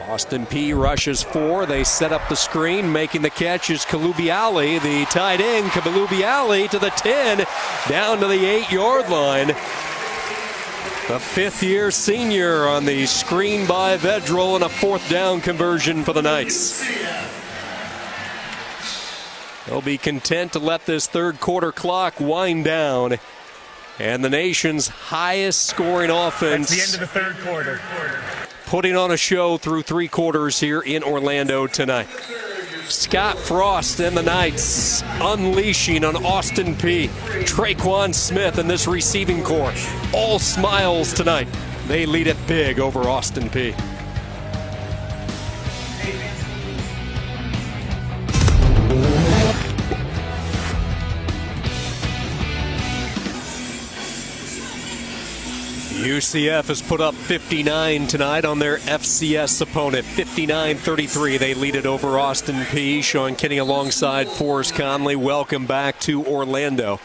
Austin Peay rushes 4. They set up the screen. Making the catch is Kalubiali, the tight end. Kalubiali to the 10, down to the 8-yard line. The 5th-year senior on the screen by Vedral, and a 4th down conversion for the Knights. They'll be content to let this third quarter clock wind down. And the nation's highest scoring offense. That's the end of the third quarter. Putting on a show through 3 quarters here in Orlando tonight. Scott Frost and the Knights unleashing on Austin Peay. Traquan Smith and this receiving corps. All smiles tonight. They lead it big over Austin Peay. UCF has put up 59 tonight on their FCS opponent. 59-33. They lead it over Austin Peay. Sean Kinney alongside Forrest Conley. Welcome back to Orlando.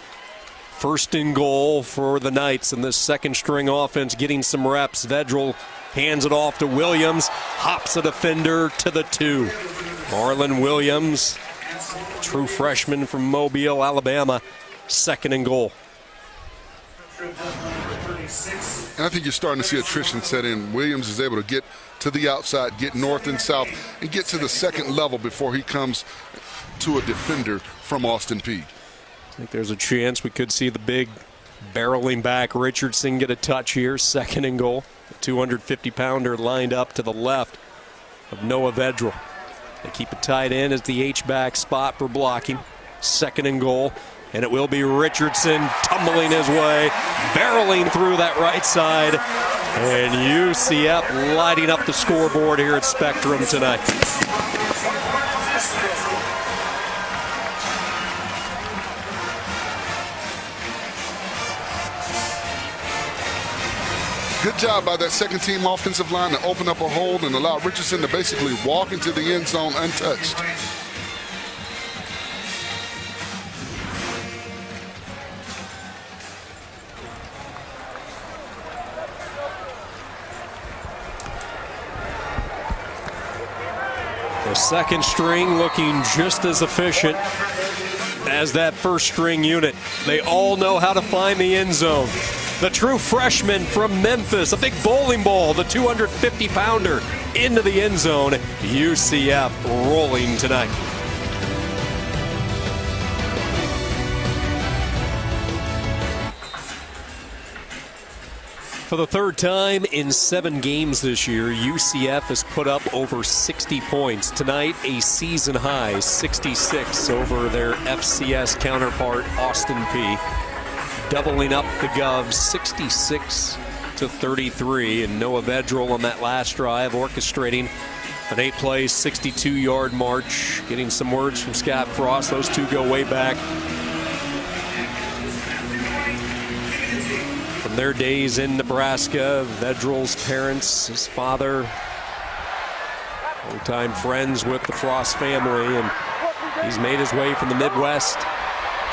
First and goal for the Knights in this second string offense, getting some reps. Vedral hands it off to Williams. Hops a defender to the 2. Marlon Williams, true freshman from Mobile, Alabama. Second and goal. And I think you're starting to see attrition set in. Williams is able to get to the outside, get north and south, and get to the second level before he comes to a defender from Austin Peay. I think there's a chance we could see the big barreling back Richardson get a touch here. Second and goal. The 250-pounder lined up to the left of Noah Vedral. They keep it tight end as the H-back spot for blocking. Second and goal. And it will be Richardson tumbling his way, barreling through that right side. And UCF lighting up the scoreboard here at Spectrum tonight. Good job by that second-team offensive line to open up a hole and allow Richardson to basically walk into the end zone untouched. The second string looking just as efficient as that first string unit. They all know how to find the end zone. The true freshman from Memphis, a big bowling ball, the 250-pounder into the end zone. UCF rolling tonight. For the third time in 7 games this year, UCF has put up over 60 points. Tonight, a season high, 66 over their FCS counterpart, Austin Peay. Doubling up the Govs, 66-33. And Noah Vedral on that last drive, orchestrating an 8-play, 62-yard march. Getting some words from Scott Frost. Those two go way back. From their days in Nebraska, Vedral's parents, his father, old-time friends with the Frost family, and he's made his way from the Midwest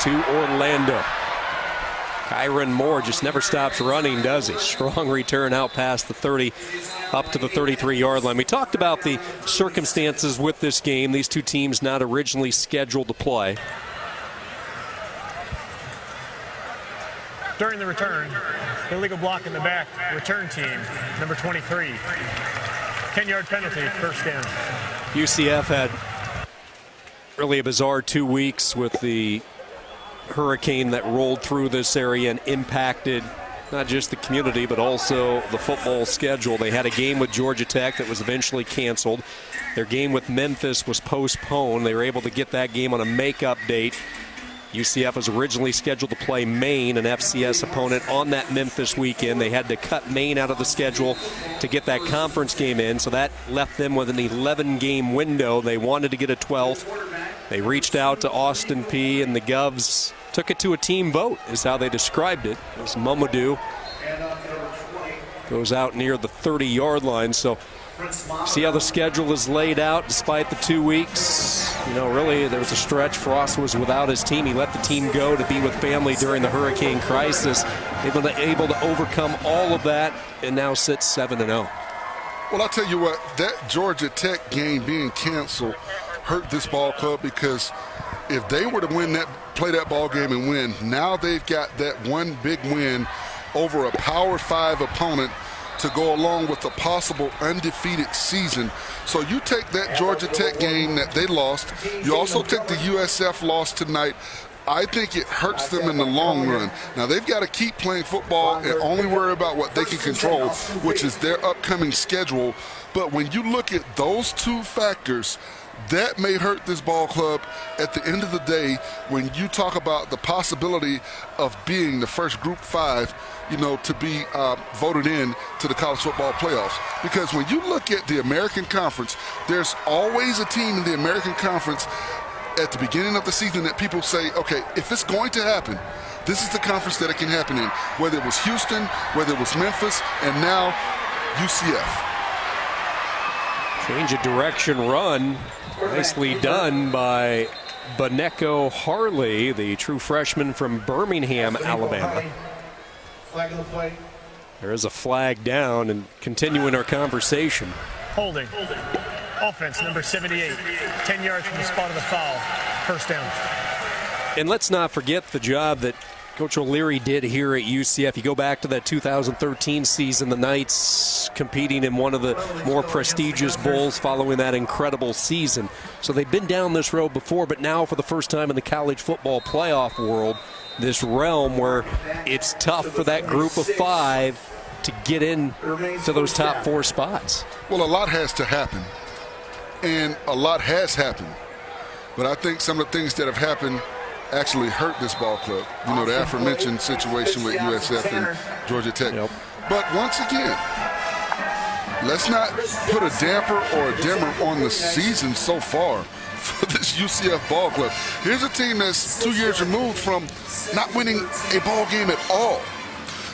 to Orlando. Kyron Moore just never stops running, does he? Strong return out past the 30, up to the 33-yard line. We talked about the circumstances with this game. These two teams not originally scheduled to play. During the return, illegal block in the back, return team, number 23. 10-yard penalty, first down. UCF had really a bizarre 2 weeks with the hurricane that rolled through this area and impacted not just the community but also the football schedule. They had a game with Georgia Tech that was eventually canceled. Their game with Memphis was postponed. They were able to get that game on a makeup date. UCF was originally scheduled to play Maine, an FCS opponent, on that Memphis weekend. They had to cut Maine out of the schedule to get that conference game in, so that left them with an 11-game window. They wanted to get a 12th. They reached out to Austin Peay, and the Govs took it to a team vote, is how they described it. As Mamadou goes out near the 30-yard line. So see how the schedule is laid out despite the 2 weeks. You know, really, there was a stretch. Frost was without his team. He let the team go to be with family during the hurricane crisis. They've been able to overcome all of that and now sit 7-0. Well, I'll tell you what, that Georgia Tech game being canceled hurt this ball club, because if they were to play that ball game and win, now they've got that one big win over a Power 5 opponent to go along with a possible undefeated season. So you take that Georgia Tech game that they lost, you also take the USF loss tonight. I think it hurts them in the long run. Now, they've got to keep playing football and only worry about what they can control, which is their upcoming schedule. But when you look at those two factors, that may hurt this ball club at the end of the day when you talk about the possibility of being the first Group 5, you know, to be voted in to the college football playoffs. Because when you look at the American Conference, there's always a team in the American Conference at the beginning of the season that people say, okay, if it's going to happen, this is the conference that it can happen in, whether it was Houston, whether it was Memphis, and now UCF. Change of direction run. Nicely done by Beneko Harley, the true freshman from Birmingham, Alabama. Flag on the play. There is a flag down, and continuing our conversation. Holding. Offense, number 78. 10 yards from the spot of the foul. First down. And let's not forget the job that Coach O'Leary did here at UCF. You go back to that 2013 season, the Knights competing in one of the more prestigious bowls following that incredible season. So they've been down this road before, but now for the first time in the college football playoff world, this realm where it's tough for that group of 5 to get in to those top 4 spots. Well, a lot has to happen, and a lot has happened. But I think some of the things that have happened actually hurt this ball club. You know, the aforementioned situation with USF and Georgia Tech. Yep. But once again, let's not put a damper or a dimmer on the season so far for this UCF ball club. Here's a team that's 2 years removed from not winning a ball game at all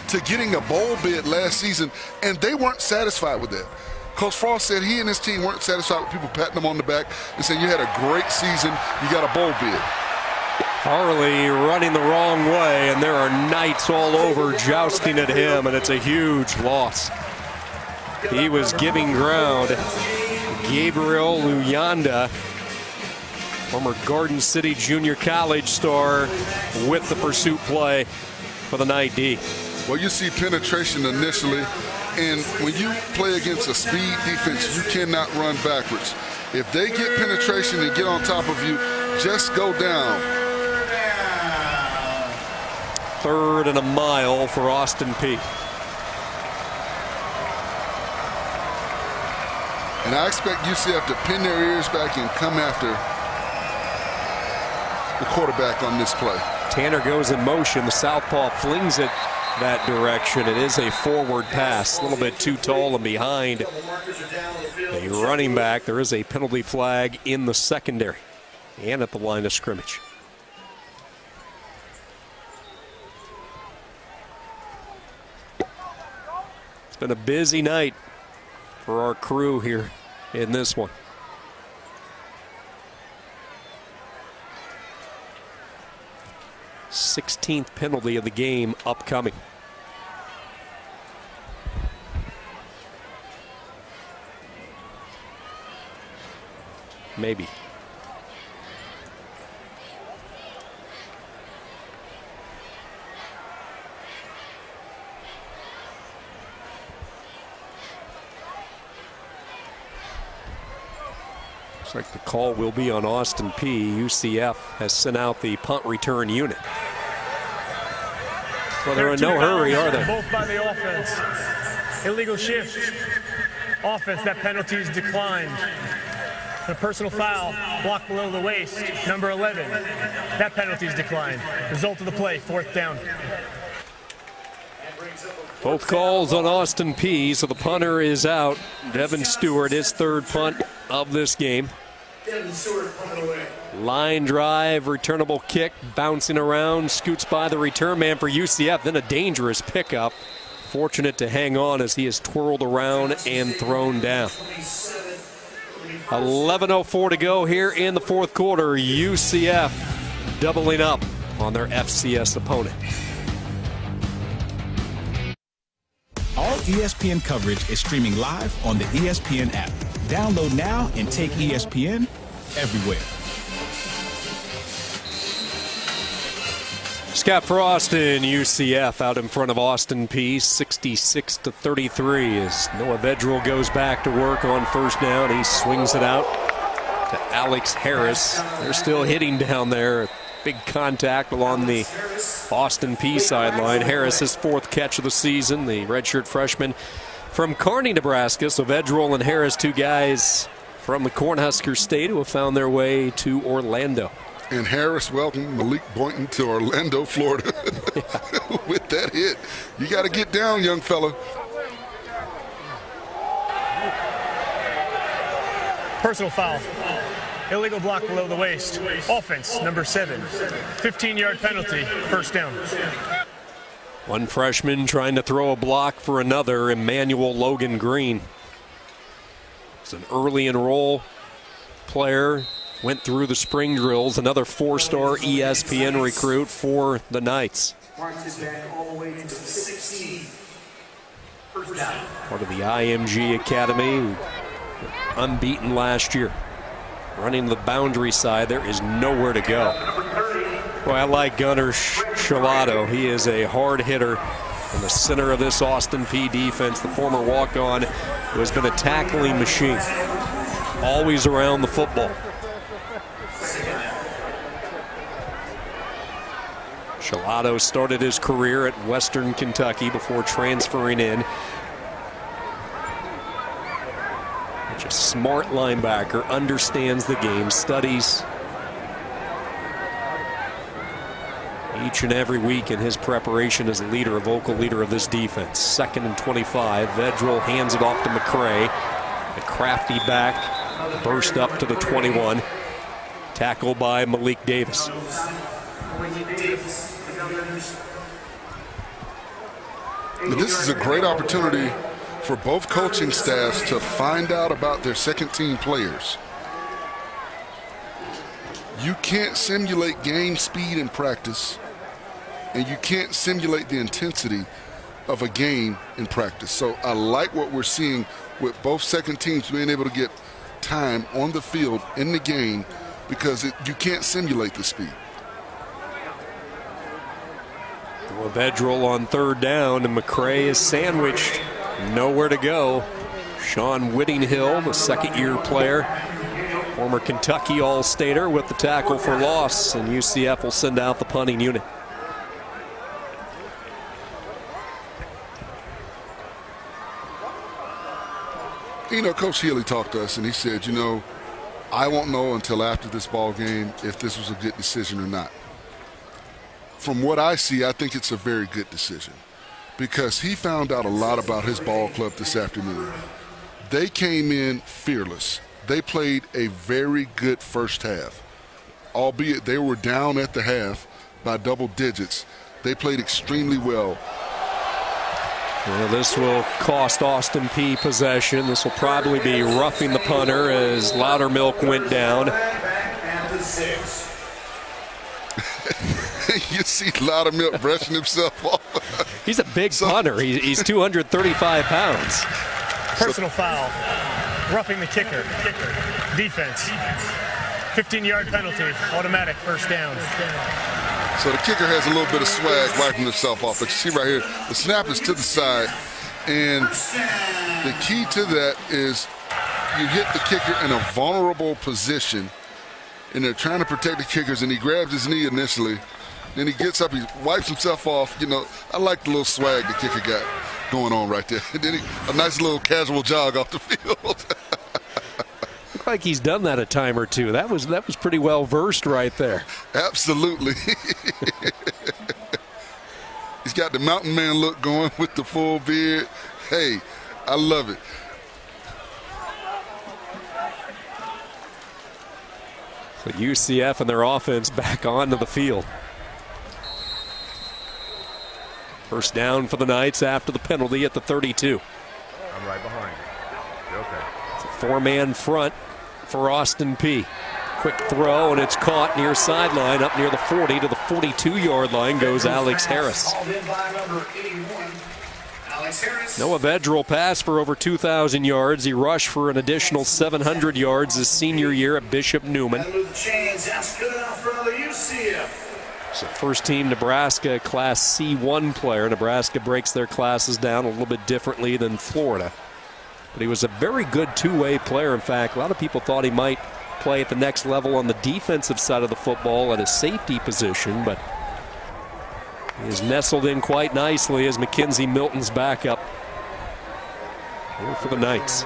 to getting a bowl bid last season, and they weren't satisfied with that. Coach Frost said he and his team weren't satisfied with people patting them on the back and saying, you had a great season, you got a bowl bid. Harley running the wrong way, and there are Knights all over jousting at him, and it's a huge loss. He was giving ground. Gabriel Luyanda, former Garden City Junior College star, with the pursuit play for the Knight D. Well, you see penetration initially, and when you play against a speed defense, you cannot run backwards. If they get penetration and get on top of you, just go down. 3rd and a mile for Austin Peay. And I expect UCF to pin their ears back and come after the quarterback on this play. Tanner goes in motion. The southpaw flings it that direction. It is a forward pass, a little bit too tall and behind the running back. There is a penalty flag in the secondary and at the line of scrimmage. It's been a busy night for our crew here in this one. Sixteenth penalty of the game upcoming. Maybe. Looks like the call will be on Austin Peay. UCF has sent out the punt return unit. Well, they're in no hurry, are they? Both by the offense. Illegal shift. Offense, that penalty is declined. A personal foul, blocked below the waist, number 11. That penalty is declined. Result of the play, 4th down. Both calls on Austin Peay, so the punter is out. Devin Stewart, his 3rd punt of this game. Line drive, returnable kick, bouncing around, scoots by the return man for UCF, then a dangerous pickup. Fortunate to hang on as he is twirled around and thrown down. 11:04 to go here in the 4th quarter. UCF doubling up on their FCS opponent. All ESPN coverage is streaming live on the ESPN app. Download now and take ESPN everywhere. Scott Frost in UCF out in front of Austin Peay, 66-33 as Noah Vedral goes back to work on 1st down. He swings it out to Alex Harris. They're still hitting down there. Big contact along the Austin Peay sideline. Harris, his 4th catch of the season, the redshirt freshman from Kearney, Nebraska. So Vedral and Harris, 2 guys from the Cornhusker State who have found their way to Orlando. And Harris welcomed Malik Boynton to Orlando, Florida. With that hit. You got to get down, young fella. Personal foul. Illegal block below the waist. Offense, number 7. 15-yard penalty, first down. One freshman trying to throw a block for another, Emmanuel Logan Green. It's an early enroll player, went through the spring drills, another 4-star ESPN recruit for the Knights. Marks it back all the way to the 16. First down. Part of the IMG Academy, unbeaten last year. Running the boundary side, there is nowhere to go. Well, I like Gunnar Shalato. He is a hard hitter in the center of this Austin Peay defense, the former walk-on who has been a tackling machine, always around the football. Shalato started his career at Western Kentucky before transferring in. Such a smart linebacker, understands the game, studies each and every week in his preparation as a leader, a vocal leader of this defense. 2nd and 25. Vedral hands it off to McCray. The crafty back burst up to the 21. Tackled by Malik Davis. This is a great opportunity for both coaching staffs to find out about their second-team players. You can't simulate game speed in practice, and you can't simulate the intensity of a game in practice. So I like what we're seeing with both second teams being able to get time on the field in the game, because you can't simulate the speed. Vedral on 3rd down, and McCray is sandwiched. Nowhere to go. Sean Whittinghill, the 2nd-year player, former Kentucky All-Stater, with the tackle for loss, and UCF will send out the punting unit. You know, Coach Healy talked to us, and he said, you know, I won't know until after this ball game if this was a good decision or not. From what I see, I think it's a very good decision, because he found out a lot about his ball club this afternoon. They came in fearless. They played a very good first half. Albeit they were down at the half by double digits, they played extremely well. Well, this will cost Austin Peay possession. This will probably be roughing the punter as Loudermilk went down. You see Loudermilk brushing himself off. He's a big punter. He's 235 pounds. Personal foul. Roughing the kicker. Defense. 15-yard penalty. Automatic first down. So the kicker has a little bit of swag wiping himself off. But you see right here, the snap is to the side. And the key to that is you hit the kicker in a vulnerable position, and they're trying to protect the kickers, and he grabs his knee initially. Then he gets up, he wipes himself off. You know, I like the little swag the kicker got going on right there. And then a nice little casual jog off the field. Looked like he's done that a time or two. That was pretty well versed right there. Absolutely. He's got the mountain man look going with the full beard. Hey, I love it. So UCF and their offense back onto the field. First down for the Knights after the penalty at the 32. I'm right behind you. Okay. It's a 4-man front for Austin Peay. Quick throw, and it's caught near sideline. Up near the 40 to the 42-yard line goes Alex Harris. Noah Vedral passed for over 2,000 yards. He rushed for an additional 700 yards his senior year at Bishop Neumann. He's a first-team Nebraska Class C1 player. Nebraska breaks their classes down a little bit differently than Florida. But he was a very good two-way player. In fact, a lot of people thought he might play at the next level on the defensive side of the football at a safety position, but he is nestled in quite nicely as Mackenzie Milton's backup here for the Knights.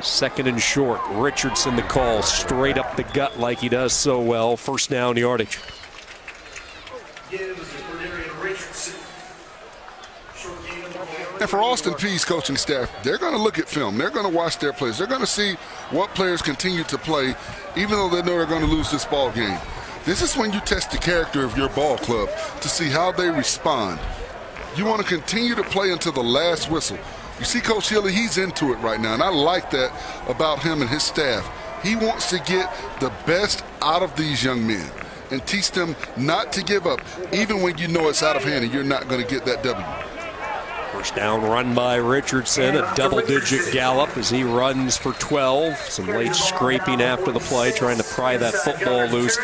2nd and short. Richardson the call, straight up the gut like he does so well. First down yardage. Gives for Darian Richardson. Short gain And for Austin Peay's coaching staff, they're going to look at film. They're going to watch their plays. They're going to see what players continue to play, even though they know they're going to lose this ball game. This is when you test the character of your ball club to see how they respond. You want to continue to play until the last whistle. You see Coach Healy, he's into it right now, and I like that about him and his staff. He wants to get the best out of these young men and teach them not to give up, even when you know it's out of hand and you're not going to get that W. First down run by Richardson, a double-digit gallop as he runs for 12. Some late scraping after the play, trying to pry that football loose.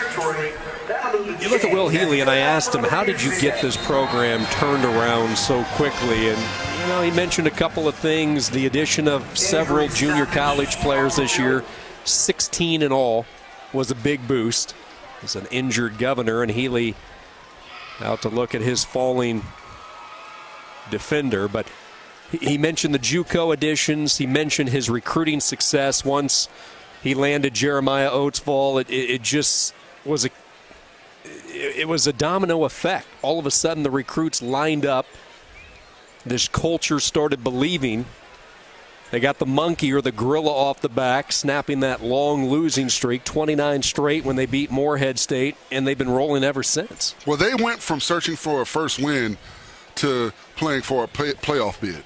You look at Will Healy, and I asked him, how did you get this program turned around so quickly? And, you know, he mentioned a couple of things. The addition of several junior college players this year, 16 in all, was a big boost. It's an injured Governor, and Healy out to look at his falling defender. But he mentioned the JUCO additions. He mentioned his recruiting success. Once he landed Jeremiah Oatsvall, it just was it was a domino effect. All of a sudden, the recruits lined up. This culture started believing. They got the monkey or the gorilla off the back, snapping that long losing streak, 29 straight when they beat Morehead State, and they've been rolling ever since. Well, they went from searching for a first win to playing for a playoff bid.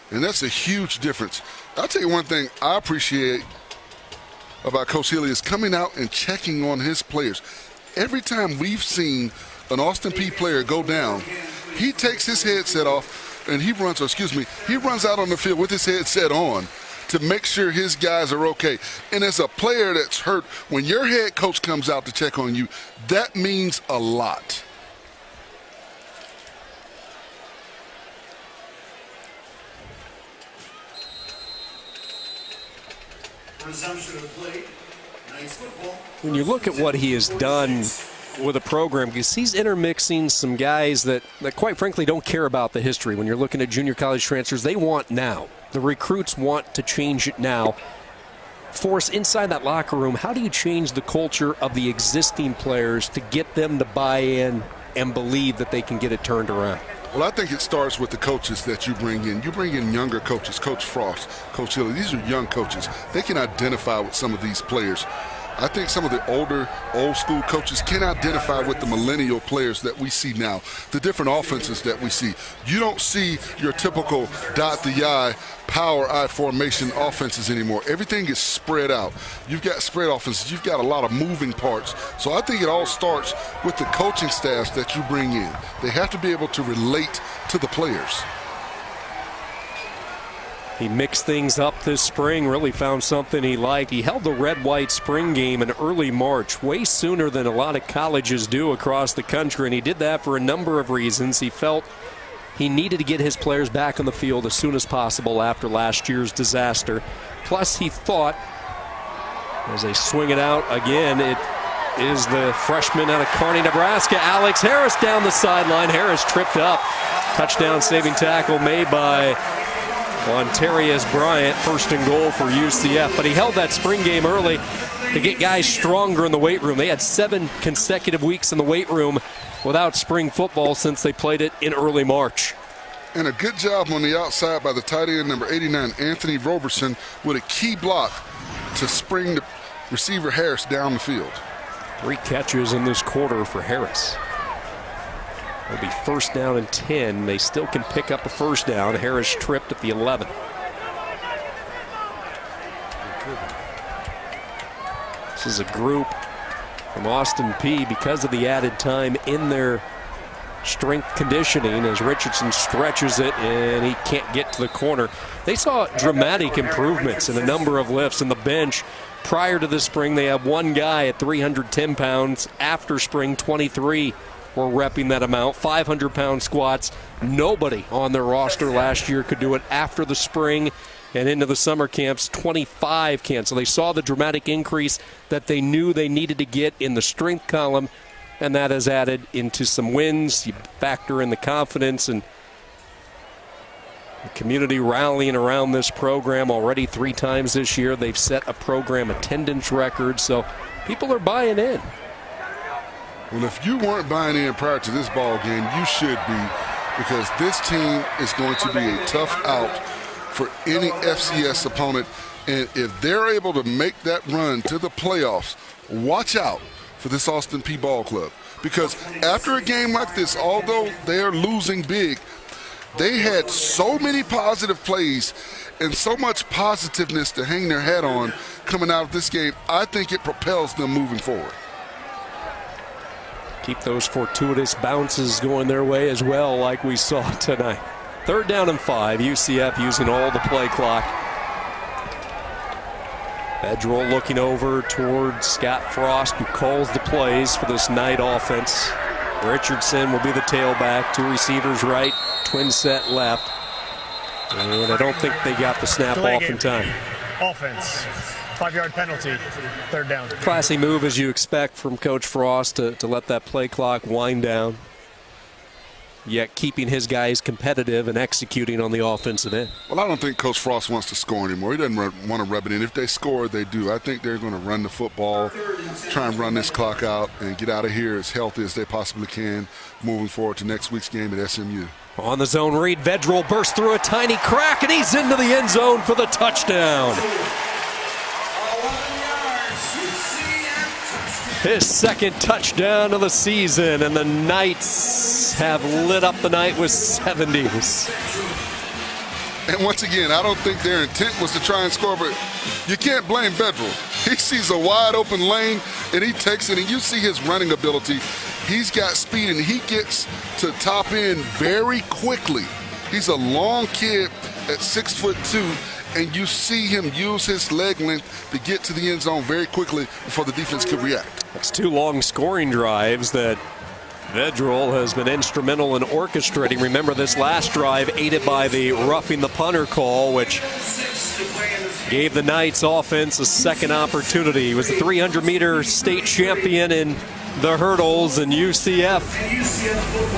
And that's a huge difference. I'll tell you one thing I appreciate about Coach Healy is coming out and checking on his players. Every time we've seen an Austin Peay player go down, he takes his headset off and he runs out on the field with his headset on to make sure his guys are okay. And as a player that's hurt, when your head coach comes out to check on you, that means a lot. Resumption of play. Nice football. When you look at what he has done with a program, because he's intermixing some guys that quite frankly don't care about the history. When you're looking at junior college transfers, they want now. The recruits want to change it now. Force inside that locker room, how do you change the culture of the existing players to get them to buy in and believe that they can get it turned around? Well, I think it starts with the coaches that you bring in. You bring in younger coaches, Coach Frost, Coach Healy. These are young coaches. They can identify with some of these players. I think some of the older, old-school coaches can identify with the millennial players that we see now, the different offenses that we see. You don't see your typical dot the I, power I formation offenses anymore. Everything is spread out. You've got spread offenses. You've got a lot of moving parts. So I think it all starts with the coaching staffs that you bring in. They have to be able to relate to the players. He mixed things up this spring, really found something he liked. He held the red-white spring game in early March, way sooner than a lot of colleges do across the country, and he did that for a number of reasons. He felt he needed to get his players back on the field as soon as possible after last year's disaster. Plus, he thought, as they swing it out again, it is the freshman out of Kearney, Nebraska, Alex Harris down the sideline. Harris tripped up. Touchdown saving tackle made by Montarius Bryant, first and goal for UCF. But he held that spring game early to get guys stronger in the weight room. They had 7 consecutive weeks in the weight room without spring football since they played it in early March. And a good job on the outside by the tight end, number 89, Anthony Roberson, with a key block to spring the receiver Harris down the field. 3 catches in this quarter for Harris. It'll be first down and 10. They still can pick up a first down. Harris tripped at the 11. This is a group from Austin Peay because of the added time in their strength conditioning as Richardson stretches it and he can't get to the corner. They saw dramatic improvements in a number of lifts in the bench. Prior to this spring, they had one guy at 310 pounds. After spring, 23 were repping that amount. 500-pound squats. Nobody on their roster last year could do it after the spring and into the summer camps. 25 can. So they saw the dramatic increase that they knew they needed to get in the strength column, and that has added into some wins. You factor in the confidence and the community rallying around this program already 3 times this year. They've set a program attendance record, so people are buying in. Well, if you weren't buying in prior to this ball game, you should be. because this team is going to be a tough out for any FCS opponent. And if they're able to make that run to the playoffs, watch out for this Austin Peay ball club. Because after a game like this, although they're losing big, they had so many positive plays and so much positiveness to hang their hat on coming out of this game. I think it propels them moving forward. Keep those fortuitous bounces going their way as well, like we saw tonight. 3rd down and 5. UCF using all the play clock. Vedral looking over towards Scott Frost, who calls the plays for this night offense. Richardson will be the tailback. 2 receivers right, twin set left. And I don't think they got the snap off in time. Offense. 5-yard penalty. 3rd down. Classy move, as you expect from Coach Frost, to let that play clock wind down, yet keeping his guys competitive and executing on the offensive end. Well, I don't think Coach Frost wants to score anymore. He doesn't want to rub it in. If they score, they do. I think they're going to run the football, try and run this clock out, and get out of here as healthy as they possibly can moving forward to next week's game at SMU. On the zone read, Vedral bursts through a tiny crack, and he's into the end zone for the touchdown. His 2nd touchdown of the season, and the Knights have lit up the night with 70s. And once again, I don't think their intent was to try and score, but you can't blame Vedral. He sees a wide open lane, and he takes it, and you see his running ability. He's got speed, and he gets to top end very quickly. He's a long kid at 6'2", and you see him use his leg length to get to the end zone very quickly before the defense could react. That's 2 long scoring drives that Vedral has been instrumental in orchestrating. Remember, this last drive aided by the roughing the punter call, which gave the Knights offense a 2nd opportunity. He was the 300-meter state champion in the hurdles, and UCF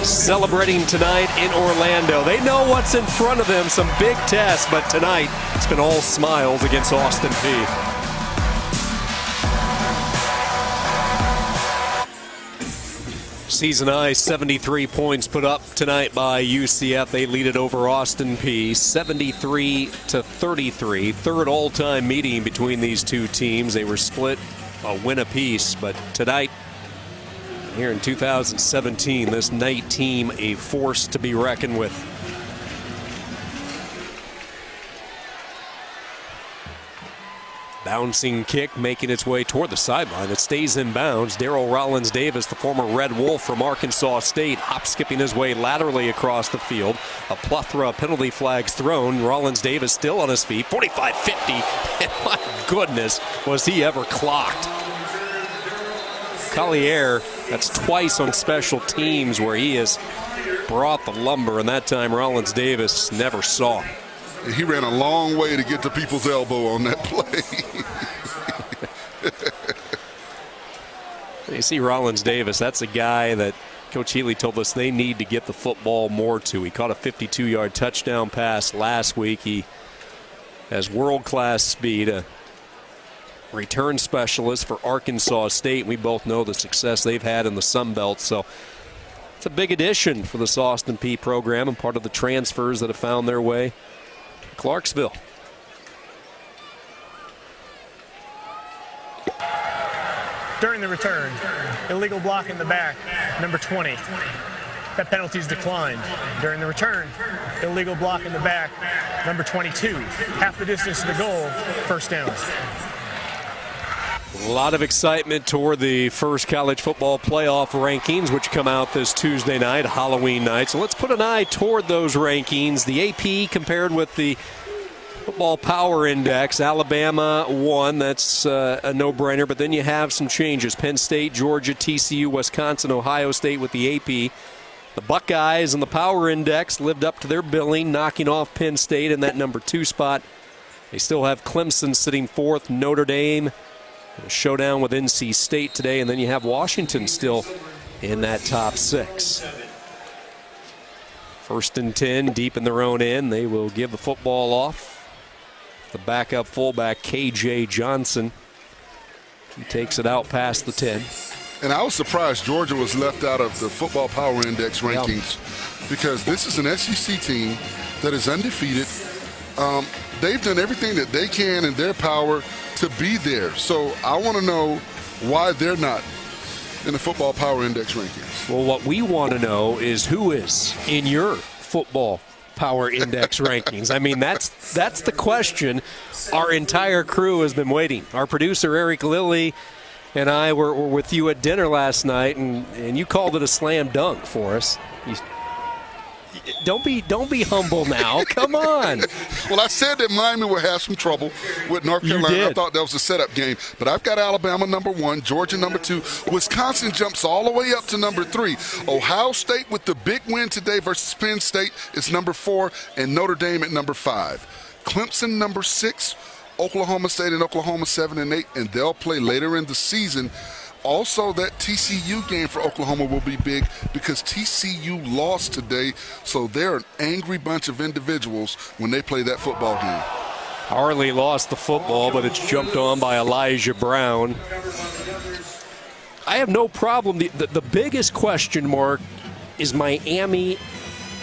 celebrating tonight in Orlando. They know what's in front of them, some big tests, but tonight it's been all smiles against Austin Peay. Season high 73 points put up tonight by UCF. They lead it over Austin Peay 73-33. 3rd all-time meeting between these two teams. They were split a win apiece, but tonight here in 2017, this Knight team a force to be reckoned with. Bouncing kick making its way toward the sideline. It stays in bounds. Darrell Rollins-Davis, the former Red Wolf from Arkansas State, hop-skipping his way laterally across the field. A plethora of penalty flags thrown. Rollins-Davis still on his feet. 45-50. And my goodness, was he ever clocked. Collier, that's twice on special teams where he has brought the lumber, and that time Rollins-Davis never saw him. He ran a long way to get to people's elbow on that play. You see Rollins-Davis, that's a guy that Coach Healy told us they need to get the football more to. He caught a 52-yard touchdown pass last week. He has world-class speed, a return specialist for Arkansas State. We both know the success they've had in the Sun Belt, so it's a big addition for this Austin Peay program and part of the transfers that have found their way to Clarksville. During the return, illegal block in the back, number 20. That penalty's declined. During the return, illegal block in the back, number 22. Half the distance to the goal, 1st down. A lot of excitement toward the first college football playoff rankings, which come out this Tuesday night, Halloween night. So let's put an eye toward those rankings. The AP compared with the Football Power Index, Alabama won. That's a no-brainer. But then you have some changes. Penn State, Georgia, TCU, Wisconsin, Ohio State with the AP. The Buckeyes in the Power Index lived up to their billing, knocking off Penn State in that number 2 spot. They still have Clemson sitting 4th, Notre Dame. A showdown with NC State today, and then you have Washington still in that top 6. 1st and 10, deep in their own end. They will give the football off. The backup fullback, KJ Johnson. He takes it out past the 10. And I was surprised Georgia was left out of the Football Power Index rankings because this is an SEC team that is undefeated. They've done everything that they can in their power to be there. So I want to know why they're not in the Football Power Index rankings. Well, what we want to know is who is in your Football Power Index rankings. I mean, that's the question our entire crew has been waiting. Our producer, Eric Lilly, and I were with you at dinner last night, and you called it a slam dunk for us. Don't be humble now. Come on. Well, I said that Miami would have some trouble with North Carolina. I thought that was a setup game. But I've got Alabama number 1, Georgia number 2. Wisconsin jumps all the way up to number 3. Ohio State with the big win today versus Penn State is number 4, and Notre Dame at number 5. Clemson number 6, Oklahoma State and Oklahoma 7 and 8, and they'll play later in the season. Also, that TCU game for Oklahoma will be big because TCU lost today, so they're an angry bunch of individuals when they play that football game. Harley lost the football, but it's jumped on by Elijah Brown. I have no problem. The biggest question mark is Miami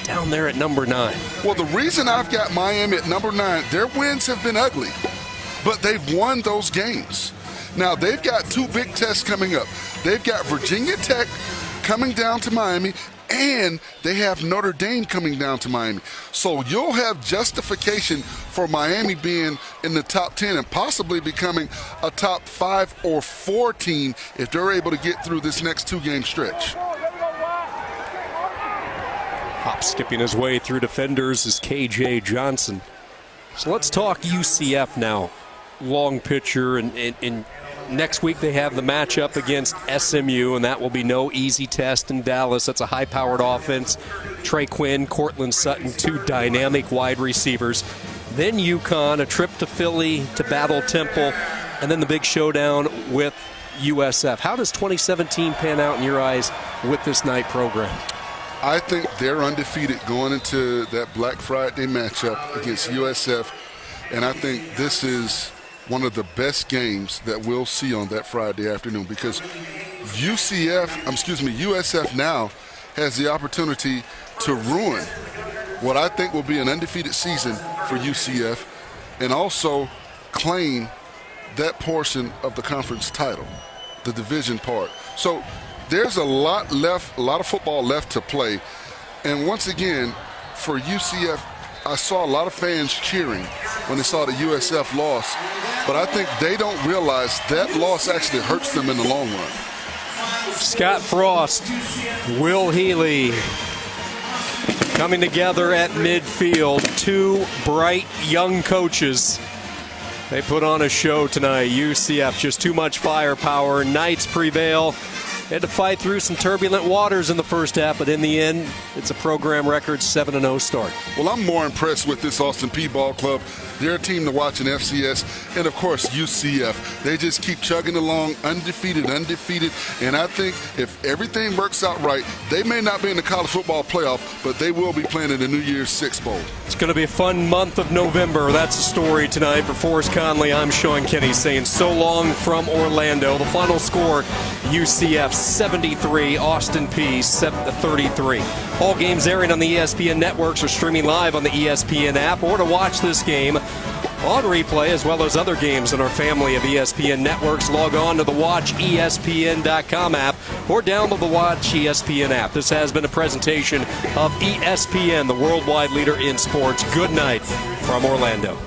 down there at number 9. Well, the reason I've got Miami at number 9, their wins have been ugly, but they've won those games. Now, they've got 2 big tests coming up. They've got Virginia Tech coming down to Miami, and they have Notre Dame coming down to Miami. So you'll have justification for Miami being in the top 10 and possibly becoming a top 5 or 4 team if they're able to get through this next 2-game stretch. Hop skipping his way through defenders is KJ Johnson. So let's talk UCF now. Long picture, and next week they have the matchup against SMU, and that will be no easy test in Dallas. That's a high-powered offense. Trey Quinn, Cortland Sutton, 2 dynamic wide receivers. Then UConn, a trip to Philly to battle Temple, and then the big showdown with USF. How does 2017 pan out in your eyes with this night program? I think they're undefeated going into that Black Friday matchup against USF, and I think this is one of the best games that we'll see on that Friday afternoon because USF now has the opportunity to ruin what I think will be an undefeated season for UCF and also claim that portion of the conference title, the division part. So there's a lot of football left to play. And once again, for UCF, I saw a lot of fans cheering when they saw the USF loss, but I think they don't realize that loss actually hurts them in the long run. Scott Frost, Will Healy coming together at midfield. 2 bright young coaches. They put on a show tonight. UCF, just too much firepower. Knights prevail. They had to fight through some turbulent waters in the first half, but in the end, it's a program record 7-0 start. Well, I'm more impressed with this Austin Peay ball club. They're a team to watch in FCS, and of course UCF. They just keep chugging along, undefeated, and I think if everything works out right, they may not be in the college football playoff, but they will be playing in the New Year's Six Bowl. It's going to be a fun month of November. That's the story tonight. For Forrest Conley, I'm Sean Kenny saying so long from Orlando. The final score, UCF 73, Austin Peay 33. All games airing on the ESPN networks or streaming live on the ESPN app, or to watch this game on replay as well as other games in our family of ESPN networks. Log on to the WatchESPN.com app or download the Watch ESPN app. This has been a presentation of ESPN, the worldwide leader in sports. Good night from Orlando.